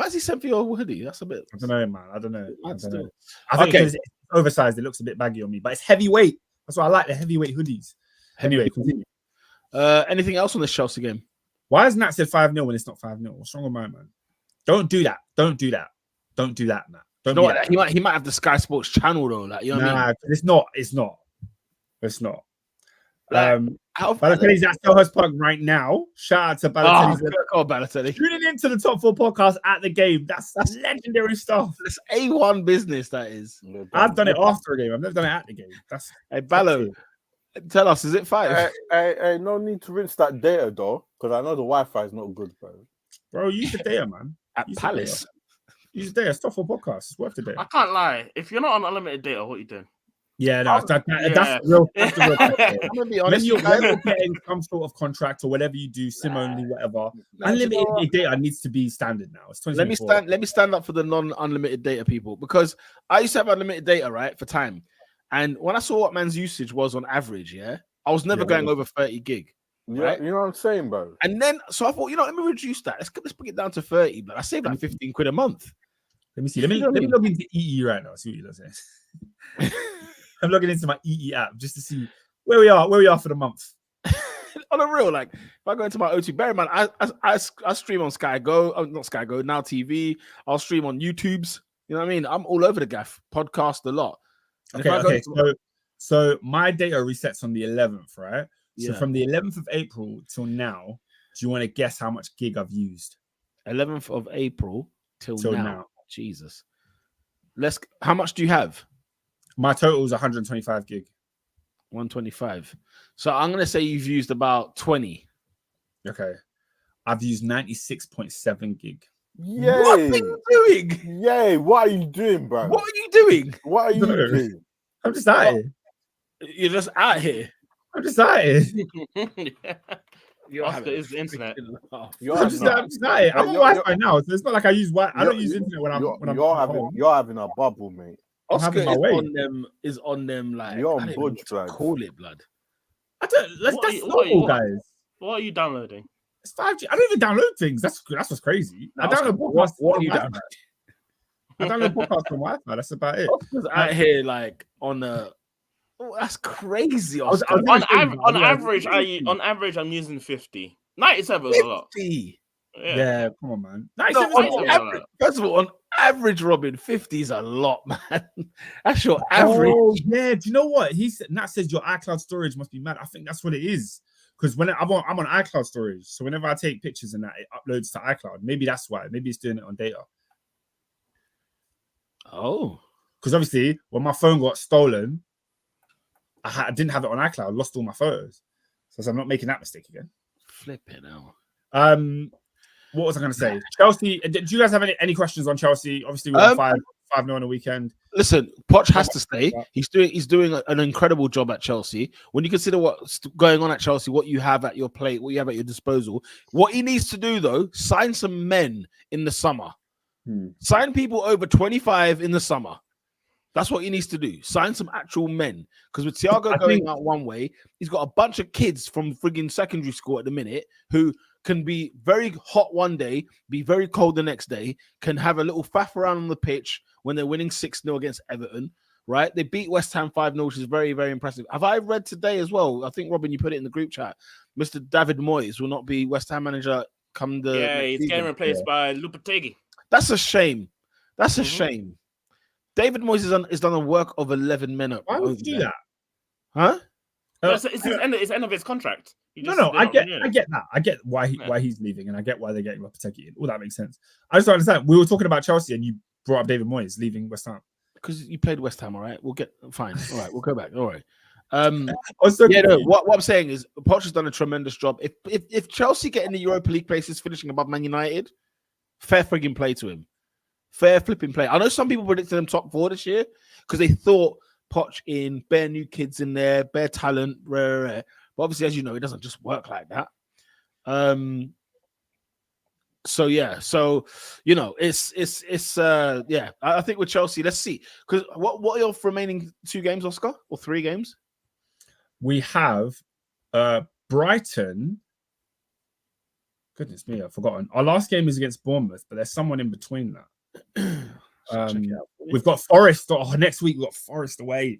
Speaker 2: has he sent for your hoodie? That's a bit.
Speaker 1: I don't know, man. I don't know. I think because it's oversized, it looks a bit baggy on me, but it's heavyweight. That's why I like the heavyweight hoodies. Anyway, continue.
Speaker 2: Anything else on this Chelsea game?
Speaker 1: Why has Nat said 5-0 when it's not 5-0? What's wrong with my man? Don't do that. Don't do that, Nat.
Speaker 2: Don't do that. He might have the Sky Sports channel though. Like, you know what I mean?
Speaker 1: It's not.
Speaker 2: Balotelli's
Speaker 1: at Selhurst Park right now. Shout out to Balotelli.
Speaker 2: Balotelli.
Speaker 1: Tuning into the Top 4 podcast at the game. That's legendary stuff.
Speaker 2: It's A1 business, that is.
Speaker 1: I've done it after a game. I've never done it at the game.
Speaker 2: Hey, Ballo, tell us, is it 5?
Speaker 4: Hey, no need to rinse that data, though, because I know the Wi-Fi is not good, bro.
Speaker 1: Bro, use the data, man.
Speaker 2: At Palace.
Speaker 1: Use the data. It's Top 4 podcast. It's worth the data.
Speaker 3: I can't lie. If you're not on unlimited data, what are you doing?
Speaker 1: Yeah, no, that's the real. That's the real I'm gonna be honest. When you're getting some sort of contract or whatever you do, SIM only, whatever. Unlimited data needs to be standard now. It's 2024.
Speaker 2: Let me stand up for the non-unlimited data people, because I used to have unlimited data, right, for time. And when I saw what man's usage was on average, I was never going over 30 gig. Right?
Speaker 4: You know what I'm saying, bro?
Speaker 2: And then, so I thought, let me reduce that. Let's bring it down to 30, but I saved like 15 quid a month.
Speaker 1: Let me see. Let me log into EE right now. See what he does here. I'm logging into my EE app just to see where we are for the month.
Speaker 2: On a real, like, if I go into my O2, bear in mind, I stream on Sky Go, not Sky Go, Now TV. I'll stream on YouTube's. You know what I mean? I'm all over the gaff, podcast a lot.
Speaker 1: Okay. So my data resets on the 11th, right? So from the 11th of April till now, do you want to guess how much gig I've used?
Speaker 2: 11th of April till now. Jesus. How much do you have?
Speaker 1: My total is 125 gig.
Speaker 2: 125. So I'm gonna say you've used about 20.
Speaker 1: Okay. I've used 96.7 gig.
Speaker 4: Yay!
Speaker 2: What are you doing?
Speaker 4: Yay! What are you doing, bro?
Speaker 2: What are you doing?
Speaker 4: What are you
Speaker 1: No.
Speaker 4: doing?
Speaker 1: I'm just out here.
Speaker 2: You're just out here.
Speaker 1: I'm just out here.
Speaker 3: Oscar is the internet.
Speaker 4: You're
Speaker 1: I'm just out here. I'm on Wi-Fi now, so it's not like I use Wi-Fi. I don't use internet when I'm home.
Speaker 4: You're having a bubble, mate.
Speaker 2: Oscar
Speaker 1: having my way.
Speaker 2: is on them like
Speaker 4: You're
Speaker 2: I
Speaker 4: on
Speaker 2: don't even know
Speaker 4: budge,
Speaker 2: what to
Speaker 4: blood.
Speaker 2: call it, blood.
Speaker 1: I don't. That's normal, guys.
Speaker 3: What are you downloading?
Speaker 1: It's 5G. I don't even download things. That's what's crazy. I
Speaker 2: Oscar,
Speaker 1: download podcasts.
Speaker 2: what are
Speaker 1: from
Speaker 2: you
Speaker 1: Wi-Fi.
Speaker 2: downloading?
Speaker 1: I download podcasts from Wi-Fi. That's about it.
Speaker 2: Oscar's out here like on a. Oh, that's crazy,
Speaker 1: I was
Speaker 2: Oscar.
Speaker 3: On average, I'm using 50. 97 is a lot.
Speaker 2: 50.
Speaker 1: Yeah, come on, man.
Speaker 2: No,
Speaker 1: 97
Speaker 2: on average, first of all, on average, Robin, 50 is a lot, man. That's your average.
Speaker 1: Oh, yeah. Do you know what? Nat says your iCloud storage must be mad. I think that's what it is. Because when I'm on iCloud storage, so whenever I take pictures and that, it uploads to iCloud. Maybe that's why. Maybe it's doing it on data.
Speaker 2: Oh.
Speaker 1: Because obviously, when my phone got stolen, I didn't have it on iCloud. I lost all my photos. So I'm not making that mistake again.
Speaker 2: Flip it now.
Speaker 1: What was I going to say? Chelsea. Do you guys have any questions on Chelsea? Obviously, we won 5-0 on the weekend.
Speaker 2: Listen, Poch has to stay. He's doing an incredible job at Chelsea. When you consider what's going on at Chelsea, what you have at your plate, what you have at your disposal, what he needs to do though, sign some men in the summer. Sign people over 25 in the summer. That's what he needs to do. Sign some actual men. Because with Thiago going out one way, he's got a bunch of kids from frigging secondary school at the minute who can be very hot one day, be very cold the next day, can have a little faff around on the pitch when they're winning 6-0 against Everton, right? They beat West Ham 5-0, which is very, very impressive. Have I read today as well? I think, Robin, you put it in the group chat. Mr. David Moyes will not be West Ham manager come the
Speaker 3: he's getting replaced by Lopetegui.
Speaker 2: That's a shame. That's a shame. David Moyes has done a work of 11 men.
Speaker 1: Why would you do that?
Speaker 2: Huh?
Speaker 3: It's end of his contract.
Speaker 1: I get that. I get why he's leaving, and I get why they're getting Lopetegui in. All that makes sense. I just don't understand. We were talking about Chelsea, and you brought up David Moyes leaving West Ham
Speaker 2: because you played West Ham. All right, we'll get fine. All right, we'll go back. All right. What I'm saying is, Poch has done a tremendous job. If Chelsea get in the Europa League places, finishing above Man United, fair frigging play to him. Fair flipping play. I know some people predicted them top 4 this year because they thought Poch in, bare new kids in there, bare talent, rare. But obviously, as you know, it doesn't just work like that. So you know, I think with Chelsea, let's see. Because what are your remaining 2 games, Oscar, or 3 games?
Speaker 1: We have Brighton. Goodness me, I've forgotten. Our last game is against Bournemouth, but there's someone in between that. We've got Forest. Next week we've got Forest away.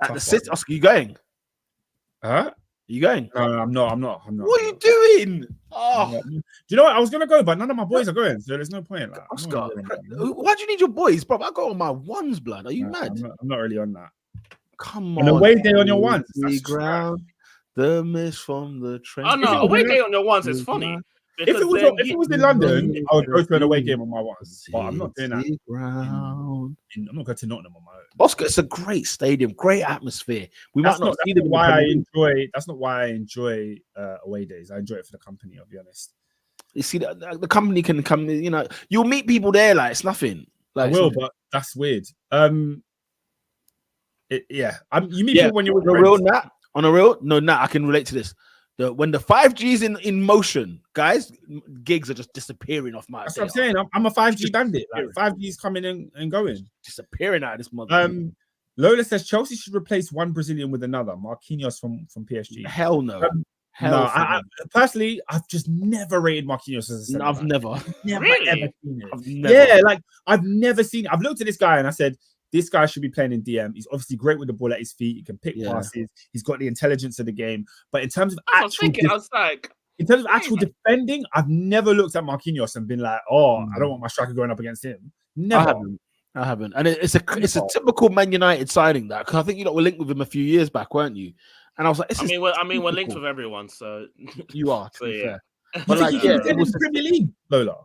Speaker 2: At the City, Oscar, you going?
Speaker 1: Huh?
Speaker 2: You going?
Speaker 1: No, I'm not.
Speaker 2: What are you doing? Oh,
Speaker 1: do you know what? I was gonna go, but none of my boys are going, so there's no point. Like,
Speaker 2: Oscar, why do you need your boys, bro? I got on my ones, blood. Are you mad?
Speaker 1: I'm not really on that.
Speaker 2: Come on.
Speaker 1: An away day on your ones.
Speaker 2: The ground, the mist from the train.
Speaker 3: Oh no, away day on your ones is funny.
Speaker 1: If it was in London, I would go to an away game on my ones. But I'm not doing that. I'm not going to Nottingham on my own.
Speaker 2: Oscar, it's a great stadium, great atmosphere. That's not
Speaker 1: why I enjoy away days. I enjoy it for the company, I'll be honest.
Speaker 2: You see, the company can come, you know, you'll meet people there like it's nothing. Like,
Speaker 1: I will, but that's weird. You meet people when you're with friends.
Speaker 2: On a real, I can relate to this. When the 5G is in motion, guys, gigs are just disappearing off my.
Speaker 1: That's what I'm saying. I'm a 5G bandit. Like 5G is coming and going,
Speaker 2: disappearing out of this mother.
Speaker 1: Lola says Chelsea should replace one Brazilian with another. Marquinhos from PSG.
Speaker 2: Hell no.
Speaker 1: I personally, I've just never rated Marquinhos as a center back.
Speaker 2: I've never
Speaker 1: ever seen it. I've never seen it. I've looked at this guy and I said, this guy should be playing in DM. He's obviously great with the ball at his feet. He can pick passes. He's got the intelligence of the game. But in terms of actual defending, I've never looked at Marquinhos and been like, I don't want my striker going up against him. Never.
Speaker 2: I haven't. And it's a typical Man United signing that, because I think you were linked with him a few years back, weren't you? And I was like,
Speaker 3: we're linked with everyone, so
Speaker 2: you are.
Speaker 3: So yeah.
Speaker 2: But
Speaker 1: it was the Premier League, Lola.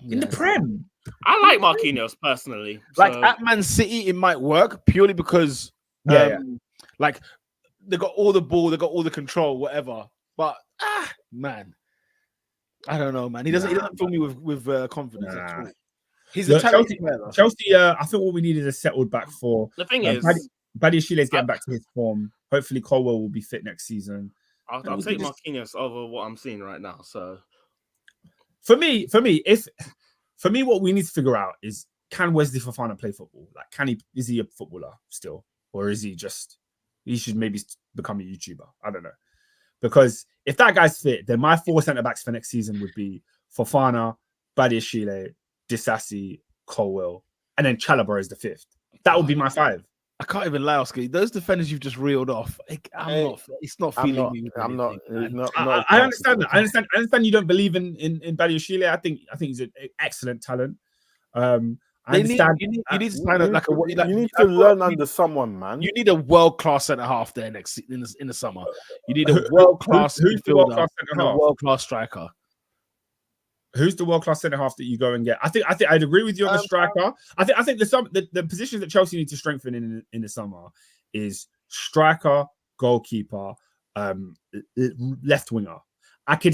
Speaker 1: In the Prem.
Speaker 3: I like Marquinhos personally.
Speaker 2: Like at Man City, it might work purely because Like they got all the ball, they got all the control, whatever. But man, I don't know, man. He doesn't fill me with confidence at all. He's a talented player.
Speaker 1: Chelsea, I think what we need is a settled back four.
Speaker 3: The thing is,
Speaker 1: Badiashile's getting back to his form. Hopefully, Colwell will be fit next season.
Speaker 3: I'll take Marquinhos over what I'm seeing right now. So,
Speaker 1: for me, what we need to figure out is, can Wesley Fofana play football? Like, is he a footballer still, or is he just? He should maybe become a YouTuber. I don't know, because if that guy's fit, then my 4 centre backs for next season would be Fofana, Badiashile, Disasi, Colwell, and then Chalobah is the 5th. That would be my 5.
Speaker 2: I can't even lie, Oscar. Those defenders you've just reeled off, it's not feeling me.
Speaker 1: I understand that. I understand you don't believe in Badiashile. I think he's an excellent talent.
Speaker 2: You need to sign up
Speaker 4: you need to learn under someone, man.
Speaker 2: You need a world-class centre half there in the summer. You need a world-class midfielder and a world-class striker.
Speaker 1: Who's the world-class centre half that you go and get? I think I'd agree with you on the striker. I think the positions that Chelsea need to strengthen in the summer is striker, goalkeeper, left winger. I can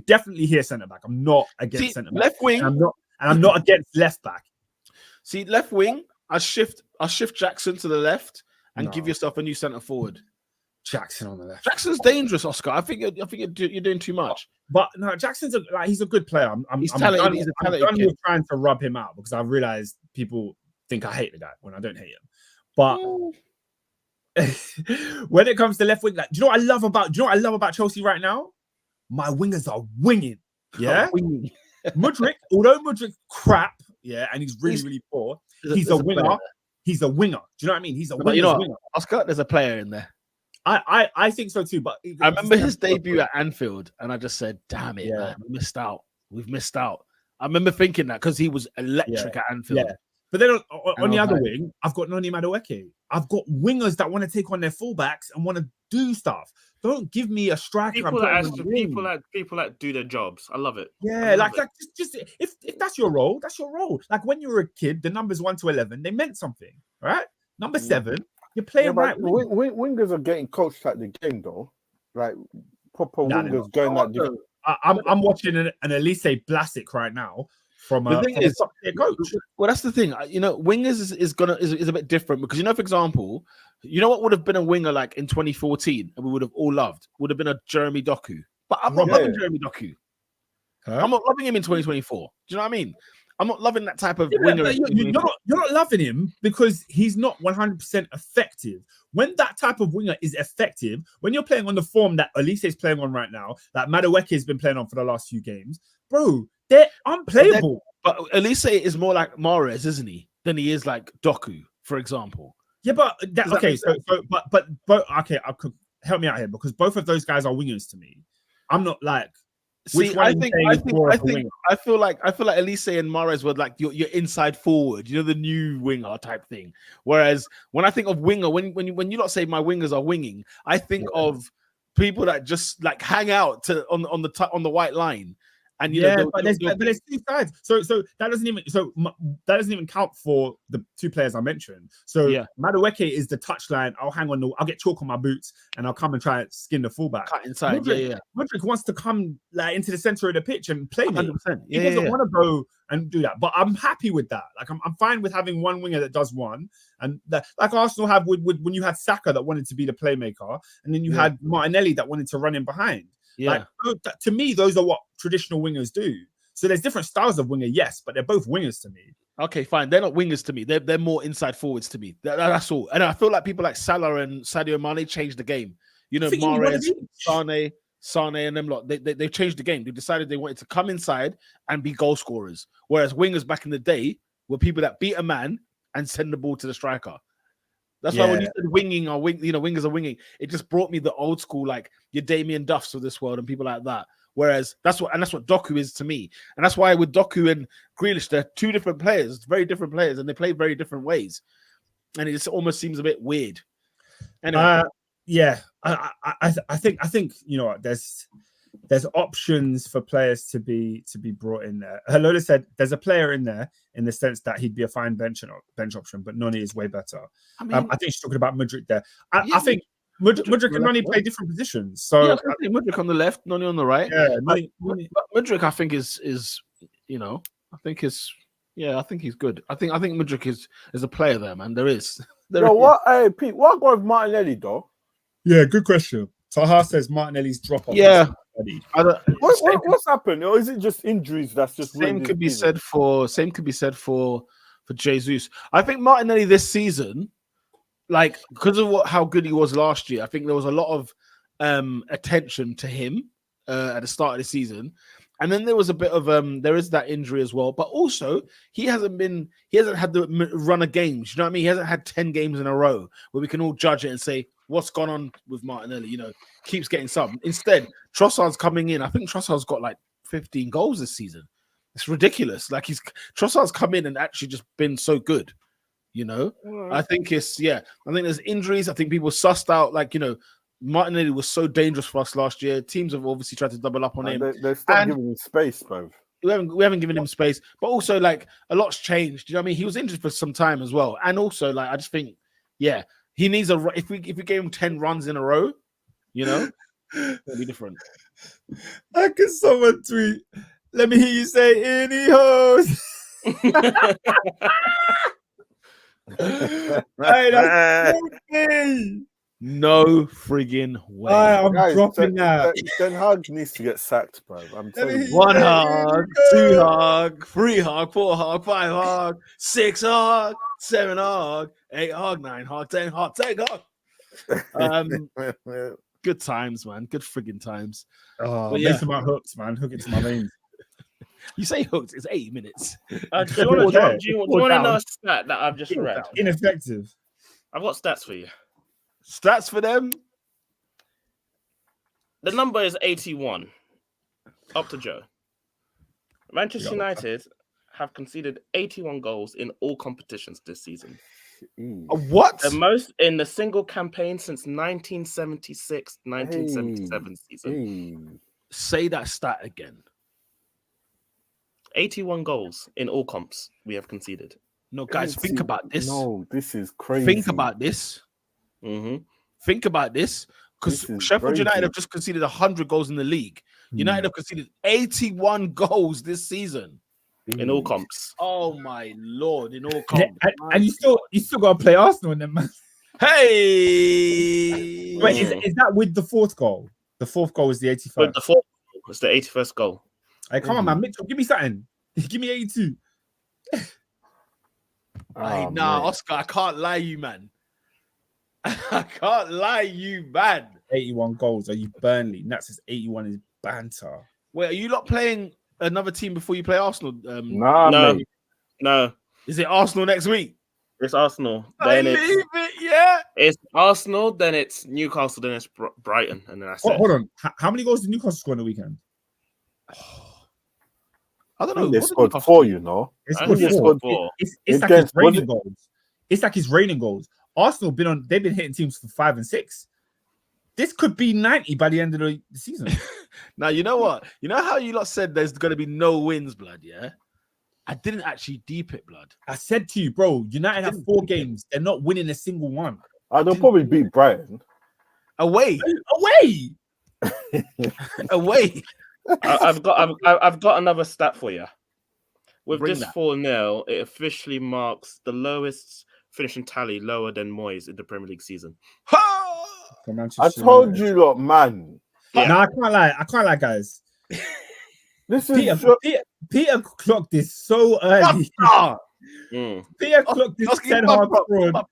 Speaker 1: definitely hear centre back. I'm not against centre back.
Speaker 2: Left wing.
Speaker 1: I'm not against left back.
Speaker 2: See, left wing, I shift Jackson to the left and give yourself a new centre forward.
Speaker 1: Jackson on the left.
Speaker 2: Jackson's dangerous, Oscar. I think you're doing too much.
Speaker 1: But no, Jackson's he's a good player. I'm done with trying to rub him out because I realized people think I hate the guy when I don't hate him. But when it comes to left wing, do you know what I love about Chelsea right now? My wingers are winging. Yeah, Mudryk, although Mudryk's crap, and he's really poor. He's a winger. He's a winger. Do you know what I mean? He's a winger.
Speaker 2: You know what, Oscar, there's a player in there.
Speaker 1: I think so too. But
Speaker 2: I remember his debut at Anfield, and I just said, "Damn it, man, We've missed out." I remember thinking that because he was electric at Anfield. Yeah.
Speaker 1: But then on the other wing, I've got Noni Madueke. I've got wingers that want to take on their fullbacks and want to do stuff. Don't give me a striker.
Speaker 3: People that do their jobs. I love it.
Speaker 1: Yeah, just if that's your role, that's your role. Like when you were a kid, the numbers 1 to 11 they meant something, right? Number 7, you're playing right.
Speaker 4: Wingers are getting coached at the game though, like proper wingers going like this.
Speaker 1: I'm watching an Elise Blasic right now. The thing is, coach.
Speaker 2: Well, that's the thing. Wingers is a bit different because for example, what would have been a winger like in 2014, and we would have all loved would have been a Jeremy Doku. But I'm not loving Jeremy Doku. Huh? I'm not loving him in 2024. Do you know what I mean? I'm not loving that type of winger.
Speaker 1: You're not loving him because he's not 100% effective. When that type of winger is effective, when you're playing on the form that Elise is playing on right now, that Madueke has been playing on for the last few games, bro, they're unplayable.
Speaker 2: But Elise is more like Mahrez, isn't he? Than he is like Doku, for example.
Speaker 1: Yeah, but okay. Help me out here because both of those guys are wingers to me. I'm not like.
Speaker 2: I feel like Elise and Mahrez were like your inside forward, the new winger type thing. Whereas when I think of winger, when you not say my wingers are winging, I think of people that just like hang out on the white line. And
Speaker 1: but there's two sides. So that doesn't even count for the 2 players I mentioned. So Madueke is the touchline. I'll get chalk on my boots and I'll come and try and skin the fullback.
Speaker 2: Cut inside.
Speaker 1: Mudryk wants to come like into the center of the pitch and play me. He doesn't want to go and do that. But I'm happy with that. Like I'm fine with having one winger that does one, and like Arsenal have with when you had Saka that wanted to be the playmaker, and then you had Martinelli that wanted to run in behind. Yeah. Like, to me, those are what traditional wingers do. So there's different styles of winger, yes, but they're both wingers to me.
Speaker 2: Okay, fine. They're not wingers to me. They're more inside forwards to me. That's all. And I feel like people like Salah and Sadio Mane changed the game. Mahrez, Sane, and them lot. They've changed the game. They decided they wanted to come inside and be goal scorers. Whereas wingers back in the day were people that beat a man and send the ball to the striker. That's why when you said winging or wingers are winging, it just brought me the old school, like your Damien Duffs of this world and people like that. Whereas that's what Doku is to me. And that's why with Doku and Grealish, they're 2 different players, very different players, and they play very different ways. And it just almost seems a bit weird. Anyway.
Speaker 1: I think there's there's options for players to be brought in there. Lola said there's a player in there in the sense that he'd be a fine bench option, but Noni is way better.
Speaker 2: I mean,
Speaker 1: I think she's talking about Mudryk there. I think Mudryk and Noni play different positions. So
Speaker 2: yeah, Mudryk on the left, Noni on the right.
Speaker 1: Yeah,
Speaker 2: but Mudryk, I think is I think he's good. I think Mudryk is a player there, man. There is.
Speaker 4: What? Hey, Pete, what about Martinelli though?
Speaker 1: Yeah, good question. Taha says Martinelli's drop off.
Speaker 2: Yeah.
Speaker 4: What's happened? Or is it just injuries that's just
Speaker 2: same could be said for Jesus. I think Martinelli this season, like because of how good he was last year, I think there was a lot of attention to him at the start of the season. And then there was a bit of there is that injury as well, but also he hasn't had the run of games. You know what I mean? He hasn't had 10 games in a row where we can all judge it and say what's gone on with Martinelli. You know, keeps getting some. Instead, Trossard's coming in. I think Trossard's got like 15 goals this season. It's ridiculous. Like Trossard's come in and actually just been so good. You know, I think I think there's injuries. I think people sussed out Martinelli was so dangerous for us last year. Teams have obviously tried to double up on him.
Speaker 4: They're still giving him space, bro.
Speaker 2: We haven't given him space, but also like a lot's changed. You know what I mean? He was injured for some time as well, and also like I just think, he needs if we gave him 10 runs in a row, you know, it'll be different.
Speaker 1: How can someone tweet? Let me hear you say any hoes. Hey, that's funny.
Speaker 2: No friggin' way.
Speaker 1: I'm dropping that.
Speaker 4: Ten Hag needs to get sacked, bro. I'm telling you.
Speaker 2: 1 hog, 2 hog, 3 hog, 4 hog, 5 hog, 6 hog, 7 hog, 8 hog, 9 hog, 10 hog, 10 hog. Good times, man. Good friggin' times.
Speaker 1: Oh, yeah. My hooks, man. Hook it to my veins.
Speaker 2: You say hooked, it's 8 minutes.
Speaker 3: Do you want to know a stat that I've just read?
Speaker 1: Ineffective.
Speaker 3: I've got stats for you.
Speaker 2: Stats for them?
Speaker 3: The number is 81. Up to Joe. Manchester United have conceded 81 goals in all competitions this season.
Speaker 2: What?
Speaker 3: The most in the single campaign since 1976-1977 season.
Speaker 2: Say that stat again.
Speaker 3: 81 goals in all comps we have conceded.
Speaker 2: No, guys, think about this.
Speaker 4: No, this is crazy.
Speaker 2: Think about this.
Speaker 3: Mm-hmm.
Speaker 2: Think about this. Because Sheffield United have just conceded 100 goals in the league. United have conceded 81 goals this season.
Speaker 3: In all comps.
Speaker 2: Oh my Lord, in all comps.
Speaker 1: And you still got to play Arsenal in them, man.
Speaker 2: Hey!
Speaker 1: Wait, is that with the fourth goal? The fourth goal is the 81st.
Speaker 3: With the fourth goal, it's the 81st goal.
Speaker 1: Hey, come on, man. Mitchell, give me something. Give me 82.
Speaker 2: Oscar, I can't lie you, man. I can't lie you, man.
Speaker 1: 81 goals. Are you Burnley? Nat says 81 is banter.
Speaker 2: Wait, are you not playing another team before you play Arsenal?
Speaker 3: No.
Speaker 2: Is it Arsenal next week?
Speaker 3: It's Arsenal. It's Arsenal, then it's Newcastle, then it's Brighton, and then
Speaker 1: hold on. How many goals did Newcastle score on the weekend?
Speaker 2: I don't know.
Speaker 4: They scored 4, you know.
Speaker 1: It's like it's raining goals. It's like it's raining goals. Arsenal they've been hitting teams for 5 and 6. This could be 90 by the end of the season.
Speaker 2: Now, you know what? You know how you lot said there's going to be no wins, blood, yeah? I didn't actually deep it, blood.
Speaker 1: I said to you, bro, United have 4 games. They're not winning a single one.
Speaker 4: They'll probably beat Brighton.
Speaker 2: Away.
Speaker 3: I've got another stat for you. With
Speaker 2: Bring
Speaker 3: this
Speaker 2: that.
Speaker 3: 4-0, it officially marks the lowest finishing tally lower than Moyes in the Premier League season.
Speaker 4: I told you, lot, man.
Speaker 1: Yeah. No, I can't lie, guys.
Speaker 4: This is
Speaker 1: Peter clocked this so early. Peter clocked this 10 hard fraud.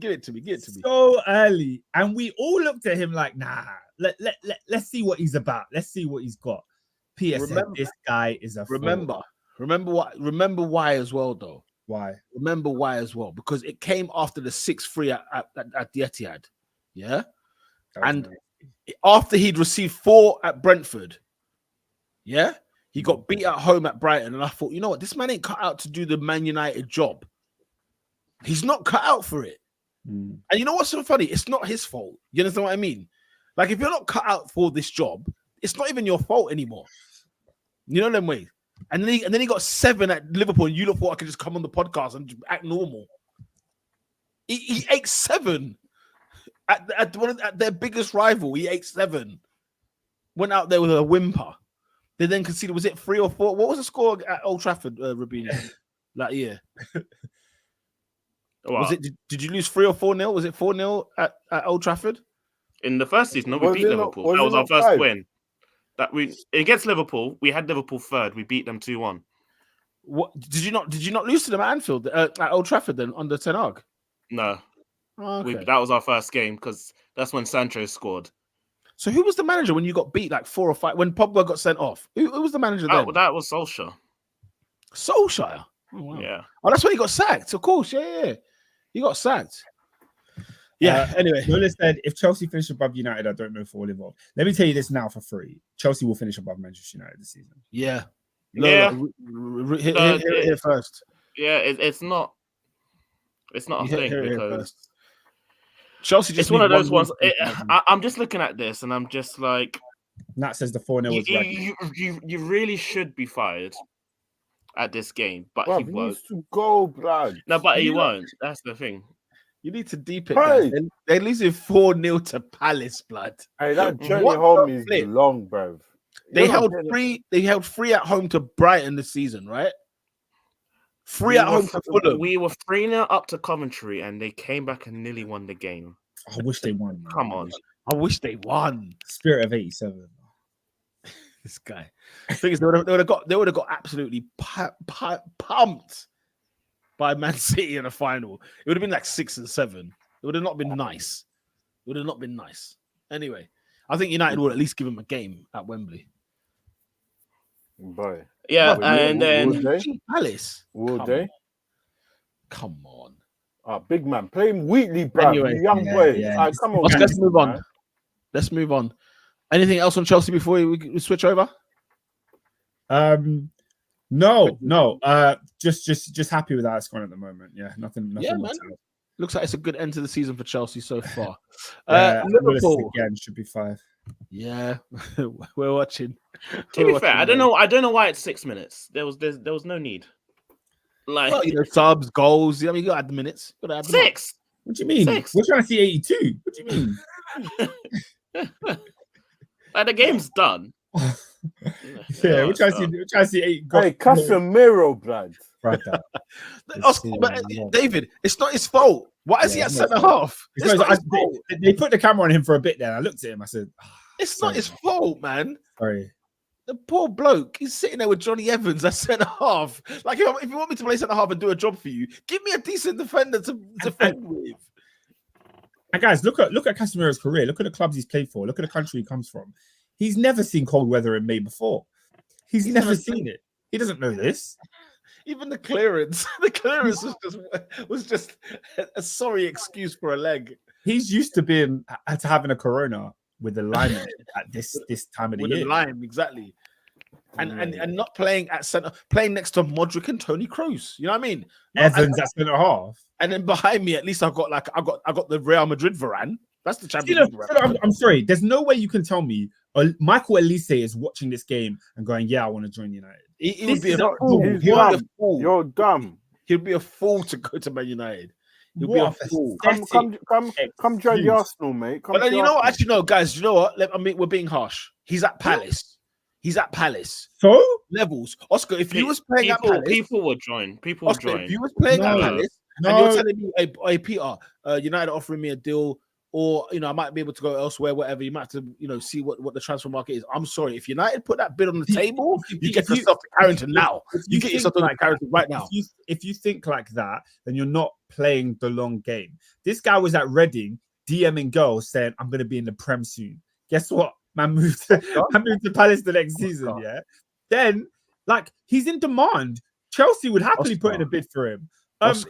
Speaker 2: Give it to me.
Speaker 1: So early, and we all looked at him like, nah. Let's see what he's about. Let's see what he's got. Peter said this guy is a fraud.
Speaker 2: Remember why as well, though.
Speaker 1: Why?
Speaker 2: Remember why as well, because it came after the 6-3 at the Etihad, yeah. And after he'd received 4 at Brentford, yeah, he got beat at home at Brighton, and I thought, you know what, this man ain't cut out to do the Man United job. He's not cut out for it. And you know what's so funny? It's not his fault. You understand what I mean? Like, if you're not cut out for this job, it's not even your fault anymore. You know them ways. And then he got 7 at Liverpool, and you lot thought I could just come on the podcast and act normal. He ate 7 at their biggest rival. He ate 7. Went out there with a whimper. They then conceded. Was it 3 or 4? What was the score at Old Trafford, Rabina, that year? Was it? Did you lose 3 or 4-0? Was it 4-0 at Old Trafford?
Speaker 3: In the first season, no, we beat Liverpool. That was our first win. That we against Liverpool, we had Liverpool third. We beat them 2-1.
Speaker 2: What did you not lose to them at Anfield at Old Trafford then under Ten Hag?
Speaker 3: No,
Speaker 2: okay.
Speaker 3: That was our first game because that's when Sancho scored.
Speaker 2: So who was the manager when you got beat like 4 or 5 when Pogba got sent off? Who was the manager then?
Speaker 3: That was Solskjaer.
Speaker 2: Solskjaer. Oh, wow.
Speaker 3: Yeah.
Speaker 2: Oh, that's when he got sacked. Of course, yeah. He got sacked. Yeah. Anyway,
Speaker 1: Muller said, if Chelsea finish above United, I don't know if we'll involved. Let me tell you this now for free. Chelsea will finish above Manchester United this season.
Speaker 2: Yeah.
Speaker 3: Hit
Speaker 2: first.
Speaker 3: Yeah, it's not a thing because
Speaker 2: Chelsea just
Speaker 3: it's one of those ones. I'm just looking at this and I'm just like,
Speaker 1: Nat says the 4-0 was right.
Speaker 3: You really should be fired at this game, but he won't.
Speaker 4: Needs to go, blood.
Speaker 3: No, but he won't. That's the thing.
Speaker 2: You need to deep it. Hey. They're losing 4-0 to Palace, blood.
Speaker 4: Hey, that journey home is long, bro.
Speaker 2: They held 3 at home to Brighton this season, right? 3 at home to Fulham.
Speaker 3: We were 3-0 up to Coventry, and they came back and nearly won the game.
Speaker 1: I wish they won. Man.
Speaker 3: Come on.
Speaker 2: I wish they won.
Speaker 1: Spirit of 87.
Speaker 2: This guy. The thing is, they would have got absolutely pumped by Man City in a final. It would have been like 6 and 7. It would have not been nice. It would have not been nice. Anyway, I think United will at least give them a game at Wembley.
Speaker 4: Boy.
Speaker 3: Yeah, and then
Speaker 2: Palace.
Speaker 4: Will they?
Speaker 2: Come on.
Speaker 4: Big man. Play him weekly, bro.
Speaker 2: Anyway,
Speaker 4: young boy.
Speaker 1: Yeah.
Speaker 4: Come on.
Speaker 2: Let's move on. Let's move on. Anything else on Chelsea before we switch over?
Speaker 1: No. Just happy with how it's going at the moment. Yeah, nothing
Speaker 2: Yeah, man. Looks like it's a good end to the season for Chelsea so far.
Speaker 1: Liverpool again should be 5.
Speaker 2: Yeah, we're watching.
Speaker 3: To be fair, I don't know why it's 6 minutes. There was no need. Like,
Speaker 2: well, subs, goals. I mean, you got to add the minutes. You got to add
Speaker 3: 6.
Speaker 1: What do you mean?
Speaker 3: 6.
Speaker 1: We're trying to see 82. What do you mean?
Speaker 3: Like, the game's done.
Speaker 1: Yeah, we're trying to see 8.
Speaker 4: Hey, Casemiro, blood.
Speaker 1: Right.
Speaker 2: But David, it's not his fault. Why is he at centre half?
Speaker 1: They put the camera on him for a bit there. I looked at him. I said,
Speaker 2: it's not his fault, man.
Speaker 1: Sorry.
Speaker 2: The poor bloke, he's sitting there with Johnny Evans at centre half. Like, if you want me to play centre half and do a job for you, give me a decent defender to defend with.
Speaker 1: And guys, look at Casemiro's career. Look at the clubs he's played for. Look at the country he comes from. He's never seen cold weather in May before. He's never seen it. He doesn't know this.
Speaker 2: Even the clearance was just a sorry excuse for a leg.
Speaker 1: He's used to having a Corona with the lime at this time of the year.
Speaker 2: With the lime, exactly. And not playing at centre, playing next to Modric and Toni Kroos. You know what I mean?
Speaker 1: Evans at centre half.
Speaker 2: And then behind me, at least I got the Real Madrid Varane. That's the Champions League.
Speaker 1: I'm sorry. There's no way you can tell me Michael Elise is watching this game and going, "Yeah, I want to join United."
Speaker 2: He would be a fool.
Speaker 4: You're dumb.
Speaker 2: He'd be a fool to go to Man United. He'd be a fool.
Speaker 4: Come join the Arsenal, mate.
Speaker 2: But then, you know what? Actually, no, guys. You know what? We're being harsh. He's at Palace.
Speaker 1: So
Speaker 2: levels, Oscar. If you was playing at Palace,
Speaker 3: people would join.
Speaker 2: If you was playing at Palace, and you're telling me, "Hey, Peter, United offering me a deal." Or, I might be able to go elsewhere, whatever. You might have to, see what the transfer market is. I'm sorry. If United put that bid on the table, you get yourself to Carrington now. You get yourself to Carrington right now.
Speaker 1: If you think like that, then you're not playing the long game. This guy was at Reading, DMing girls saying, I'm going to be in the Prem soon. Guess what? Man moved to Palace the next season, yeah? Then, he's in demand. Chelsea would happily put in a bid for him.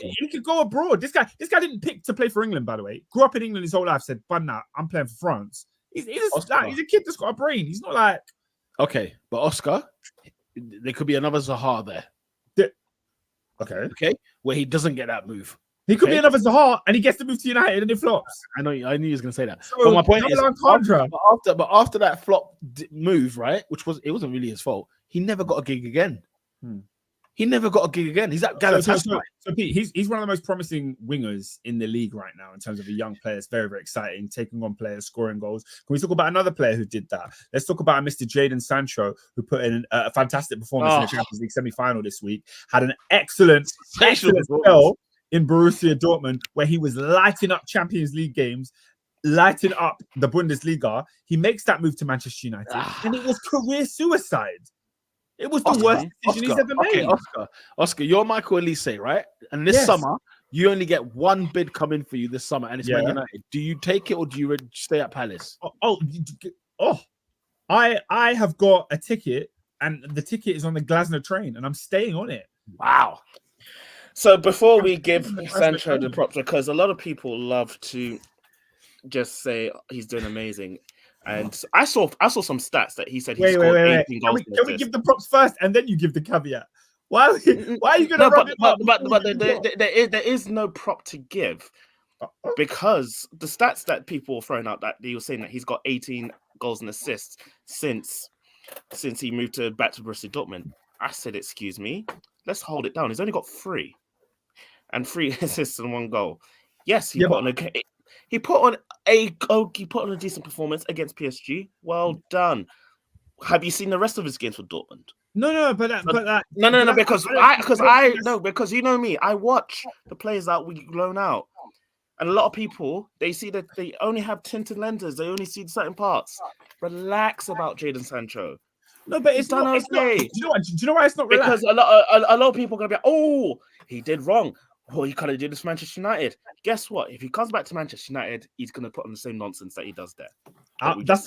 Speaker 1: He could go abroad. This guy didn't pick to play for England, by the way. Grew up in England his whole life. Said, "But now I'm playing for France." He's a kid that's got a brain. He's not like
Speaker 2: okay, but Oscar, there could be another Zaha there.
Speaker 1: Okay,
Speaker 2: where he doesn't get that move.
Speaker 1: He could be another Zaha, and he gets to move to United, and it flops.
Speaker 2: I knew he was going to say that.
Speaker 1: So,
Speaker 2: but my point is,
Speaker 1: Alcantara.
Speaker 2: after that flop move, right, it wasn't really his fault. He never got a gig again. He never got a gig again. He's at Galatasaray.
Speaker 1: So Pete, he's one of the most promising wingers in the league right now in terms of a young player. It's very, very exciting, taking on players, scoring goals. Can we talk about another player who did that? Let's talk about Mr. Jadon Sancho, who put in a fantastic performance in the Champions League semi-final this week. Had an excellent spell in Borussia Dortmund, where he was lighting up Champions League games, lighting up the Bundesliga. He makes that move to Manchester United, and it was career suicide. It was the worst decision he's ever made.
Speaker 2: Oscar, you're Michael Elise, right? And this summer, you only get one bid coming for you this summer, and it's Man United. Do you take it or do you stay at Palace?
Speaker 1: I have got a ticket, and the ticket is on the Glasner train, and I'm staying on it.
Speaker 2: Wow.
Speaker 3: So before we give Sancho the props, because a lot of people love to just say he's doing amazing. And I saw some stats that he said he scored 18 goals.
Speaker 1: Can we give the props first and then you give the caveat? Why are you going to rub it up?
Speaker 3: But there is no prop to give because the stats that people were throwing out that he was saying that he's got 18 goals and assists since he moved back to Borussia Dortmund. I said, excuse me, let's hold it down. He's only got 3 assists and 1 goal. Yes, he put on a decent performance against PSG. Well done. Have you seen the rest of his games for Dortmund?
Speaker 1: No,
Speaker 3: because you know me, I watch the players that we loan out, and a lot of people they see that they only have tinted lenses. They only see certain parts. Relax about Jadon Sancho.
Speaker 1: No, but it's done okay. Do you know why it's not relaxed?
Speaker 3: Because a lot of people are gonna be he did wrong. Well, he kind of did this for Manchester United. Guess what? If he comes back to Manchester United, he's going to put on the same nonsense that he does there.
Speaker 1: That's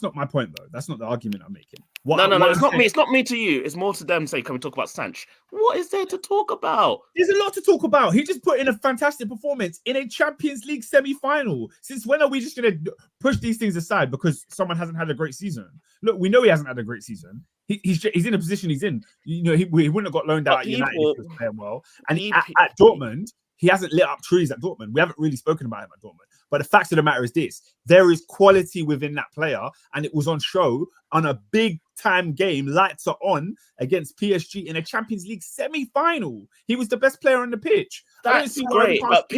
Speaker 1: not my point, though. That's not the argument I'm making.
Speaker 3: No. It's not me. It's not me to you. It's more to them saying, can we talk about Sanch? What is there to talk about?
Speaker 1: There's a lot to talk about. He just put in a fantastic performance in a Champions League semi-final. Since when are we just going to push these things aside because someone hasn't had a great season? Look, we know he hasn't had a great season. He's in a position he's in. You know, he wouldn't have got loaned out at United if he was playing well. And at Dortmund, he hasn't lit up trees at Dortmund. We haven't really spoken about him at Dortmund. But the fact of the matter is this. There is quality within that player, and it was on show on a big-time game. Lights are on against PSG in a Champions League semi-final. He was the best player on the pitch.
Speaker 3: That's great, but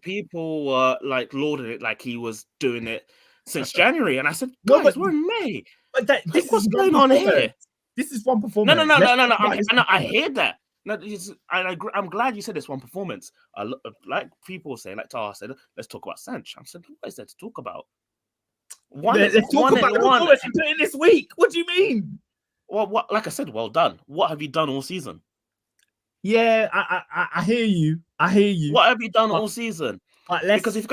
Speaker 3: people were like lauding it like he was doing it since January. And I said, guys, we're in May.
Speaker 1: But what's going on here? This is one performance.
Speaker 3: No. I hear that. No, I'm glad you said this one performance. Like people saying, like Taha said, let's talk about Sanch. I said, what is there to talk about?
Speaker 1: Let's talk about the performance you put in this week. What do you mean?
Speaker 3: Well, like I said, well done. What have you done all season?
Speaker 1: Yeah, I hear you.
Speaker 3: What have you done all season? Because if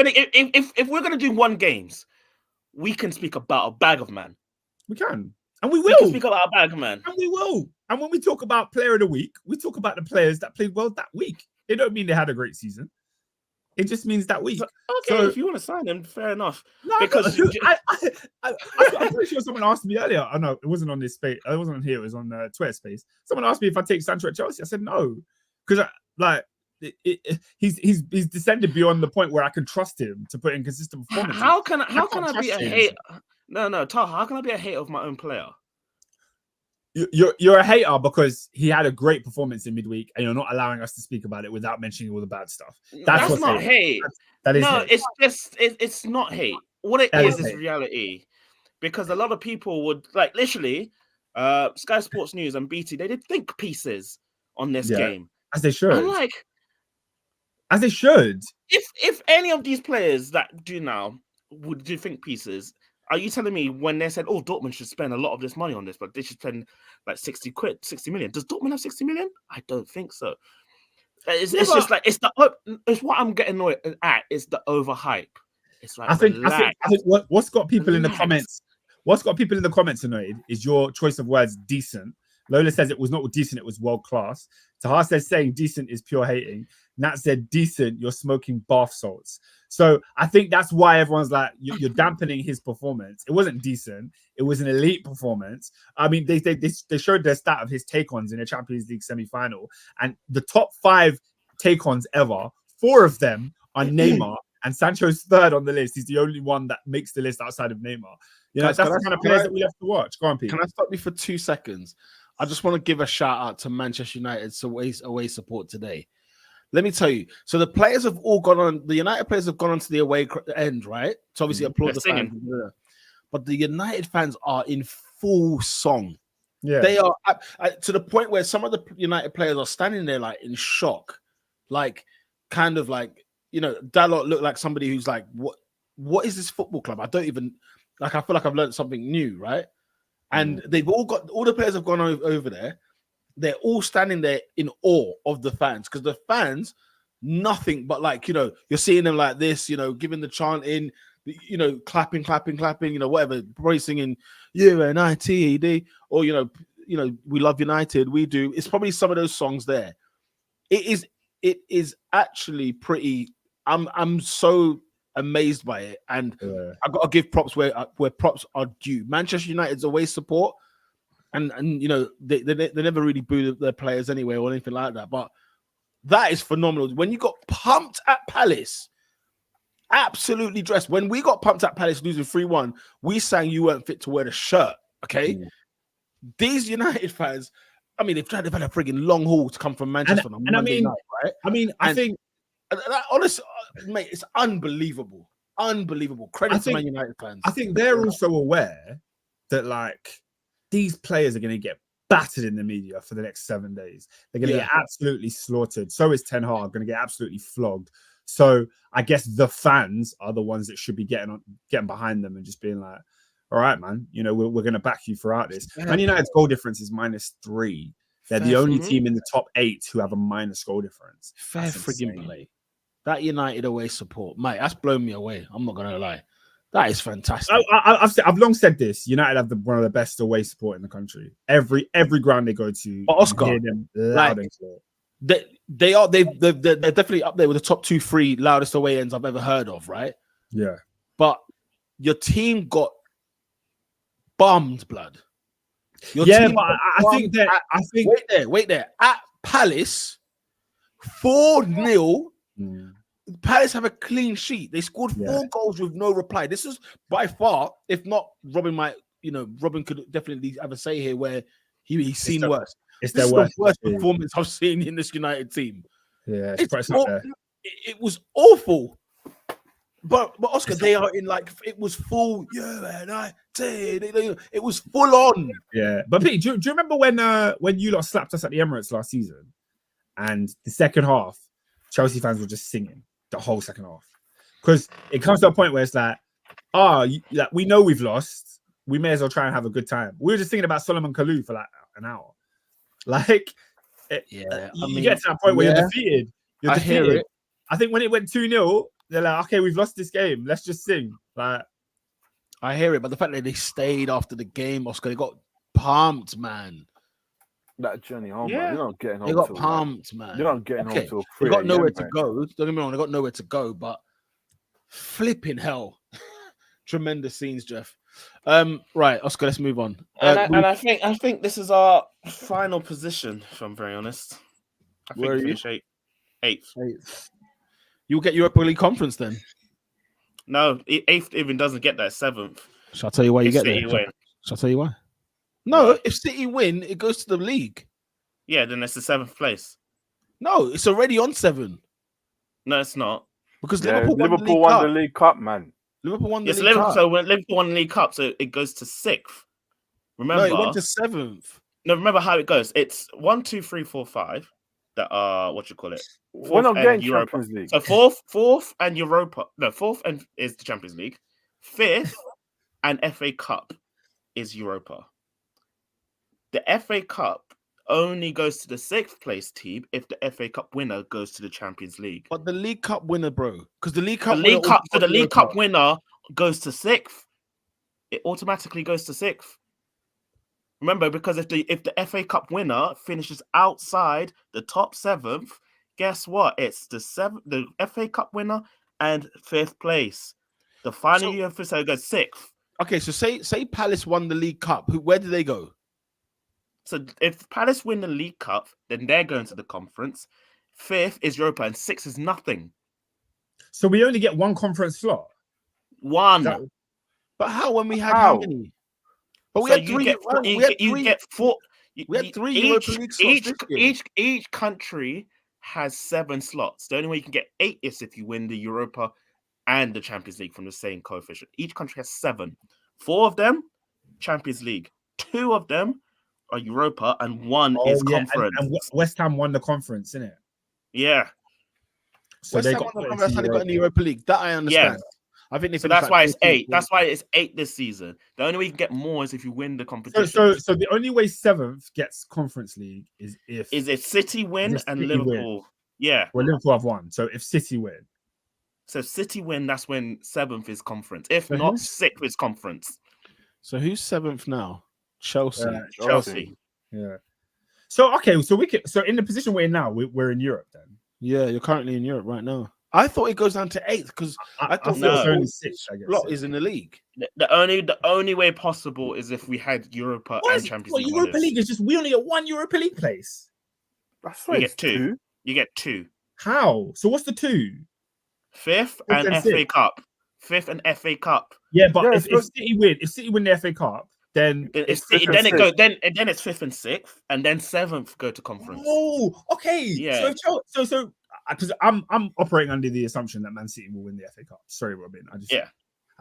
Speaker 3: we're gonna do 1 games, we can speak about a bag of man.
Speaker 1: We can. And we will.
Speaker 3: We can speak about a bag of man.
Speaker 1: And we will. And when we talk about player of the week, we talk about the players that played well that week. It don't mean they had a great season. It just means that week.
Speaker 3: Okay, if you want to sign them, fair enough.
Speaker 1: No, because I'm pretty sure someone asked me earlier. Oh no, it wasn't on this space. It wasn't on here. It was on Twitter space. Someone asked me if I take Sancho at Chelsea. I said no, because he's descended beyond the point where I can trust him to put in consistent performances.
Speaker 3: How can I be a hater? No, Taha, how can I be a hater of my own player?
Speaker 1: You're a hater because he had a great performance in midweek, and you're not allowing us to speak about it without mentioning all the bad stuff.
Speaker 3: That's not hate.
Speaker 1: That is
Speaker 3: no,
Speaker 1: hate.
Speaker 3: It's not hate. What it is reality, because a lot of people would literally, Sky Sports News and BT, they did think pieces on this game,
Speaker 1: as they should.
Speaker 3: I'm
Speaker 1: as they should.
Speaker 3: If any of these players that do now would do think pieces. Are you telling me when they said, Dortmund should spend a lot of this money on this, but they should spend like 60 million? Does Dortmund have 60 million? I don't think so. It's just like, it's what I'm getting annoyed at. It's the overhype. It's like, I think
Speaker 1: what's got people in the comments annoyed is your choice of words, decent. Lola says it was not decent, it was world class. Taha says saying decent is pure hating. Nat said decent, you're smoking bath salts. So I think that's why everyone's like, you're dampening his performance. It wasn't decent. It was an elite performance. I mean, they showed their stat of his take-ons in a Champions League semi-final. And the top 5 take-ons ever, 4 of them are Neymar, and Sancho's third on the list. He's the only one that makes the list outside of Neymar. You know,
Speaker 2: Guys,
Speaker 1: that's the kind of players that we have to watch. Go on, Pete.
Speaker 2: Can I stop you for 2 seconds? I just want to give a shout out to Manchester United's away support today. Let me tell you. So the players have all gone on. The United players have gone on to the away end, right? So obviously applaud the fans. But the United fans are in full song.
Speaker 1: Yeah,
Speaker 2: they are to the point where some of the United players are standing there like in shock, like kind of like, you know, Dalot looked like somebody who's like, what is this football club? I don't even like. I feel like I've learned something new, right? And they've all the players have gone over there. They're all standing there in awe of the fans, because the fans, nothing but like, you know, you're seeing them like this, you know, giving the chanting, you know, clapping, you know, whatever, probably singing UNITED, or you know, we love United, we do. It's probably some of those songs there. It is actually pretty. I'm so amazed by it, and I've got to give props where props are due. Manchester United's away support, and you know, they never really boo their players anyway or anything like that, but that is phenomenal. When you got pumped at Palace, absolutely dressed. When we got pumped at Palace losing 3-1, we sang "You Weren't Fit to Wear the Shirt." Okay, these United fans, I mean, they've had a frigging long haul to come from Manchester on Monday night, right? I think honestly, mate, it's unbelievable. Credit to Man United fans.
Speaker 1: I think they're also aware that like these players are going to get battered in the media for the next 7 days. They're going to get absolutely slaughtered. So is Ten Hag going to get absolutely flogged. So I guess the fans are the ones that should be getting behind them and just being like, all right, man, you know, we're going to back you throughout this. Man United's goal difference is -3. They're the only team in the top 8 who have a minus goal difference.
Speaker 2: Fair frigging play. That United away support, mate, that's blown me away. I'm not going to lie. That is fantastic.
Speaker 1: I've long said this. United have one of the best away support in the country. Every ground they go to,
Speaker 2: Oscar,
Speaker 1: hear them loud and clear.
Speaker 2: They're definitely up there with the top 2-3 loudest away ends I've ever heard of, right?
Speaker 1: Yeah.
Speaker 2: But your team got bummed, blood.
Speaker 1: But I think
Speaker 2: wait there. At Palace, 4-0. Palace have a clean sheet. They scored 4 goals with no reply. This is by far, if not, Robin could definitely have a say here where he's seen worse.
Speaker 1: It's
Speaker 2: the worst
Speaker 1: team.
Speaker 2: performance I've seen in this United team.
Speaker 1: Yeah,
Speaker 2: it was awful. But Oscar, they are in like, it was full. It was full on.
Speaker 1: Yeah, but Pete, do you remember when you lot slapped us at the Emirates last season, and the second half, Chelsea fans were just singing the whole second half, because it comes to a point where it's like, we know we've lost, we may as well try and have a good time. We were just thinking about Solomon Kalou for like an hour. Like, you get to that point where you're defeated.
Speaker 2: I hear it.
Speaker 1: I think when it went 2-0, they're like, okay, we've lost this game. Let's just sing. Like,
Speaker 2: I hear it, but the fact that they stayed after the game, Oscar, they got pumped, man.
Speaker 4: That journey home, man. You're not getting home.
Speaker 2: They got pumped, man.
Speaker 4: You're not getting home till 3
Speaker 2: They got nowhere to go. Don't get me wrong, they got nowhere to go, but flipping hell. Tremendous scenes, Jeff. Right, Oscar, let's move on.
Speaker 3: I think this is our final position, if I'm very honest. I think we finish 8th.
Speaker 2: You'll get Europa League Conference then.
Speaker 3: No, 8th even doesn't get that 7th.
Speaker 2: Shall I tell you why you get there? Shall I tell you why? No, if City win, it goes to the league.
Speaker 3: Yeah, then it's the 7th place.
Speaker 2: No, it's already on 7.
Speaker 3: No, it's not.
Speaker 2: Because
Speaker 4: Liverpool won the League Cup, man.
Speaker 2: Liverpool won the League Cup.
Speaker 3: So when Liverpool won the League Cup, so it goes to 6th. Remember?
Speaker 2: No, it went to 7th.
Speaker 3: No, remember how it goes. It's 1, 2, 3, 4, 5. That are
Speaker 4: We're not getting Champions League.
Speaker 3: So fourth and Europa. No, 4th and is the Champions League. 5th and FA Cup is Europa. The FA Cup only goes to the 6th place team if the FA Cup winner goes to the Champions League.
Speaker 2: But the League Cup winner, bro, because the League Cup,
Speaker 3: the League Cup winner goes to 6th. It automatically goes to 6th. Remember, because if the FA Cup winner finishes outside the top 7th, guess what? It's the FA Cup winner and 5th place. The final year for so it goes 6th.
Speaker 2: Okay, so say Palace won the League Cup. Where do they go?
Speaker 3: So if Palace win the League Cup, then they're going to the conference. 5th is Europa, and 6th is nothing.
Speaker 1: So we only get one conference slot.
Speaker 3: One.
Speaker 2: But how when we had how many? But we
Speaker 3: So
Speaker 2: had three.
Speaker 3: You get four.
Speaker 2: We had three Europa League slots this year.
Speaker 3: Each country has 7 slots. The only way you can get 8 is if you win the Europa and the Champions League from the same coefficient. Each country has 7. 4 of them, Champions League. 2 of them are Europa, and 1 is conference.
Speaker 1: And West Ham won the conference, innit?
Speaker 3: Yeah.
Speaker 2: So West Ham won the conference. They got in the Europa League. That I understand.
Speaker 3: Yeah.
Speaker 2: I think
Speaker 3: so that's why it's 8. That's why it's 8 this season. The only way you can get more is if you win the competition.
Speaker 1: So the only way 7th gets Conference League is if
Speaker 3: City win and Liverpool. Win. Yeah.
Speaker 1: Well, Liverpool have won. So if City win.
Speaker 3: So City win, that's when 7th is conference. If not, 6th is conference.
Speaker 2: So who's 7th now? Chelsea.
Speaker 3: Chelsea.
Speaker 1: Yeah. So okay, so in the position we're in now, we're in Europe then.
Speaker 2: Yeah, you're currently in Europe right now. I thought it goes down to 8th because I thought
Speaker 1: no. It's only 6. I guess
Speaker 2: lot is in the league.
Speaker 3: The only way possible is if we had Europa and Champions League.
Speaker 1: Europa League is just we only get 1 Europa League place.
Speaker 4: That's right.
Speaker 3: You get 2. You get 2.
Speaker 1: How? So what's the 2?
Speaker 3: 5th and FA Cup. 5th and FA Cup.
Speaker 1: Yeah, but if City win the FA Cup, then
Speaker 3: it's 5th and 6th, and then 7th go to conference.
Speaker 1: Oh, okay.
Speaker 3: Yeah.
Speaker 1: So because I'm operating under the assumption that Man City will win the FA Cup. Sorry, Robin. I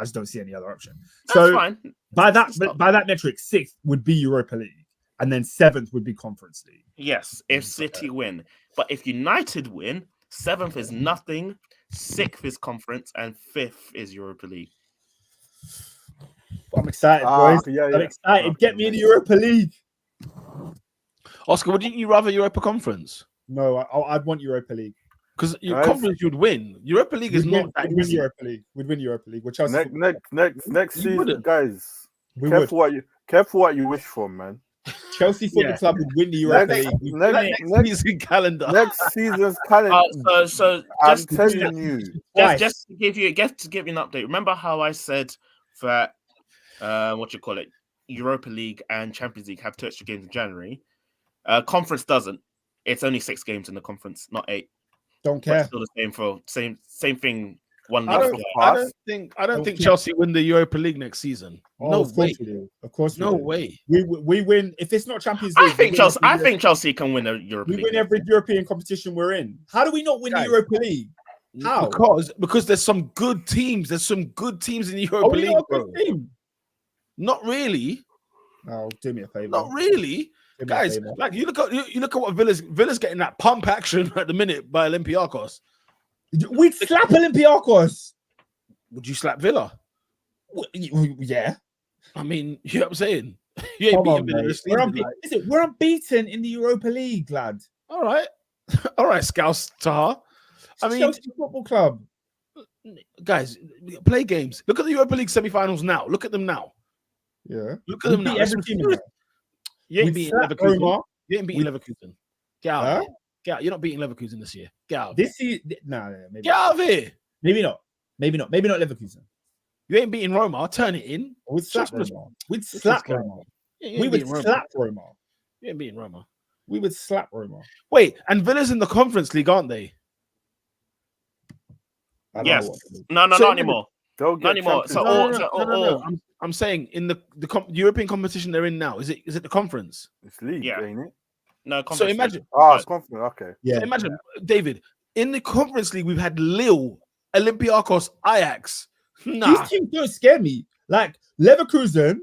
Speaker 1: just don't see any other option.
Speaker 3: That's fine.
Speaker 1: By that metric, 6th would be Europa League, and then 7th would be Conference League.
Speaker 3: Yes, if City win. But if United win, 7th is nothing, 6th is conference, and 5th is Europa League.
Speaker 1: I'm excited, boys. I'm excited. Get me in the Europa League.
Speaker 2: Oscar, wouldn't you rather Europa Conference?
Speaker 1: No, I'd want Europa League.
Speaker 2: Because your conference you'd win. Europa League is not that
Speaker 1: easy. We'd win Europa League.
Speaker 4: Next season, guys. Careful what you wish for, man.
Speaker 1: Chelsea Football Club would win the Europa League.
Speaker 2: Next season calendar.
Speaker 4: Next season's calendar.
Speaker 3: So
Speaker 4: I'm telling you.
Speaker 3: Just to give you an update. Remember how I said that Europa League and Champions League have 2 extra games in January. Conference doesn't. It's only 6 games in the conference, not 8.
Speaker 1: Don't care.
Speaker 3: Still the same thing.
Speaker 2: I don't think Chelsea win the Europa League next season. No way.
Speaker 1: Of course,
Speaker 2: no way.
Speaker 1: We win if it's not Champions League.
Speaker 3: I think Chelsea can win a Europa League.
Speaker 1: We win every European competition we're in. How do we not win the Europa League? How?
Speaker 2: Because there's some good teams. There's some good teams in the Europa League, bro. Not really.
Speaker 1: Oh, do me a favor.
Speaker 2: Not really. Guys, like you look at what Villa's getting that pump action at the minute by Olympiacos.
Speaker 1: We'd slap Olympiacos.
Speaker 2: Would you slap Villa?
Speaker 1: Yeah.
Speaker 2: I mean, you know what I'm saying? You ain't beating Villa this season.
Speaker 1: We're unbeaten in the Europa League, lad.
Speaker 2: All right, Scouse Taha. I mean,
Speaker 1: Chelsea Football Club.
Speaker 2: Guys, play games. Look at the Europa League semi-finals now. Look at them now.
Speaker 1: Yeah.
Speaker 2: Look at them now. You ain't beating Leverkusen. You ain't beating Leverkusen. Get out of here. Get out. You're not beating Leverkusen this year. Get out of here.
Speaker 1: This is maybe
Speaker 2: get out of here.
Speaker 1: Maybe not Leverkusen.
Speaker 2: You ain't beating Roma. Turn it in.
Speaker 1: We'd slap Roma. We'd slap Roma. We would slap Roma.
Speaker 2: You ain't beating Roma.
Speaker 1: We would slap Roma.
Speaker 2: Wait, and Villa's in the Conference League, aren't they?
Speaker 3: Yes. No, not anymore. Not anymore.
Speaker 2: No. I'm saying in the European competition they're in now. Is it the conference?
Speaker 4: It's league, ain't it?
Speaker 3: No, conference.
Speaker 2: So imagine.
Speaker 4: It's conference. Okay.
Speaker 1: Yeah.
Speaker 2: So imagine, David, in the Conference League we've had Lille, Olympiacos, Ajax. Nah.
Speaker 1: These teams don't scare me. Like Leverkusen,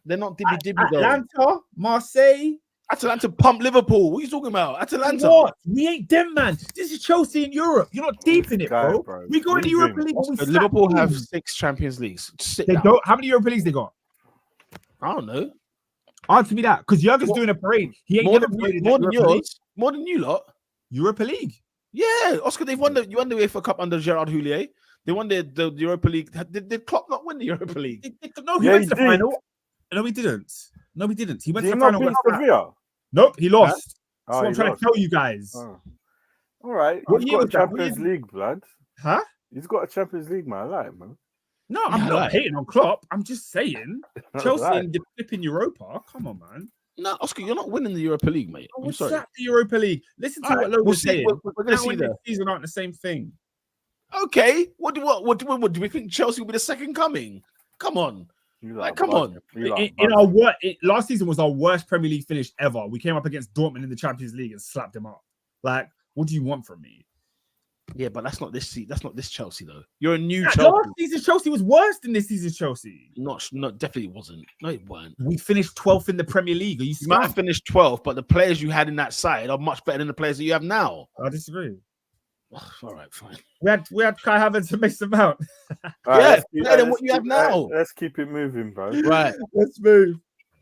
Speaker 2: they're not dibby though.
Speaker 1: Atlanta, Marseille.
Speaker 2: Atalanta pump Liverpool. What are you talking about? Atalanta.
Speaker 1: What? We ain't them, man. This is Chelsea in Europe. You're not deep in it, bro. We go in the Europa League.
Speaker 2: Liverpool have 6 Champions Leagues.
Speaker 1: They don't. How many Europa Leagues they got?
Speaker 2: I don't know.
Speaker 1: Answer me that, because Jurgen's doing a parade. He ain't
Speaker 2: more
Speaker 1: never
Speaker 2: than yours. More than you lot.
Speaker 1: Europa League.
Speaker 2: Yeah, Oscar. They've won the UEFA Cup under Gerard Houllier. They won the Europa League. Did Klopp not win the Europa League?
Speaker 1: No, he went to the final. No, he didn't. He went to the final. Nope, he lost. That's what I'm trying to tell you guys.
Speaker 4: All right.
Speaker 1: What
Speaker 4: He's
Speaker 1: year
Speaker 4: got a
Speaker 1: was that?
Speaker 4: Champions League, blood.
Speaker 1: Huh?
Speaker 4: He's got a Champions League, man. I like it, man.
Speaker 1: No, I'm not hating on Klopp. I'm just saying Chelsea in the flipping Europa. Come on, man.
Speaker 2: No, Oscar, you're not winning the Europa League, mate. I'm
Speaker 1: What's
Speaker 2: sorry.
Speaker 1: that, the Europa League? Listen to what Logan
Speaker 2: We'll
Speaker 1: was
Speaker 2: see.
Speaker 1: saying.
Speaker 2: We're going to
Speaker 1: Now
Speaker 2: see
Speaker 1: and
Speaker 2: that.
Speaker 1: this season aren't the same thing.
Speaker 2: Okay. What do we think Chelsea will be the second coming? Come on. Come on.
Speaker 1: Last season was our worst Premier League finish ever. We came up against Dortmund in the Champions League and slapped them up. Like, what do you want from me?
Speaker 2: Yeah, but that's not this Chelsea though. You're a new Chelsea.
Speaker 1: Last season's Chelsea was worse than this season's Chelsea.
Speaker 2: Not definitely wasn't. No, it weren't.
Speaker 1: We finished 12th in the Premier League. Are you
Speaker 2: might have finished 12th, but the players you had in that side are much better than the players that you have now.
Speaker 1: I disagree.
Speaker 2: All right, fine.
Speaker 1: We had Kai Havertz and Mason Mount.
Speaker 2: Better than what you have now.
Speaker 4: Let's keep it moving, bro.
Speaker 2: Right.
Speaker 1: Let's move.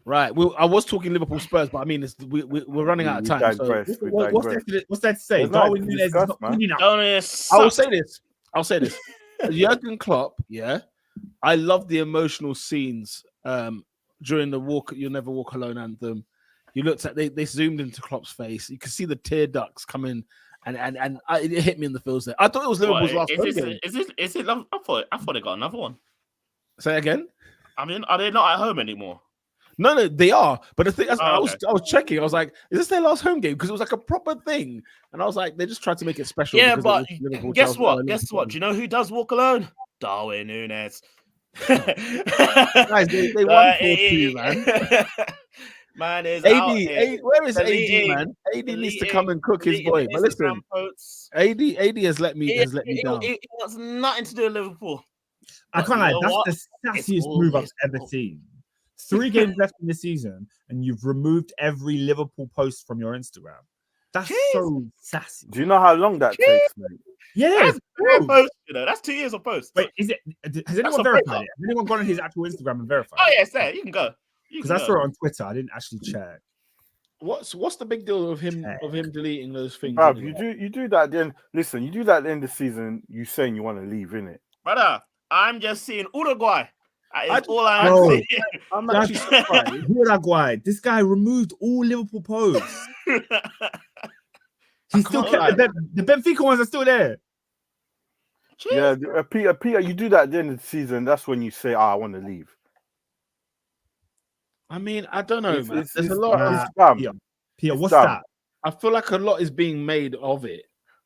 Speaker 2: Right. I was talking Liverpool Spurs, but I mean, we're running out of time.
Speaker 1: What's that to say? Darwin Núñez is not good enough.
Speaker 2: I'll say this. Jurgen Klopp, yeah. I love the emotional scenes during the walk. You'll never walk alone anthem. You looked at they zoomed into Klopp's face. You could see the tear ducts coming, and it hit me in the feels there. I thought it was Liverpool's last game.
Speaker 3: Is it? I thought they got another one.
Speaker 2: Say again.
Speaker 3: I mean, are they not at home anymore?
Speaker 2: No, they are. But the thing, I was checking. I was like, "Is this their last home game?" Because it was like a proper thing, and I was like, "They just tried to make it special."
Speaker 3: Yeah, but guess what? Guess what? Do you know who does walk alone? Darwin Núñez.
Speaker 2: Guys, they won 4-2, man.
Speaker 3: Man is
Speaker 2: AD. Where is AD, man? AD needs to come and cook his boy. But listen, AD has let me down.
Speaker 3: It wants nothing to do with Liverpool.
Speaker 1: I can't lie. That's the sassiest move I've ever seen. 3 games left in the season, and you've removed every Liverpool post from your Instagram. That's so sassy.
Speaker 4: Do you know how long that takes, mate?
Speaker 1: Yeah,
Speaker 3: that's 2 years of posts.
Speaker 1: Wait, has anyone verified it? Has anyone gone on his actual Instagram and verified?
Speaker 3: Oh yeah, it's there. You can go.
Speaker 1: Because I saw it on Twitter. I didn't actually check.
Speaker 2: What's the big deal of him deleting those things?
Speaker 4: Bruv, you do that then. Listen, you do that at the end of the season. You saying you want to leave, innit?
Speaker 3: Brother, I'm just seeing Uruguay. That's all I'm seeing.
Speaker 2: I'm actually surprised.
Speaker 1: Uruguay. This guy removed all Liverpool posts. He still kept the Benfica ones are still there.
Speaker 4: Yeah, Peter, you do that at the end of the season. That's when you say, I want to leave.
Speaker 2: I mean, I don't know, man. There's a lot of
Speaker 4: spam.
Speaker 1: Peter, what's that?
Speaker 2: I feel like a lot is being made of it.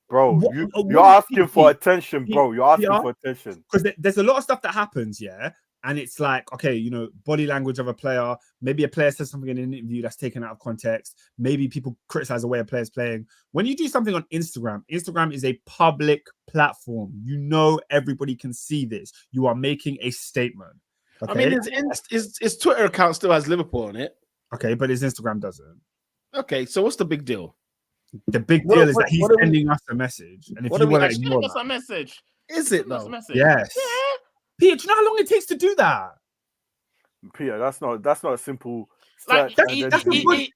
Speaker 4: Bro, you're asking for attention, bro. You're asking for attention.
Speaker 1: Because there's a lot of stuff that happens, yeah? And it's like, okay, you know, body language of a player. Maybe a player says something in an interview that's taken out of context. Maybe people criticize the way a player's playing. When you do something on Instagram, Instagram is a public platform. You know everybody can see this. You are making a statement. Okay?
Speaker 2: I mean, his Twitter account still has Liverpool on it.
Speaker 1: Okay, but his Instagram doesn't.
Speaker 2: Okay, so what's the big deal?
Speaker 1: The big deal is that he's sending us a message. And if you want to ignore
Speaker 3: us a message.
Speaker 2: Is it though?
Speaker 1: Yes. Yeah. Peter, do you know how long it takes to do that?
Speaker 4: Peter, that's not a simple.
Speaker 3: Like he's not deleted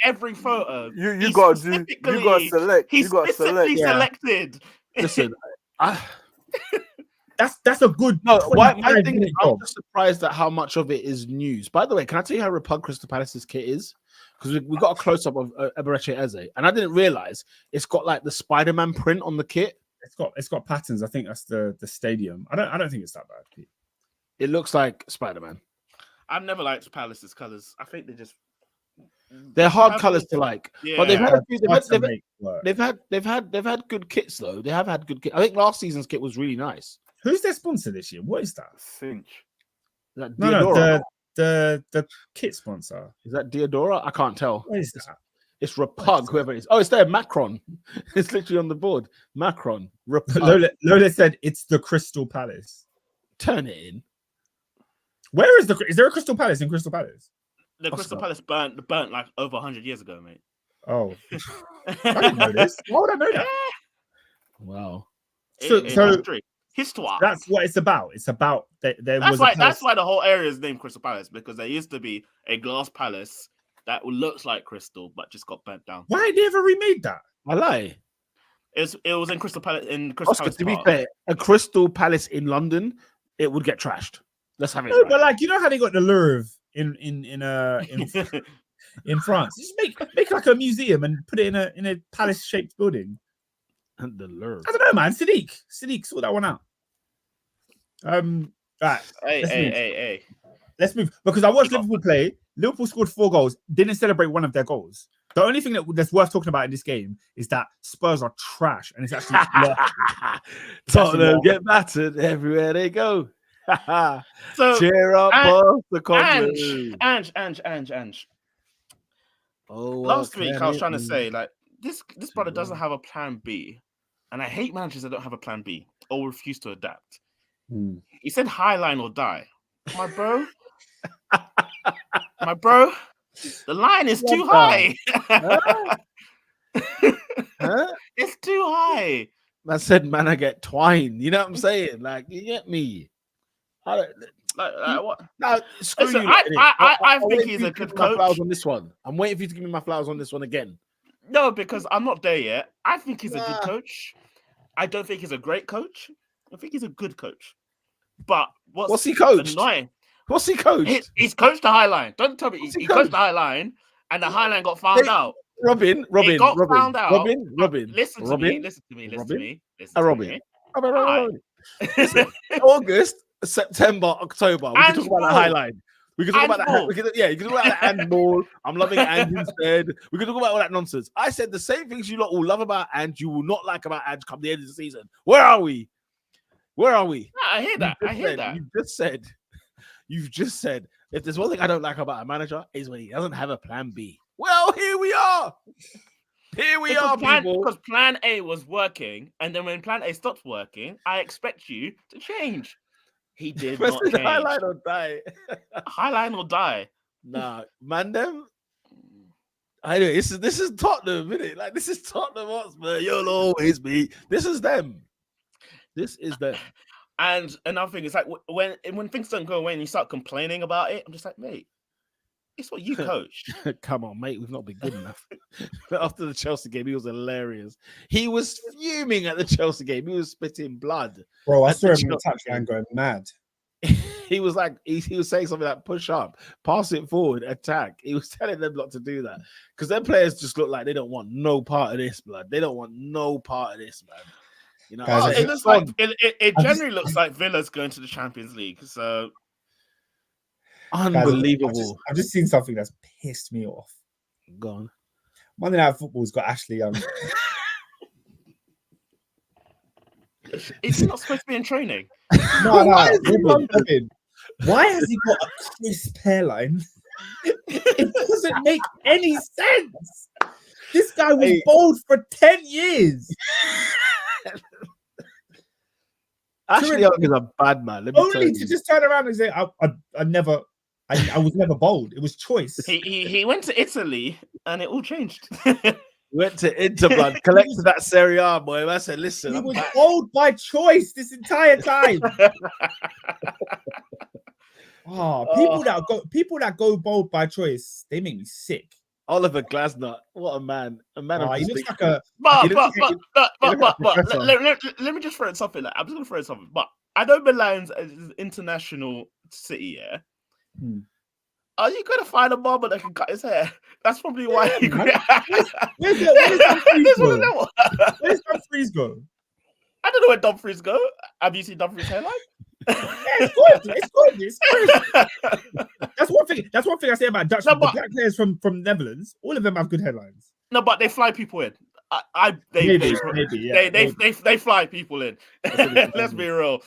Speaker 3: every photo.
Speaker 4: You got to select.
Speaker 3: He's specifically selected.
Speaker 2: Listen,
Speaker 1: that's a good.
Speaker 2: No, my thing is, I'm just surprised at how much of it is news. By the way, can I tell you how repug Crystal Palace's kit is? Because we got a close up of Eberechi Eze, and I didn't realize it's got like the Spider-Man print on the kit.
Speaker 1: It's got patterns. I think that's the stadium. I don't think it's that bad, Pete.
Speaker 2: It looks like Spider-Man.
Speaker 3: I've never liked Palace's colors. I think
Speaker 2: they're hard colors to like. Yeah. But they've had good kits though. They have had good kits. I think last season's kit was really nice.
Speaker 1: Who's their sponsor this year? What is that?
Speaker 4: Cinch.
Speaker 2: Is that
Speaker 1: no, the kit sponsor.
Speaker 2: Is that Diodora? I can't tell.
Speaker 1: What is that?
Speaker 2: It's Repug, whoever it is. Oh, it's there, Macron. It's literally on the board. Macron.
Speaker 1: Lola said it's the Crystal Palace.
Speaker 2: Turn it in.
Speaker 1: Where is there a Crystal Palace in Crystal Palace?
Speaker 3: The Crystal Palace burnt like over 100 years ago, mate.
Speaker 1: Oh. I didn't know this. Why would I know that?
Speaker 2: Wow.
Speaker 1: So
Speaker 3: history.
Speaker 1: That's what it's about. It's about
Speaker 3: that's why the whole area is named Crystal Palace, because there used to be a glass palace that looks like crystal, but just got burnt down.
Speaker 1: Why they never remade that?
Speaker 2: I lie.
Speaker 3: It was in Crystal Palace.
Speaker 2: Oscar, to be fair, a Crystal Palace in London, it would get trashed. Let's have it.
Speaker 1: No, right. But like, you know how they got the Louvre in France? Just make like a museum and put it in a palace shaped building.
Speaker 2: And the Louvre.
Speaker 1: I don't know, man. Sadiq, sort that one out. Right.
Speaker 3: Hey.
Speaker 1: Let's move, because I watched Liverpool play. Liverpool scored 4 goals, didn't celebrate one of their goals. The only thing that's worth talking about in this game is that Spurs are trash, and it's actually
Speaker 2: Tottenham get battered everywhere they go.
Speaker 3: So
Speaker 2: cheer up, boss. The
Speaker 3: Ange.
Speaker 2: Oh,
Speaker 3: Last week I was trying to say like this brother doesn't have a plan B, and I hate managers that don't have a plan B or refuse to adapt. He said high line or die, my bro. The line is too high. It's too high.
Speaker 2: I said, man, I get twine. You know what I'm saying? Like, you get me.
Speaker 3: Like what?
Speaker 2: No, screw
Speaker 3: Listen,
Speaker 2: you.
Speaker 3: I think he's a good coach.
Speaker 2: Flowers on this one. I'm waiting for you to give me my flowers on this one again.
Speaker 3: No, because I'm not there yet. I think he's a good coach. I don't think he's a great coach. I think he's a good coach. But what's
Speaker 2: he coached?
Speaker 3: Annoying?
Speaker 2: What's he coached?
Speaker 3: He's coached the high line. Don't tell me he coached the high line, and the high line got found out.
Speaker 2: Robin.
Speaker 3: Found out.
Speaker 2: Robin.
Speaker 3: Listen to me.
Speaker 2: August, September, October. We can talk about the high line. We can talk about that. You can talk about the handball. I'm loving Ange instead. We can talk about all that nonsense. I said the same things you lot will love about Ange, you will not like about Ange come the end of the season. Where are we?
Speaker 3: I hear that.
Speaker 2: You've just said, if there's one thing I don't like about a manager, is when he doesn't have a plan B. Well, here we are. People.
Speaker 3: Because plan A was working, and then when plan A stopped working, I expect you to change. He did not change.
Speaker 2: Highline or die.
Speaker 3: Highline or die.
Speaker 2: Nah, man, them. I know this is Tottenham, isn't it? Like, this is Tottenham Hotspur. You'll always be. This is them.
Speaker 3: And another thing is like when things don't go away and you start complaining about it, I'm just like, mate, it's what you coached.
Speaker 2: Come on, mate, we've not been good enough. After the Chelsea game, he was hilarious. He was fuming at the Chelsea game. He was spitting blood.
Speaker 1: Bro, I saw him on the touchline going mad.
Speaker 2: He was like, he was saying something like, push up, pass it forward, attack. He was telling them not to do that because their players just look like they don't want no part of this, blood. They don't want no part of this, man. You know,
Speaker 1: guys,
Speaker 3: it looks like it generally looks like Villa's going to the Champions League. So
Speaker 2: unbelievable.
Speaker 1: Guys, I've just seen something that's pissed me off.
Speaker 2: Go on.
Speaker 1: Monday Night Football's got Ashley Young.
Speaker 3: Is he not supposed to be in training?
Speaker 1: No. Why has he got a crisp hairline? It doesn't make any sense. This guy was bald for 10 years.
Speaker 2: Ashley Young is a bad man.
Speaker 1: Only to just turn around and say, I was never bold. It was choice.
Speaker 3: He went to Italy and it all changed.
Speaker 2: Went to Inter, blood, collected that Serie A, boy. I said, listen,
Speaker 1: he was bold by choice this entire time. People that go bold by choice, they make me sick.
Speaker 2: Oliver Glasner, what a man! He looks like
Speaker 3: a. Let me just throw in something. I'm just gonna throw in something. But I know Milan's an international city. Yeah. Are you gonna find a barber that can cut his hair? That's probably why.
Speaker 1: Where's Dumfries go?
Speaker 3: I don't know where Dumfries go. Have you seen Dumfries' hairline?
Speaker 1: It's good. That's one thing I say about Dutch. The black players from Netherlands, all of them have good headlines.
Speaker 3: No, but they fly people in. They fly people in. Let's be real.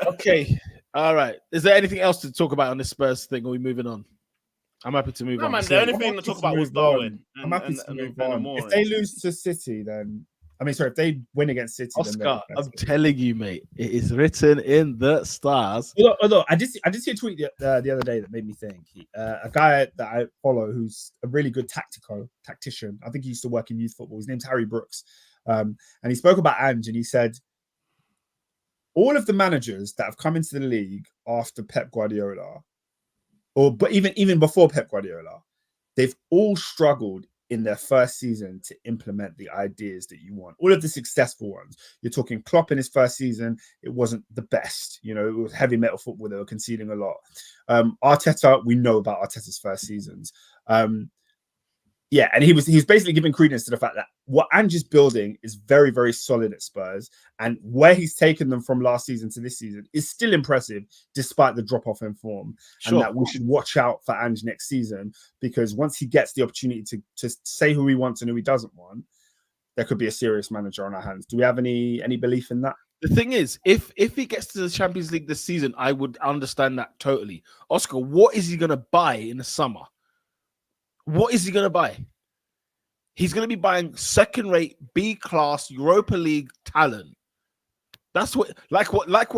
Speaker 2: Okay, all right. Is there anything else to talk about on this Spurs thing? Or are we moving on? I'm happy to move on.
Speaker 3: Man, the only thing to talk about was Darwin.
Speaker 1: I'm happy to move on. If they lose to City, then if they win against City,
Speaker 2: Oscar, I'm telling you, mate, it is written in the stars.
Speaker 1: Although I did see a tweet the other day that made me think. A guy that I follow who's a really good tactician. I think he used to work in youth football. His name's Harry Brooks, and he spoke about Ange, and he said all of the managers that have come into the league after Pep Guardiola, but even before Pep Guardiola, they've all struggled in their first season to implement the ideas that you want. All of the successful ones. You're talking Klopp in his first season, it wasn't the best. You know, it was heavy metal football. They were conceding a lot. Arteta, we know about Arteta's first seasons. Yeah, and he was basically giving credence to the fact that what Ange is building is very, very solid at Spurs, and where he's taken them from last season to this season is still impressive, despite the drop-off in form.
Speaker 2: Sure.
Speaker 1: And that we should watch out for Ange next season, because once he gets the opportunity to say who he wants and who he doesn't want, there could be a serious manager on our hands. Do we have any belief in that?
Speaker 2: The thing is, if he gets to the Champions League this season, I would understand that totally. Oscar, what is he going to buy in the summer? What is he going to buy? He's going to be buying second-rate, B-class, Europa League talent. That's what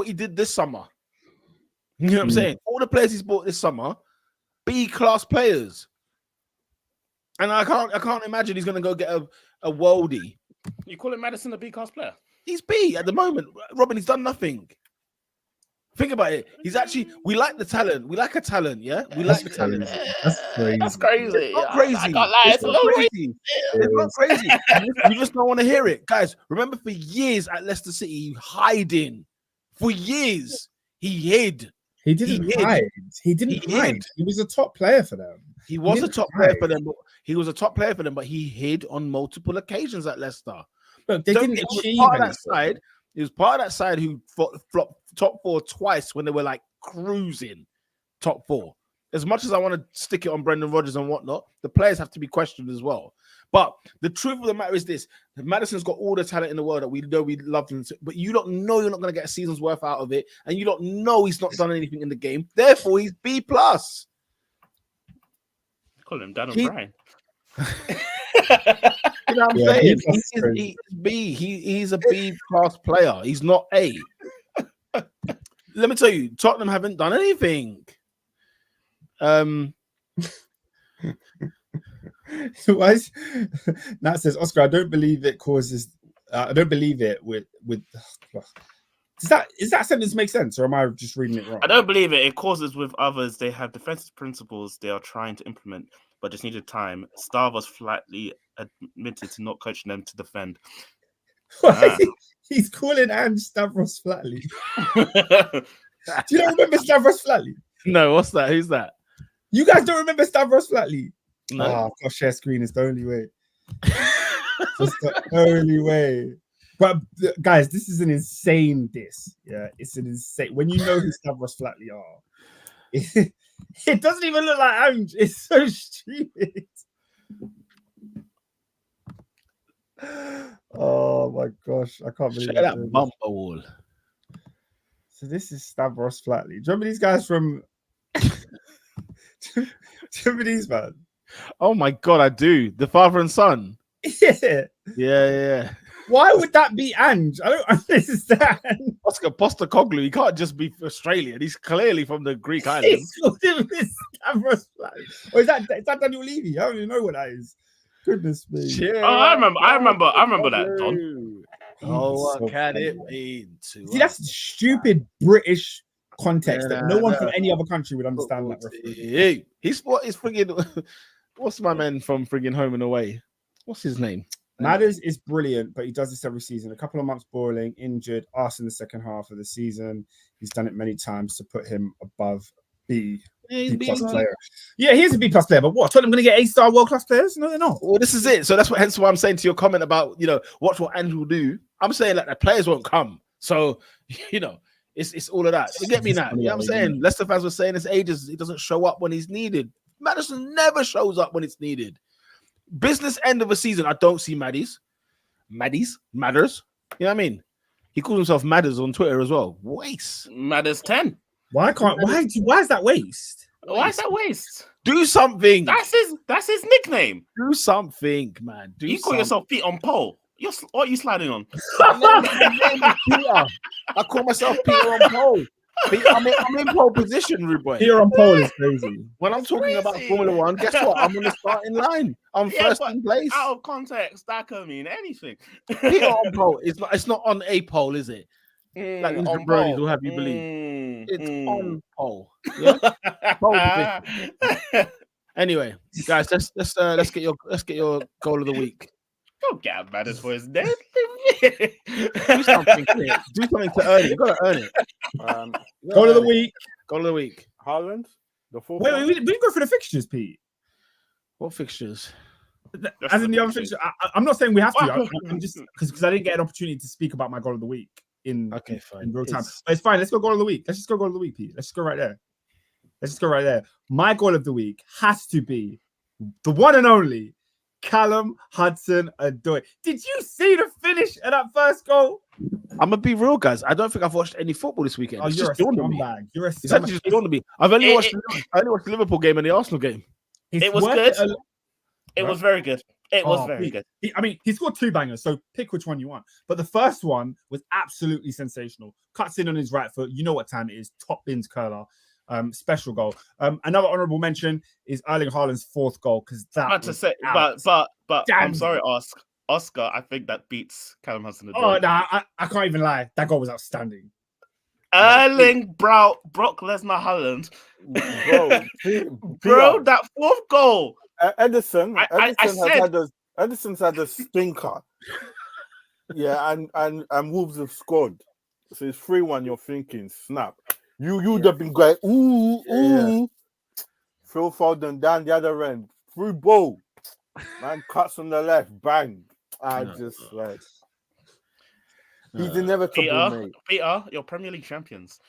Speaker 2: he did this summer. You know what I'm saying? All the players he's bought this summer, B-class players. And I can't imagine he's going to go get a worldie.
Speaker 3: You call it Maddison a B-class player?
Speaker 2: He's B at the moment. Robin, he's done nothing. Think about it. We like the talent. We like a talent, yeah? We like the talent.
Speaker 1: That's crazy.
Speaker 3: That's crazy.
Speaker 2: It's not crazy.
Speaker 3: I can't lie. It's a little crazy.
Speaker 2: It's not crazy. You just don't want to hear it. Guys, remember for years at Leicester City, hiding. For years, he hid.
Speaker 1: He didn't hide. He didn't hide. He was a top player for them.
Speaker 2: He was a top player for them. He was a top player for them, but he hid on multiple occasions at Leicester.
Speaker 1: Look, they didn't achieve anything.
Speaker 2: He was part of that side who flopped top four twice when they were like cruising top four. As much as I want to stick it on Brendan Rodgers and whatnot, the players have to be questioned as well. But the truth of the matter is this: Maddison's got all the talent in the world that we know we love him, but you don't know you're not going to get a season's worth out of it, and you don't know he's not done anything in the game. Therefore, he's B+.
Speaker 3: Call him Dan O'Brien.
Speaker 2: You know what I'm saying? He's B. He's a B-class player. He's not A. Let me tell you, Tottenham haven't done anything.
Speaker 1: Nat says, Oscar, I don't believe it causes. I don't believe it with. Does that sentence make sense, or am I just reading it wrong?
Speaker 3: I don't believe it. It causes with others. They have defensive principles they are trying to implement, but just needed time. Star was flatly admitted to not coaching them to defend.
Speaker 1: He's calling Ange Stavros Flatley. Do you not remember Stavros Flatley?
Speaker 2: No, what's that? Who's that?
Speaker 1: You guys don't remember Stavros Flatley?
Speaker 2: No.
Speaker 1: Oh, I've got to share screen. It's the only way. It's the only way. But guys, this is an insane diss. Yeah, it's an insane. When you know who Stavros Flatley are, it doesn't even look like Ange. It's so stupid. Oh my gosh, I can't believe
Speaker 2: that bumper wall.
Speaker 1: So this is Stavros Flatley. Do you remember these guys from? Do you remember these, man?
Speaker 2: Oh my god, I do. The father and son. Yeah.
Speaker 1: Why would that be Ange? I don't understand.
Speaker 2: Oscar Postecoglou, he can't just be Australian. He's clearly from the Greek islands.
Speaker 1: Stavros Flatley. Or is that Daniel Levy? I don't even know what that is. Goodness me.
Speaker 2: Yeah.
Speaker 3: Oh, I remember that, Don.
Speaker 2: Oh, what can it mean to
Speaker 1: See, that's stupid British context that no one from any other country would understand that reference.
Speaker 2: Hey, he's friggin' what's my man from friggin' Home and Away? What's his name?
Speaker 1: Madders is brilliant, but he does this every season. A couple of months boiling, injured, asked in the second half of the season. He's done it many times to put him above B plus player. Yeah, he's a B plus player, but what? Tottenham going to get A-star world class players? No, they're not.
Speaker 2: Well, this is it. So that's hence why I'm saying to your comment about, watch what Ange will do. I'm saying that the players won't come. So, it's all of that. You get me now? You know what I'm saying? Leicester fans were saying this ages. He doesn't show up when he's needed. Maddison never shows up when it's needed. Business end of a season, I don't see Madders. You know what I mean? He calls himself Madders on Twitter as well. Waste.
Speaker 3: Madders 10.
Speaker 1: Why is that waste?
Speaker 3: Why is that waste?
Speaker 2: Do something.
Speaker 3: That's his nickname.
Speaker 2: Do something, man.
Speaker 3: You call yourself Pete on pole. What are you sliding on?
Speaker 2: Peter. I call myself Peter on pole. I'm in pole position, rude boy.
Speaker 1: Peter on pole is crazy.
Speaker 2: When I'm talking about Formula One, guess what? I'm on the starting line. I'm first in place.
Speaker 3: Out of context, that could mean anything.
Speaker 2: Peter on pole. It's not on a pole, is it? Like these jabronis will have you believe. It's on pole. Yeah? Pole. Anyway, guys, let's get your goal of the week.
Speaker 3: Don't get mad for his name.
Speaker 2: Do something to earn it. You gotta earn it.
Speaker 1: Goal of the week.
Speaker 2: Goal of the week.
Speaker 4: Haaland. The fourth.
Speaker 1: Wait, we didn't go for the fixtures, Pete.
Speaker 2: What fixtures?
Speaker 1: As in the other fixture, I'm not saying we have to. I'm just because I didn't get an opportunity to speak about my goal of the week in real time. But it's fine. Let's go goal of the week. Let's just go goal of the week, Pete. Let's just go right there. My goal of the week has to be the one and only Callum Hudson-Odoi. Did you see the finish of that first goal?
Speaker 2: I'm gonna be real, guys. I don't think I've watched any football this weekend.
Speaker 1: Oh, you're a scumbag.
Speaker 2: It's actually just dawned on me. I only watched the Liverpool game and the Arsenal game.
Speaker 3: It was good. It was very good. It was very good.
Speaker 1: He scored 2 bangers, so pick which one you want. But the first one was absolutely sensational. Cuts in on his right foot. You know what time it is. Top bins curler. Special goal. Another honourable mention is Erling Haaland's 4th goal because that.
Speaker 3: But I'm sorry, Oscar. I think that beats Callum Hudson-Odoi.
Speaker 1: Oh no, I can't even lie. That goal was outstanding.
Speaker 3: Brock Lesnar Haaland, bro, that 4th goal.
Speaker 4: Edison Edison's had a stinker. Yeah, and Wolves have scored. So it's 3-1. You're thinking, snap. You'd have been going, ooh. Phil Foden down the other end. Through ball. Man cuts on the left. Bang. He's inevitable, mate.
Speaker 3: Peter, you're Premier League champions.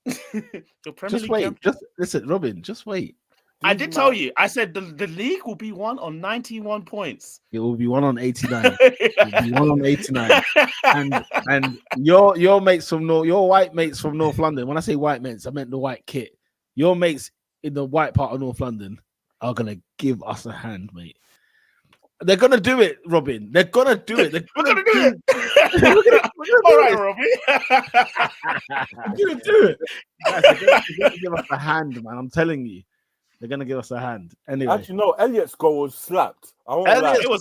Speaker 2: Just listen, Robin, just wait.
Speaker 3: I did tell you. I said the league will be won on 91 points.
Speaker 2: It will be won on 89. It will be won on 89. And your mates from your white mates from North London. When I say white mates, I meant the white kit. Your mates in the white part of North London are gonna give us a hand, mate. They're gonna do it, Robin. They're gonna do it.
Speaker 3: We're gonna do it. All right, Robin.
Speaker 1: We're gonna do it.
Speaker 2: Guys, they're gonna give us a hand, man. I'm telling you. They're gonna give us a hand. Anyway.
Speaker 4: Actually, no, Elliot's goal was slapped.
Speaker 3: Elliot's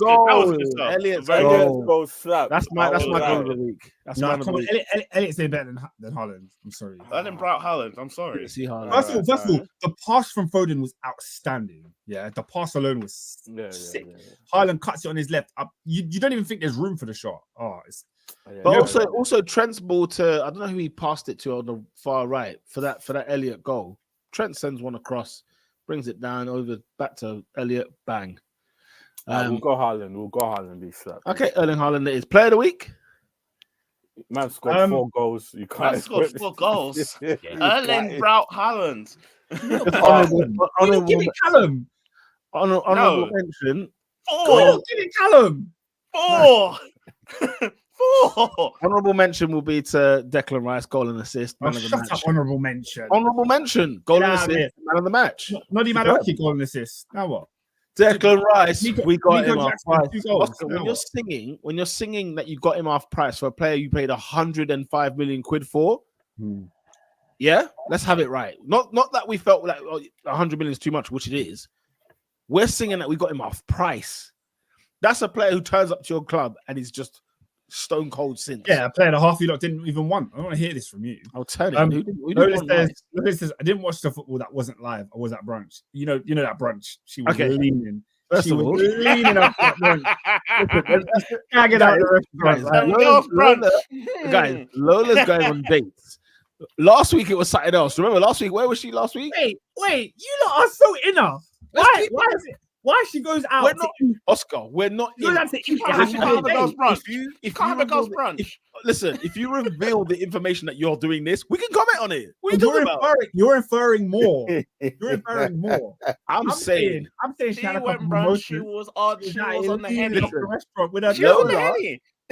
Speaker 4: goal slapped.
Speaker 2: That's my goal of the week. That's my goal.
Speaker 1: Elliot's better than Haaland. I'm sorry.
Speaker 3: Erling Braut Haaland. I'm sorry.
Speaker 1: First of all, the pass from Foden was outstanding. Yeah, the pass alone was sick. Haaland cuts it on his left. You don't even think there's room for the shot.
Speaker 2: Also Trent's ball to, I don't know who he passed it to on the far right for that Elliot goal. Trent sends one across, brings it down over back to Elliot. Bang.
Speaker 4: We'll go Haaland. Be slapped.
Speaker 2: Okay, Erling Haaland is player of the week.
Speaker 4: Man scored 4 goals. You can't.
Speaker 3: Man scored 4 goals. Erling Braut Haaland.
Speaker 1: Honorable give it Callum.
Speaker 2: Honorable mention.
Speaker 3: 4.
Speaker 1: Give it Callum.
Speaker 3: 4. 4.
Speaker 2: Honorable mention will be to Declan Rice, goal and assist.
Speaker 1: Shut up, honorable mention.
Speaker 2: Honorable mention, goal and assist, man of the match.
Speaker 1: Not even Madueke, goal and assist. Now what?
Speaker 2: Declan Rice, we got him off price.
Speaker 1: Oscar,
Speaker 2: when you're singing that you got him off price for a player you paid 105 million quid for, yeah, let's have it right. Not that we felt like 100 million is too much, which it is. We're singing that we got him off price. That's a player who turns up to your club and is just stone cold since.
Speaker 1: Yeah, a player and a half you lot didn't even want. I don't want to hear this from you.
Speaker 2: I'll tell you.
Speaker 1: Lolis says, I didn't watch the football that wasn't live. I was at brunch. You know that brunch. She was leaning.
Speaker 2: First of all,
Speaker 1: leaning up that brunch. Gagging out the
Speaker 2: restaurant. Guys, Lola's going on dates. Last week it was something else. Remember last week? Where was she last week?
Speaker 1: Wait, you lot are so inner. Why is it? Why she goes out?
Speaker 2: We're not Oscar. We're not.
Speaker 3: You can't have a girls' brunch. You can't have a girls' brunch.
Speaker 2: Listen, if you reveal the information that you're doing this, we can comment on it. What are you
Speaker 1: talking
Speaker 2: about?
Speaker 1: You're inferring more. You're inferring more.
Speaker 2: I'm saying
Speaker 3: she went brunch. She was on the head of
Speaker 1: the restaurant with her.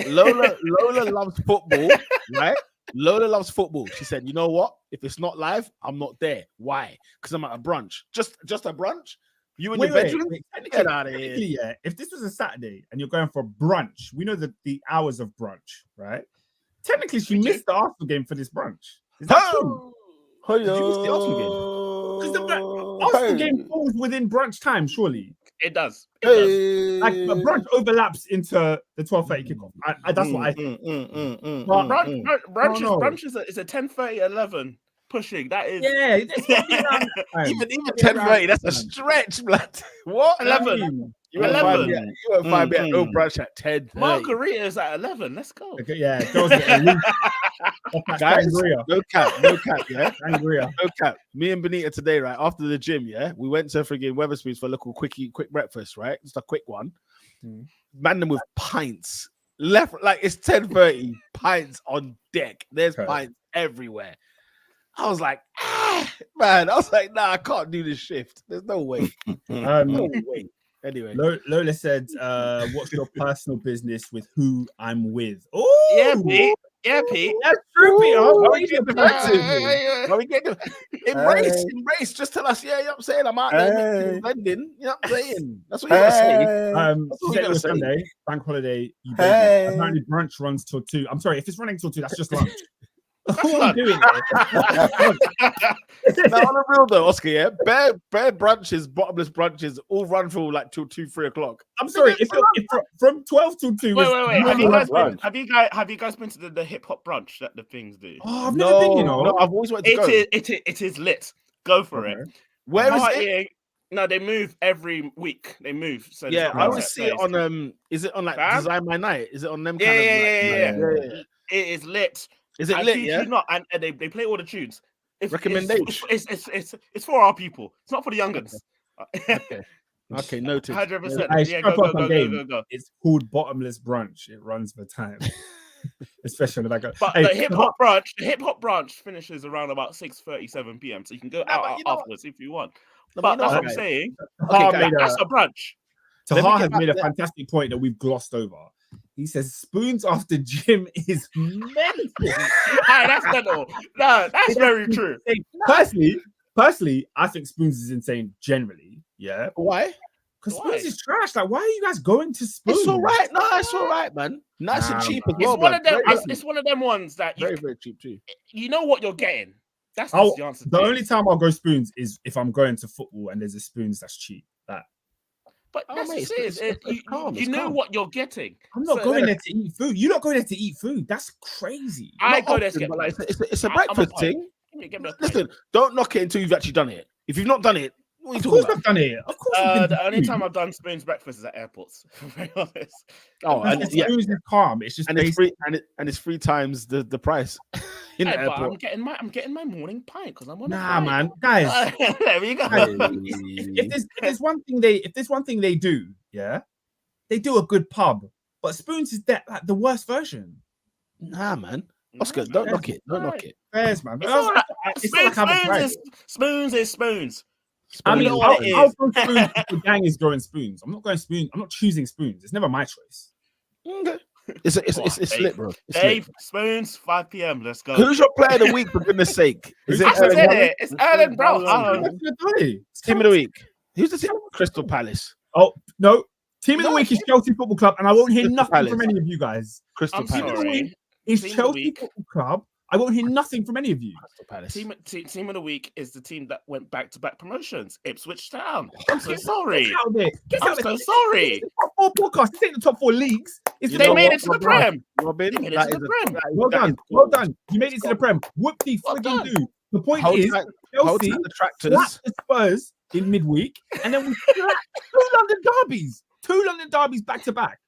Speaker 2: Lola loves football, right? Lola loves football. She said, "You know what? If it's not live, I'm not there. Why? Because I'm at a brunch. Just a brunch." You in your bedroom? Get out of here.
Speaker 1: Yeah, if this was a Saturday and you're going for brunch, we know that the hours of brunch, right? Technically, she missed the Arsenal game for this brunch. Is that true?
Speaker 2: Did you miss the Arsenal game?
Speaker 1: Because the Arsenal game falls within brunch time, surely.
Speaker 3: It does.
Speaker 1: Like the brunch overlaps into the 12:30 kickoff. That's what I think.
Speaker 3: Brunch is a 10:30, 11. Pushing that is
Speaker 2: even 10:30. That's a stretch, blood. What
Speaker 3: 11?
Speaker 2: You went 5
Speaker 3: 11.
Speaker 2: p.m. You went 5 p.m. No brunch at 10.
Speaker 3: Margarita's at 11. Let's go.
Speaker 1: Okay, yeah, girls get a loose.
Speaker 2: Guys,
Speaker 1: Sangria.
Speaker 2: no cap, yeah.
Speaker 1: Sangria.
Speaker 2: No cap. Me and Benita today, right after the gym, yeah, we went to friggin' Weatherspoons for a little quick breakfast, right? Just a quick one. Man, them with pints left, like it's 10:30. Pints on deck. There's pints everywhere. I was like, man. I was like, nah, I can't do this shift. There's no way. No way. Anyway,
Speaker 1: Lola said, "What's your personal business with who I'm with?" Oh,
Speaker 3: yeah, Pete. Yeah, Pete.
Speaker 1: That's true, Pete.
Speaker 2: Why we get defensive? Why we get embrace? Just tell us, yeah, you know what I'm saying? I'm out there vending. You know what I'm saying? That's what you gotta say.
Speaker 1: She said it was Sunday, bank holiday. Apparently brunch runs till 2. I'm sorry, if it's running till 2, that's just lunch. What are you doing?
Speaker 2: Now, on the real though, Oscar, yeah, bare brunches, bottomless brunches, all run for like till 2-3 o'clock.
Speaker 1: I'm sorry, if from 12 till 2.
Speaker 3: Wait. Have you guys been to the hip hop brunch that the things do?
Speaker 1: Oh, I've never been, you know.
Speaker 2: No, I've always wanted to go.
Speaker 3: It is lit. Go for it.
Speaker 2: Where is it?
Speaker 3: No, they move every week. They move. So
Speaker 2: yeah, I always see it on is it on like Design My Night? Is it on them?
Speaker 3: Yeah.
Speaker 2: It
Speaker 3: is lit.
Speaker 2: Is it lit? Yeah.
Speaker 3: Not, and they play all the tunes.
Speaker 2: Recommendation.
Speaker 3: It's for our people. It's not for the youngins.
Speaker 2: Okay, noted.
Speaker 3: 100%. Yeah, go.
Speaker 1: It's called Bottomless Brunch. It runs for time. Especially when I go.
Speaker 3: But the hip hop brunch finishes around about 6:37 p.m. So you can go out afterwards if you want. But that's what I'm saying. That's a brunch.
Speaker 1: Tahar has made a fantastic point that we've glossed over. He says spoons after gym is mental.
Speaker 3: That's mental. No, that's very true.
Speaker 1: Personally, I think spoons is insane generally. Yeah.
Speaker 2: Why?
Speaker 1: Because spoons is trash. Like, why are you guys going to spoons?
Speaker 2: It's all right. No, it's all right, man. Nice and cheap as well.
Speaker 3: It's one of them ones that
Speaker 2: very cheap too.
Speaker 3: You know what you're getting. That's the answer.
Speaker 1: The only time I'll go spoons is if I'm going to football and there's a spoons that's cheap.
Speaker 3: But you know what you're getting.
Speaker 1: I'm not going there to eat food. You're not going there to eat food. That's crazy.
Speaker 3: I go there to get
Speaker 2: it's a breakfast thing. Listen, don't knock it until you've actually done it. If you've not done it, what are you talking about?
Speaker 1: I've done it. Of course,
Speaker 3: the only time I've done spoons breakfast is at airports. To be very honest.
Speaker 1: And spoons is calm. It's just
Speaker 2: it's free, and it's 3 times the price. In the airport.
Speaker 3: I'm getting my morning pint because I'm on.
Speaker 1: Nah, man, guys.
Speaker 3: There we go.
Speaker 1: If there's one thing they do, yeah, they do a good pub. But spoons is the worst version.
Speaker 2: Nah, man. Oscar, don't knock it. Don't knock it.
Speaker 1: Fairs, man.
Speaker 3: Spoons is spoons.
Speaker 1: I mean, I'll go spoons if the gang is going spoons. I'm not going spoons. I'm not choosing spoons. It's never my choice.
Speaker 2: Okay. It's lit, bro.
Speaker 3: Dave, spoons, 5 p.m. Let's go.
Speaker 2: Who's your player of the week, for goodness sake?
Speaker 3: Is it Erling? It's Erling, bro.
Speaker 2: Team of the week. Who's the team? Crystal Palace.
Speaker 1: Oh, no. Team of the week is Chelsea Football Club, and I won't hear nothing from any of you guys.
Speaker 2: Crystal Palace.
Speaker 1: It's Chelsea Football Club. I won't hear nothing from any of you.
Speaker 3: Team of the week is the team that went back-to-back promotions. Ipswich Town. I'm so sorry. I'm so sorry.
Speaker 1: It's top 4 podcast. This ain't the top 4 leagues.
Speaker 3: They made it to the Prem.
Speaker 2: Robin,
Speaker 3: they made it to the Prem.
Speaker 1: Well done. You made it to the Prem. Whoop-de friggin' do. The point is, Chelsea slapped the Spurs in midweek, and then we slapped 2 London derbies back-to-back.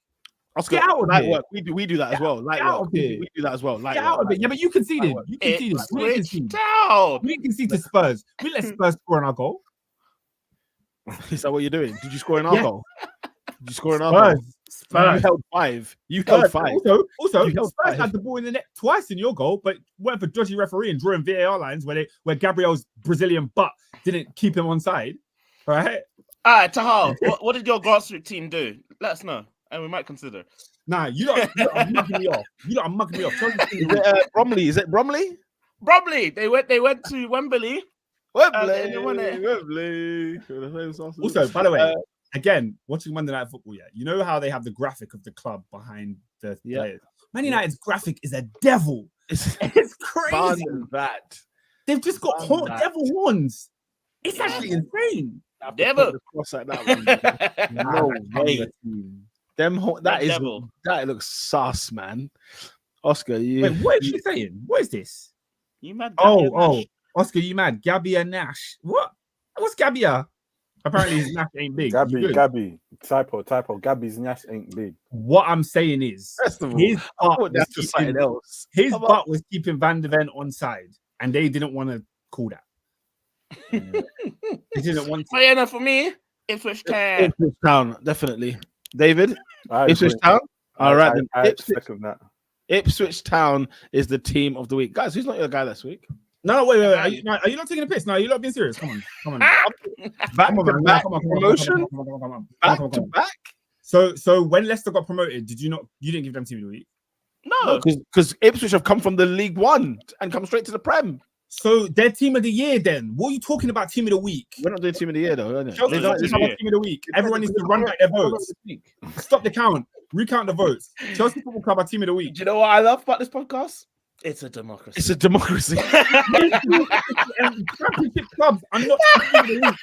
Speaker 2: Get out of here. We do that as well. We do that as well.
Speaker 1: Get out of it. Yeah, but you conceded. You conceded. We conceded to Spurs. We let Spurs score on our goal.
Speaker 2: Is that what you're doing? Did you score an our goal? Did you score an our goal?
Speaker 1: Spurs.
Speaker 2: You held 5. You held 5.
Speaker 1: Also, Spurs had the ball in the net twice in your goal, but went for dodgy referee and drawing VAR lines where Gabriel's Brazilian butt didn't keep him on side. Right?
Speaker 3: All right, Tahal, what did your grassroots team do? Let us know. And we might consider.
Speaker 1: Nah, you lot are mugging me off.
Speaker 2: Bromley. Is it Bromley?
Speaker 3: Bromley. They went to Wembley.
Speaker 2: Wembley.
Speaker 1: Also, by the way, again, watching Monday Night Football, you know how they have the graphic of the club behind the players? Man United's graphic is a devil. It's crazy.
Speaker 2: That.
Speaker 1: They've just got devil horns. It's actually insane.
Speaker 3: Devil.
Speaker 2: Like that one. No way. That looks sus, man. Oscar,
Speaker 1: Wait, what is she saying? What is this?
Speaker 3: You mad?
Speaker 1: Oh, Oscar, you mad? Gabia Nash. What? What's Gabia? Apparently his nash ain't big.
Speaker 4: Gabby. Typo. Gabby's nash ain't big.
Speaker 1: What I'm saying is,
Speaker 2: First of all,
Speaker 1: his butt
Speaker 2: that's just something else.
Speaker 1: His butt was keeping Van de Ven onside, and they didn't want to call that. They didn't want to.
Speaker 3: Oh, yeah, no, for me, Ipswich Town.
Speaker 2: Ipswich Town, definitely. David,
Speaker 4: I
Speaker 2: Ipswich
Speaker 4: agree.
Speaker 2: Town. All right, then.
Speaker 4: I second that.
Speaker 2: Ipswich Town is the team of the week, guys. Who's not your guy this week?
Speaker 1: No, wait. Are you not taking a piss? No, you're not being serious. Come on.
Speaker 2: Back to back promotion. Back to back.
Speaker 1: So when Leicester got promoted, you didn't give them team of the week?
Speaker 3: No,
Speaker 2: because Ipswich have come from the League One and come straight to the Prem.
Speaker 1: So they're team of the year then. What are you talking about team of the week?
Speaker 2: We're not doing team of the year though, are
Speaker 1: Chelsea's not team of the week. Everyone needs to run back their votes. Stop the count. Recount the votes. Chelsea Football Club are team of the week.
Speaker 3: Do you know what I love about this podcast? It's a democracy.
Speaker 2: It's a democracy.
Speaker 1: Championship clubs are not team of the week.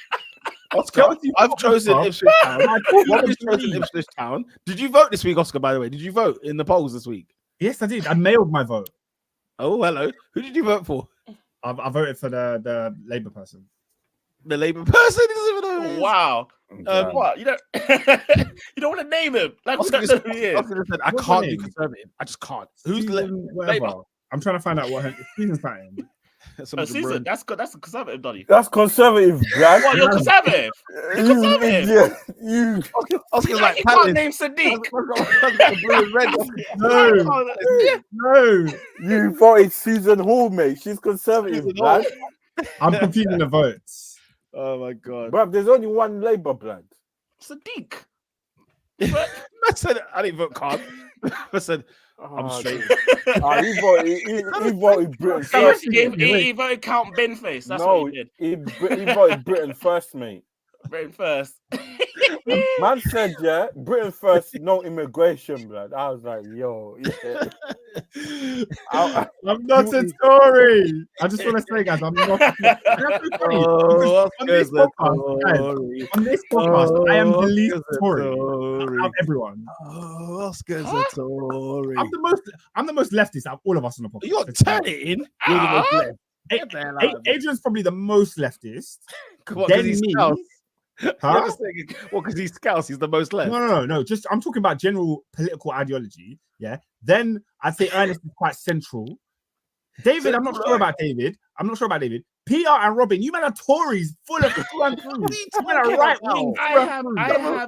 Speaker 2: Oscar, I've chosen Ipswich Town. Robbie's chosen Ipswich Town. Did you vote this week, Oscar, by the way? Did you vote in the polls this week?
Speaker 1: Yes, I did. I mailed my vote.
Speaker 2: Oh, hello. Who did you vote for?
Speaker 1: I voted for the Labour person.
Speaker 2: The Labour person? He doesn't even know who he is.
Speaker 3: Wow. What? You don't you don't want to name him. Like,
Speaker 2: Oscar
Speaker 3: I
Speaker 2: said, I can't be conservative. I just can't. Who's
Speaker 1: Susan, whatever? I'm trying to find out what her Susan's fighting.
Speaker 3: Susan, that's good. That's a conservative, Donny.
Speaker 4: That's conservative, Brad.
Speaker 3: What, you're conservative? You're conservative?
Speaker 4: Yeah, you.
Speaker 3: Oscar's like, you can't name Sadiq.
Speaker 1: No.
Speaker 4: You voted Susan Hall, mate. She's conservative, Brad.
Speaker 1: I'm confusing the votes.
Speaker 2: Oh my god,
Speaker 4: Bruv, there's only one Labour, Brad.
Speaker 3: Sadiq.
Speaker 2: I said I didn't vote Khan. I said I'm straight.
Speaker 4: He voted Britain
Speaker 3: He
Speaker 4: first.
Speaker 3: he voted Count Benface. That's what he did.
Speaker 4: He voted Britain first, mate.
Speaker 3: Britain first.
Speaker 4: Man said, yeah, Britain first, no immigration, blood. I was like, yo. Yeah.
Speaker 1: I'm not a Tory. I just want to say, guys, I'm not a Tory. On this podcast, I am the least Tory out of everyone.
Speaker 2: Oh, Oscar's a Tory.
Speaker 1: I'm the most leftist out of all of us on the podcast.
Speaker 2: You're turning. You're the most left.
Speaker 1: Adrian's probably the most leftist.
Speaker 2: Then me.
Speaker 1: Huh?
Speaker 2: Well, because he's Scouse, he's the most left.
Speaker 1: No. Just I'm talking about general political ideology. Yeah. Then I'd say Ernest is quite central. David, I'm not sure about David. Peter and Robin, you men are Tories, full of through and through. You men are right wing.
Speaker 3: I have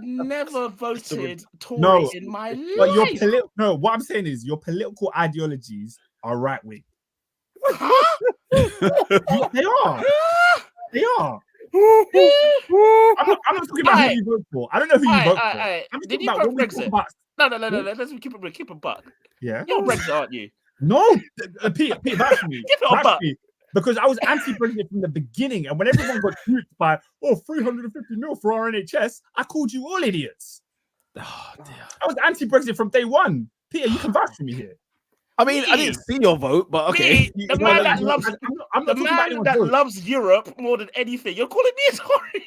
Speaker 3: never voted Tory in my life.
Speaker 1: But what I'm saying is your political ideologies are right wing. They are. They are. I'm not talking about who you vote for. I don't know who you vote for. I'm
Speaker 3: Did
Speaker 1: talking
Speaker 3: you
Speaker 1: about
Speaker 3: vote Brexit? No. Let's keep a buck.
Speaker 1: Yeah.
Speaker 3: You're Brexit, aren't you?
Speaker 1: No, Peter, that's me.
Speaker 3: Give it a buck.
Speaker 1: Because I was anti-Brexit from the beginning, and when everyone got duped by 350 mil for our NHS, I called you all idiots.
Speaker 2: Oh, dear.
Speaker 1: I was anti-Brexit from day one. Peter, you can vouch for me here.
Speaker 2: I mean, I didn't see your vote, but okay.
Speaker 3: The man that loves Europe more than anything. You're calling me a Tory.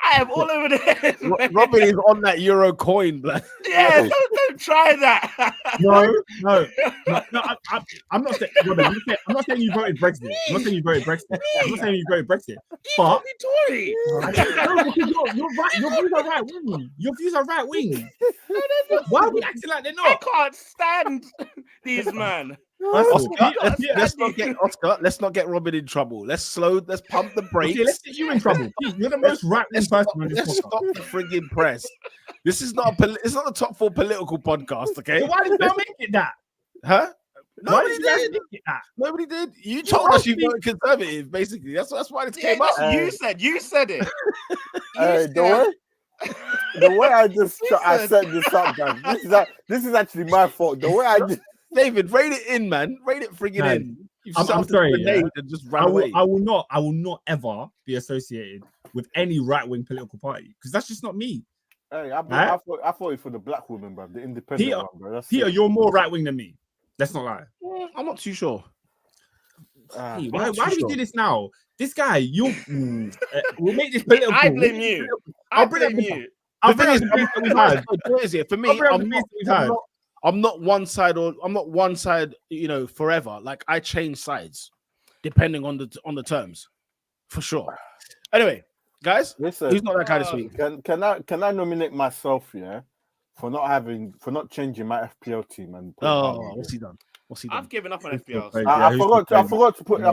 Speaker 3: I am all over there.
Speaker 2: Robin is on that Euro coin, blood.
Speaker 3: Yeah, don't try that.
Speaker 1: No. I'm not saying, Robin, I'm not saying you voted Brexit. I'm not saying you voted Brexit. But
Speaker 3: Tory.
Speaker 1: You're right. Your views are right wing. Your views are right wing. Why are we acting like they're not?
Speaker 3: I can't stand these men.
Speaker 2: Oscar, let's not get Robin in trouble. Let's pump the brakes.
Speaker 1: Okay, let's get you in trouble. You're the most right-wing person on this podcast.
Speaker 2: Let's stop the frigging press. This is not it's not a top 4 political podcast, okay?
Speaker 1: So why did you make it that?
Speaker 2: Huh?
Speaker 1: Nobody did.
Speaker 2: Nobody did. You told us you voted conservative, basically. That's why it came up.
Speaker 3: You said it.
Speaker 4: The way I set this up, guys. This is actually my fault. The way I just
Speaker 2: David, rate it in, man. Rate it friggin' in.
Speaker 1: I'm sorry.
Speaker 2: And just ran away.
Speaker 1: I will not ever be associated with any right-wing political party because that's just not me.
Speaker 4: Hey, I thought it for the black woman, bro. The independent one, bro.
Speaker 1: Peter, you're more right-wing than me. Let's not lie.
Speaker 2: I'm not too sure.
Speaker 1: Why do we do this now? This guy, we'll make this political.
Speaker 3: I blame you.
Speaker 1: I'll blame you. I'll bring it.
Speaker 2: For me, I'm not one side forever. Like I change sides depending on the terms, for sure. Anyway, Guys,
Speaker 4: Listen,
Speaker 2: who's not that guy this week?
Speaker 4: Can I nominate myself, yeah, for not changing my FPL team and putting Haaland in?
Speaker 2: What's he done?
Speaker 3: I've given up on FPL.
Speaker 4: I forgot to put in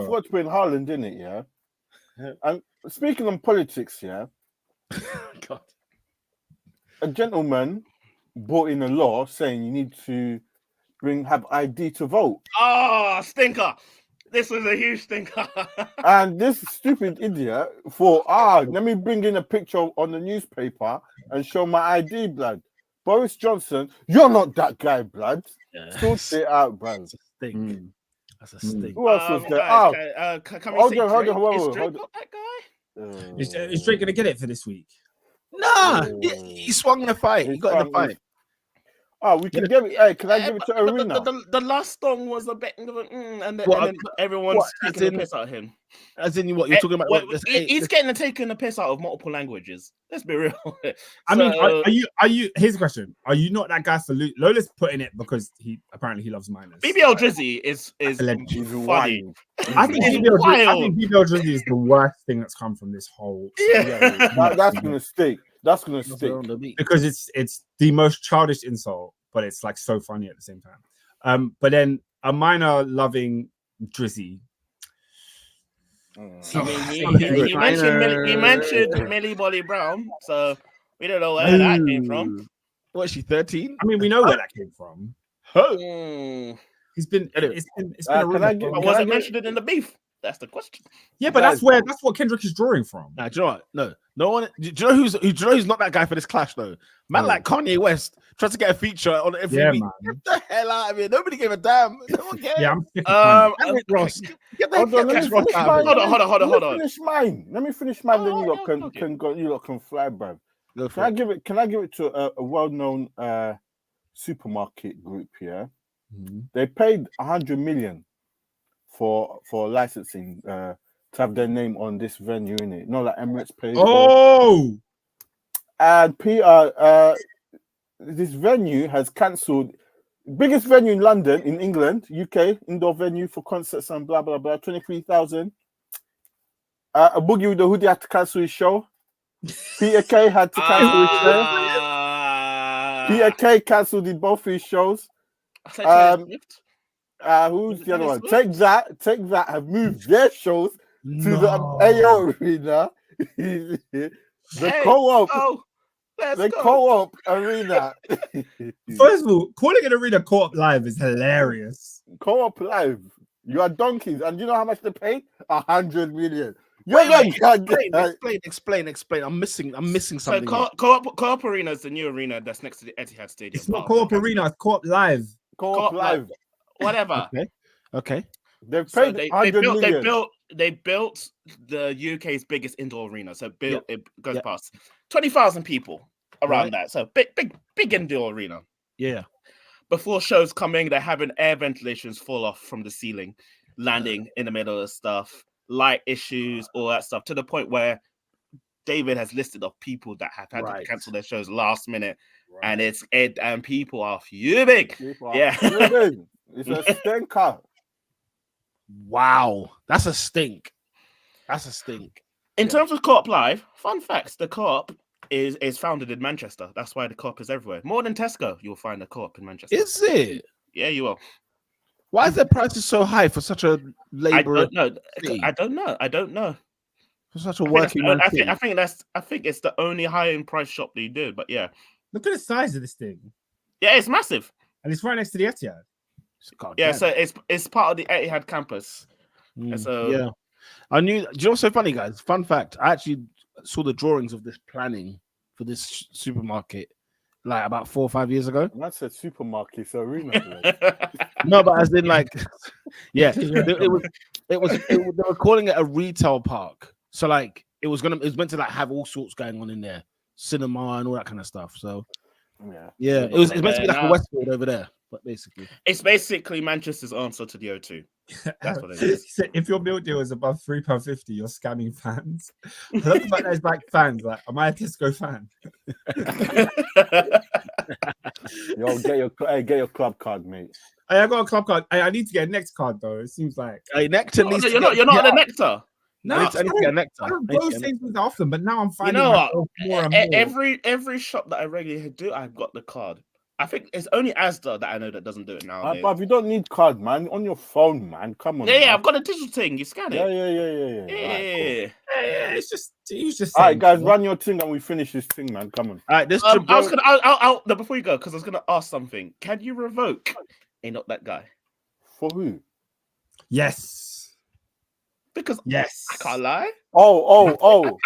Speaker 4: Haaland in it, yeah. And speaking on politics, yeah,
Speaker 2: God.
Speaker 4: a gentleman brought in a law saying you need to have ID to vote.
Speaker 3: Oh, stinker! This was a huge stinker.
Speaker 4: And this stupid idiot thought, let me bring in a picture on the newspaper and show my ID, blood. Boris Johnson, you're not that guy, blood. Sort it out, blood.
Speaker 2: That's a stink. That's a stink.
Speaker 4: Who else was there?
Speaker 3: Can we say Drake? Is Drake not that guy?
Speaker 1: Is Drake gonna get it for this week?
Speaker 2: Nah, he swung in the fight. He got in the fight.
Speaker 4: We can give it. Hey, can I give it to Arena?
Speaker 3: The last song was a bit, and then everyone's taking the piss out of him.
Speaker 2: As in what you're talking about?
Speaker 3: He's taking the piss out of multiple languages. Let's be real.
Speaker 1: I mean, are you? Here's a question: are you not that guy for Lola's putting it because he loves minors?
Speaker 3: BBL Drizzy is funny.
Speaker 1: I think BBL Drizzy is the worst thing that's come from this whole.
Speaker 4: That's gonna stick. That's gonna stick
Speaker 1: because it's the most childish insult, but it's like so funny at the same time. But then a minor loving Drizzy.
Speaker 3: He mentioned Millie Bolly Brown, so we don't know where that came from.
Speaker 2: What is she, 13?
Speaker 1: I mean, we know where that came from. He's been. It's been a rumor.
Speaker 3: Was it mentioned in the beef? That's the question.
Speaker 1: Yeah, but that's what Kendrick is drawing from.
Speaker 2: Nah, do you know what? No one. Do you know who's not that guy for this clash though? Man, like Kanye West tries to get a feature on every week.
Speaker 1: Man.
Speaker 2: Get the hell out of here! Nobody gave a damn. No one cares.
Speaker 1: Yeah, I'm
Speaker 2: Ross.
Speaker 4: Hold on.
Speaker 3: Hold on.
Speaker 4: Let me finish mine. Then you lot can fly, bro. Can I give it to a well-known supermarket group here? Mm-hmm. They paid 100 million for licensing to have their name on this venue, in it. Not like Emirates paid.
Speaker 1: Oh,
Speaker 4: and Peter, this venue has cancelled. Biggest venue in London, in England, UK, indoor venue for concerts and blah blah blah. 23,000. A Boogie with the Hoodie had to cancel his show. Peter K had to cancel his show. Peter K cancelled both his shows. Who's the other one? Take that have moved their shows to the AO Arena. Co-op Arena.
Speaker 1: First of all, calling an arena Co-op Live is hilarious.
Speaker 4: Co-op Live. You are donkeys, and you know how much they paid? 100 million.
Speaker 2: Explain. I'm missing something.
Speaker 3: So Co-op Arena is the new arena that's next to the Etihad Stadium.
Speaker 1: It's not Co-op Arena, it's Co-op Live.
Speaker 4: Co-op Live.
Speaker 3: Whatever.
Speaker 4: Okay. They
Speaker 3: built the UK's biggest indoor arena. So it goes past 20,000 people around that. So big indoor arena.
Speaker 2: Yeah.
Speaker 3: Before shows coming, they're having air ventilations fall off from the ceiling, landing in the middle of stuff, light issues, all that stuff, to the point where David has listed of people that have had to cancel their shows last minute, and and people are fuming.
Speaker 4: It's a stinker.
Speaker 2: Wow, that's a stink.
Speaker 3: In terms of Co-op Live, fun facts: the Co-op is founded in Manchester. That's why the Co-op is everywhere. More than Tesco, you'll find a Co-op in Manchester.
Speaker 2: Is it?
Speaker 3: Yeah, you will.
Speaker 2: Why is their prices so high for such a labor?
Speaker 3: I don't know.
Speaker 2: For such a working man.
Speaker 3: I think it's the only high-end price shop that you do. But yeah,
Speaker 1: look at the size of this thing.
Speaker 3: Yeah, it's massive,
Speaker 1: and it's right next to the Etihad.
Speaker 3: So it's part of the Etihad campus. So
Speaker 2: I knew. Do you know what's so funny, guys? Fun fact: I actually saw the drawings of this planning for this supermarket like about 4 or 5 years ago.
Speaker 4: And that said supermarket, so arena.
Speaker 2: No, but as in like, yeah, it was. They were calling it a retail park. So like, it was meant to like have all sorts going on in there, cinema and all that kind of stuff. So yeah, it's meant to be like a Westfield over there. But basically,
Speaker 3: it's basically Manchester's answer to the O2. That's what it is.
Speaker 1: So if your meal deal is above £3.50, you're scamming fans. I love the fact there's like fans. Like, am I a Tesco fan?
Speaker 4: Yo, get your club card, mate.
Speaker 1: Hey, I got a club card. Hey, I need to get a next card though. It seems like
Speaker 3: you're not a Nectar.
Speaker 1: No,
Speaker 2: I need to get a nectar.
Speaker 1: I don't go Sainsbury's often, but now I'm
Speaker 3: You
Speaker 1: finding
Speaker 3: know what?
Speaker 1: myself more and more.
Speaker 3: Every shop that I regularly do, I've got the card. I think it's only Asda that I know that doesn't do it nowadays.
Speaker 4: But you don't need card, man. On your phone, man. Come on.
Speaker 3: Yeah,
Speaker 4: man.
Speaker 3: I've got a digital thing. You scan it.
Speaker 4: Yeah.
Speaker 3: Yeah.
Speaker 4: Right, cool.
Speaker 1: Yeah, it's just he was just
Speaker 4: All
Speaker 1: saying.
Speaker 4: right, guys, run your thing and we finish this thing, man. Come on.
Speaker 2: All right, this
Speaker 3: I was gonna. I'll no, before you go, because I was gonna ask something. Can you revoke a not that guy?
Speaker 4: For who?
Speaker 1: Yes.
Speaker 3: Because
Speaker 1: Yes.
Speaker 3: I can't lie.
Speaker 4: Oh.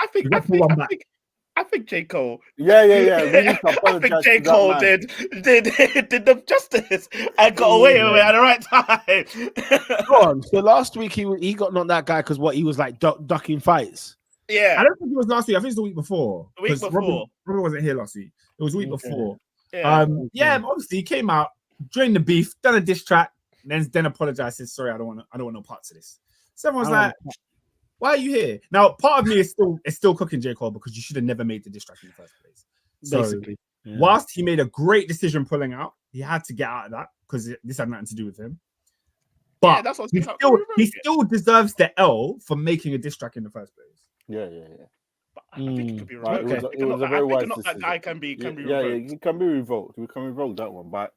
Speaker 3: I think J. Cole.
Speaker 4: Yeah. We need to
Speaker 3: I
Speaker 4: apologize
Speaker 3: think J.
Speaker 4: to that
Speaker 3: Cole
Speaker 4: man.
Speaker 3: did them justice and got away with it at the right time.
Speaker 2: Go on. So last week he got not that guy because what he was like ducking fights.
Speaker 1: I don't think it was last week. I think it's the week before.
Speaker 3: The week
Speaker 1: 'Cause
Speaker 3: before.
Speaker 1: Robin wasn't here last week. It was the week before.
Speaker 3: Yeah.
Speaker 1: But obviously he came out, joined the beef, done a diss track, then apologized. Said sorry, I don't want no parts of this. So everyone's like, why are you here? Now, part of me is still cooking J. Cole because you should have never made the diss track in the first place. So,
Speaker 2: Basically. Yeah.
Speaker 1: whilst he made a great decision pulling out, he had to get out of that because this had nothing to do with him. But
Speaker 3: that's what
Speaker 1: he still deserves the L for making a diss track in the first place.
Speaker 4: Yeah.
Speaker 3: But I think it could be
Speaker 4: Right,
Speaker 3: revoked.
Speaker 4: it was a very wise
Speaker 3: that
Speaker 4: decision.
Speaker 3: guy can be revoked.
Speaker 4: Yeah, it can be revoked. We can revoke that one, but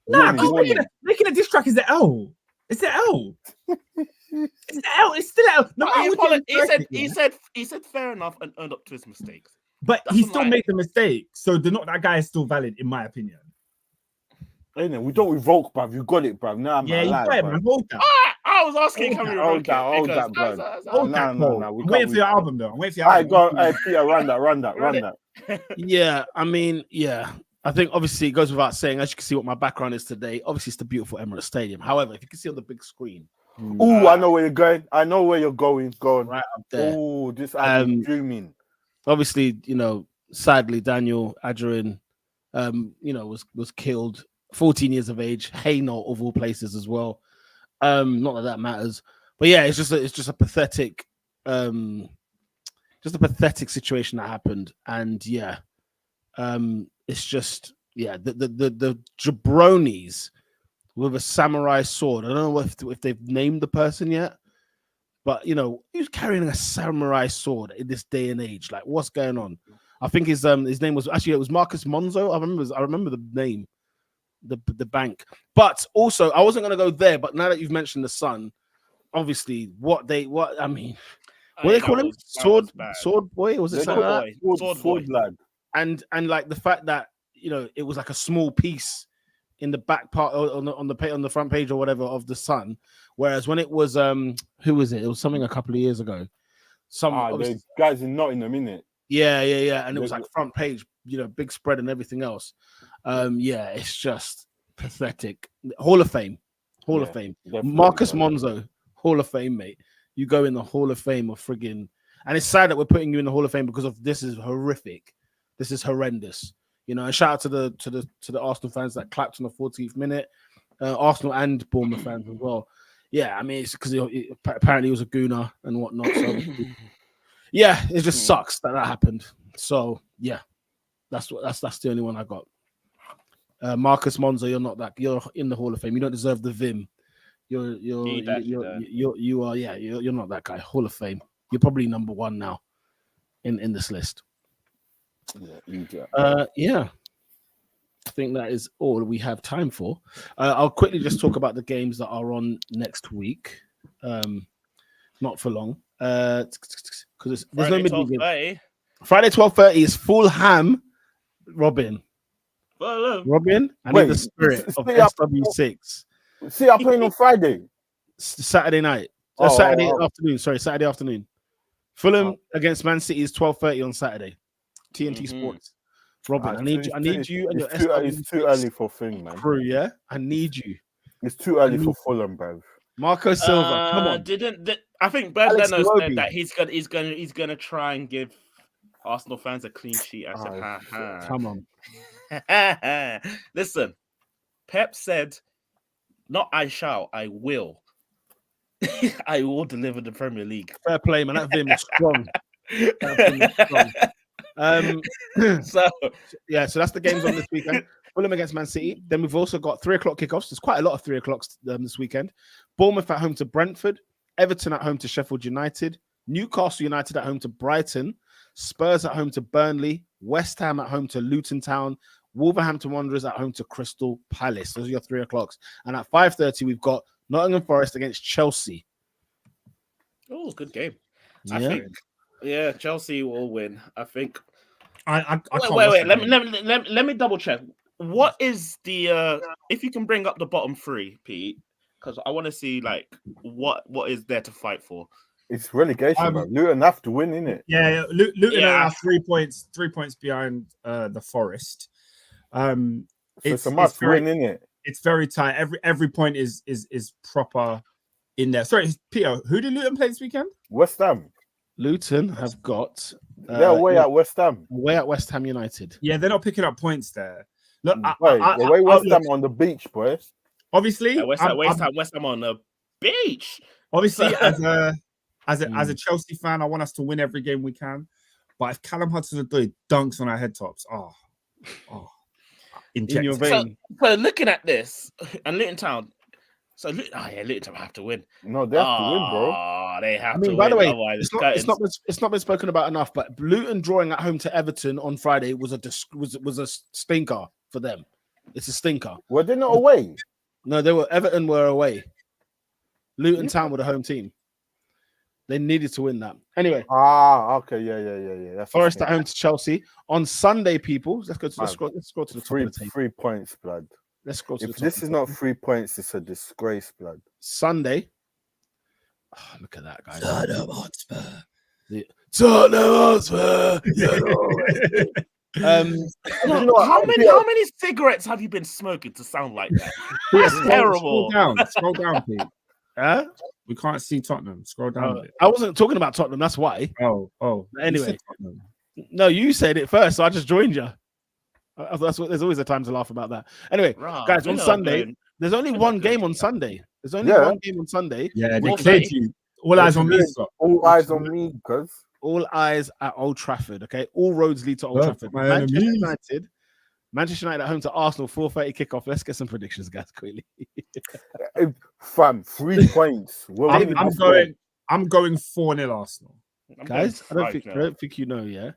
Speaker 1: Nah,
Speaker 4: warning.
Speaker 1: making a diss track is the L. It's the L. It's the L. It's still the L. No matter what
Speaker 3: he said fair enough and owned up to his mistakes.
Speaker 1: But
Speaker 3: That's
Speaker 1: he
Speaker 3: what
Speaker 1: still made the mistake. So that guy is still valid, in my opinion.
Speaker 4: Ain't we don't revoke, bruv. You got it, bruv. Nah,
Speaker 1: Yeah, you got it, man. Hold that.
Speaker 3: I was asking, can we revoke it?
Speaker 4: Hold that, bruv.
Speaker 1: Hold that, Cole.
Speaker 4: No.
Speaker 1: I'm waiting for your album, though. I'm waiting for your
Speaker 4: All
Speaker 1: album.
Speaker 4: right, go. Hey, Peter, run that.
Speaker 2: Yeah, I mean, yeah. I think obviously it goes without saying, as you can see what my background is today, obviously it's the beautiful Emirates Stadium. However, if you can see on the big screen.
Speaker 4: Oh, I know where you're going. Go on.
Speaker 2: Right up there.
Speaker 4: Oh, this I'm dreaming.
Speaker 2: Obviously, sadly, Daniel Adjerin, was killed, 14 years of age, Hainault of all places as well. Not that matters, but yeah, it's just a pathetic, situation that happened, and yeah, it's just the jabronis with a samurai sword. I don't know if they've named the person yet, but who's carrying a samurai sword in this day and age? Like, what's going on? I think his name was it was Marcus Monzo. I remember the name, the bank. But also, I wasn't going to go there. But now that you've mentioned the Sun, obviously, what they call him? Sword boy? Was it something like that?
Speaker 4: Sword lad.
Speaker 2: And like the fact that it was like a small piece in the back part on the front page or whatever of the Sun, whereas when it was who was it? It was something a couple of years ago.
Speaker 4: The guys in Nottingham, innit?
Speaker 2: Yeah, and it was like front page, big spread and everything else. It's just pathetic. Hall of Fame. Marcus Monzo, Hall of Fame, mate. You go in the Hall of Fame of friggin', and it's sad that we're putting you in the Hall of Fame because of this is horrific. This is horrendous. And shout out to the Arsenal fans that clapped on the 14th minute, Arsenal and Bournemouth fans as well. Yeah, I mean it's because apparently he was a gooner and whatnot. So yeah, it just sucks that happened. So yeah, that's the only one I got. Marcus Monzo, you're in the Hall of Fame. You don't deserve the Vim. You're not that guy. Hall of Fame. You're probably number one now in this list. Yeah. I think that is all we have time for. I'll quickly just talk about the games that are on next week. Not for long. Because there's no midweek game. Friday 12:30 is Fulham. Robin, I need the spirit of SW6.
Speaker 4: See, I'm playing on Friday.
Speaker 2: Saturday night. Saturday afternoon. Fulham against Man City is 12:30 on Saturday. TNT Sports. Robin, I need you and your SW6.
Speaker 4: It's too early for thing, man.
Speaker 2: Crew, yeah? I need you.
Speaker 4: It's too early for Fulham, bro.
Speaker 2: Marco Silva, come on.
Speaker 3: I think Brad Leno said that he's gonna try and give Arsenal fans a clean sheet. I said,
Speaker 2: come on.
Speaker 3: Listen, Pep said, not I shall, I will. I will deliver the Premier League.
Speaker 2: Fair play, man. That Vim is strong. So that's the games on this weekend. Fulham against Man City. Then we've also got 3:00 kickoffs. There's quite a lot of 3 o'clocks this weekend. Bournemouth at home to Brentford. Everton at home to Sheffield United, Newcastle United at home to Brighton, Spurs at home to Burnley, West Ham at home to Luton Town, Wolverhampton Wanderers at home to Crystal Palace. Those are your 3 o'clocks. And at 5:30, we've got Nottingham Forest against Chelsea.
Speaker 3: Oh, good game.
Speaker 2: Yeah.
Speaker 3: I think, yeah, Chelsea will win. I think.
Speaker 1: I can't
Speaker 3: Wait. Let me double check. What is the if you can bring up the bottom 3, Pete? Because I want to see like what is there to fight for.
Speaker 4: It's relegation, bro. Luton have to win, innit?
Speaker 1: Yeah, Luton are 3 points behind the Forest.
Speaker 4: So it's a must win, innit?
Speaker 1: It's very tight. Every point is proper in there. Sorry, Peter, who did Luton play this weekend?
Speaker 4: West Ham.
Speaker 2: Luton have got
Speaker 4: they're away at West Ham.
Speaker 2: Away at West Ham United.
Speaker 1: Yeah, they're not picking up points there. Look,
Speaker 4: away West Ham on the beach, boys.
Speaker 1: Obviously,
Speaker 3: West Ham on the beach.
Speaker 1: Obviously, as a Chelsea fan, I want us to win every game we can. But if Callum Hudson-Odoi dunks on our head tops,
Speaker 2: in your vein.
Speaker 3: So looking at this, and Luton Town, Luton Town have to win.
Speaker 4: No, they have to win, bro.
Speaker 3: They have to win.
Speaker 2: By the way, it's not been spoken about enough, but Luton drawing at home to Everton on Friday was a stinker for them. It's a stinker.
Speaker 4: Were they not away?
Speaker 2: No, Everton were away. Luton Town were the home team. They needed to win that. Anyway.
Speaker 4: Okay, yeah. That's
Speaker 2: Forest at home to Chelsea on Sunday, people. Let's go to the top of the table.
Speaker 4: 3 points, blood.
Speaker 2: Let's go to the top.
Speaker 4: If this is not 3 points, it's a disgrace, blood.
Speaker 2: Sunday. Oh, look at that guy.
Speaker 1: Tottenham Hotspur.
Speaker 3: How many cigarettes have you been smoking to sound like that? That's terrible.
Speaker 1: Scroll down, Pete.
Speaker 2: Huh?
Speaker 1: We can't see Tottenham. Scroll down a bit.
Speaker 2: I wasn't talking about Tottenham. That's why.
Speaker 1: Oh.
Speaker 2: Anyway, no, you said it first, so I just joined you. There's always a time to laugh about that. Anyway, guys, on Sunday, there's only one game on Sunday. There's only one game on Sunday.
Speaker 1: Yeah, they cleared you. All eyes on me.
Speaker 4: All eyes on me, because
Speaker 2: all eyes at Old Trafford. Okay, all roads lead to Old Trafford. Manchester United at home to Arsenal. 4:30 kickoff. Let's get some predictions, guys, quickly.
Speaker 4: Fam, 3 points.
Speaker 1: I'm going 4-0 Arsenal.
Speaker 2: Guys, I don't think you know. Yeah,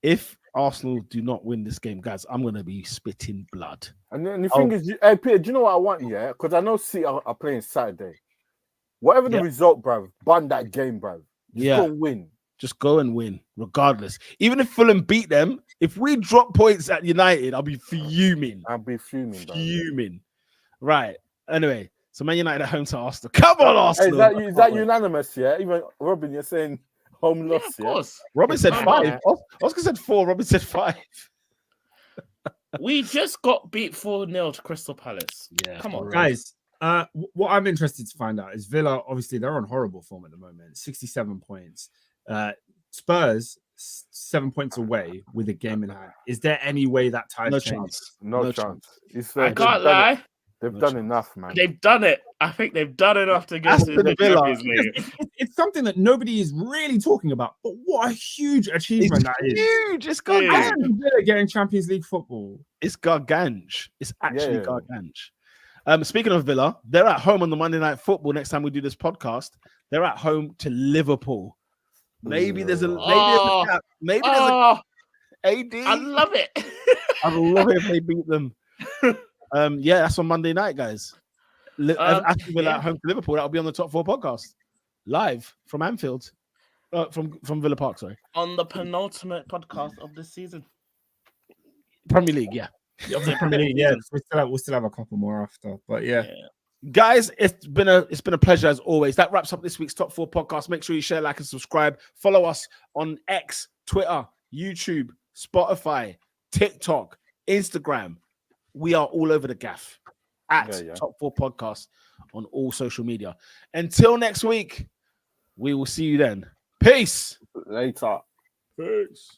Speaker 2: if Arsenal do not win this game, guys, I'm gonna be spitting blood.
Speaker 4: And then the thing is, hey Peter, do you know what I want? Yeah, because I know City are playing Saturday. Whatever the result, bruv, ban that game, bruv. Just go win. Just go and win, regardless. Even if Fulham beat them, if we drop points at United, I'll be fuming. Fuming. Right. Anyway, so Man United at home to Arsenal. Come on, Arsenal. Hey, is that unanimous? Yeah. Even Robin, you're saying home loss. Of course. Robin said 5. Oscar said 4. Robin said 5.
Speaker 3: We just got beat 4-0 to Crystal Palace. Yeah. Come on,
Speaker 1: guys. What I'm interested to find out is Villa. Obviously, they're on horrible form at the moment. 67 points. Spurs 7 points away with a game in hand. Is there any way that tide changes?
Speaker 4: No chance.
Speaker 3: I can't lie.
Speaker 4: They've done enough, man.
Speaker 3: They've done it. I think they've done enough to get to the Champions League.
Speaker 1: It's something that nobody is really talking about, but what a huge achievement that is.
Speaker 2: Huge. It's gargantuan.
Speaker 1: Villa getting Champions League football.
Speaker 2: It's gargantuan. It's actually gargantuan. Speaking of Villa, they're at home on the Monday Night Football. Next time we do this podcast, they're at home to Liverpool. Maybe there's a maybe there's a AD.
Speaker 3: I love it.
Speaker 2: I love it if they beat them. That's on Monday night, guys. Aston Villa at home to Liverpool. That'll be on the Top 4 podcast, live from Anfield, from Villa Park. Sorry,
Speaker 3: on the penultimate podcast of this season,
Speaker 2: Premier League. Yeah,
Speaker 1: the Premier League. Yeah, we'll still have a couple more after, but yeah.
Speaker 2: Guys, it's been a pleasure as always. That wraps up this week's Top 4 podcast. Make sure you share, like, and subscribe. Follow us on X, Twitter, YouTube, Spotify, TikTok, Instagram. We are all over the gaff at Top 4 Podcast on all social media. Until next week, we will see you then. Peace.
Speaker 4: Later.
Speaker 2: Peace.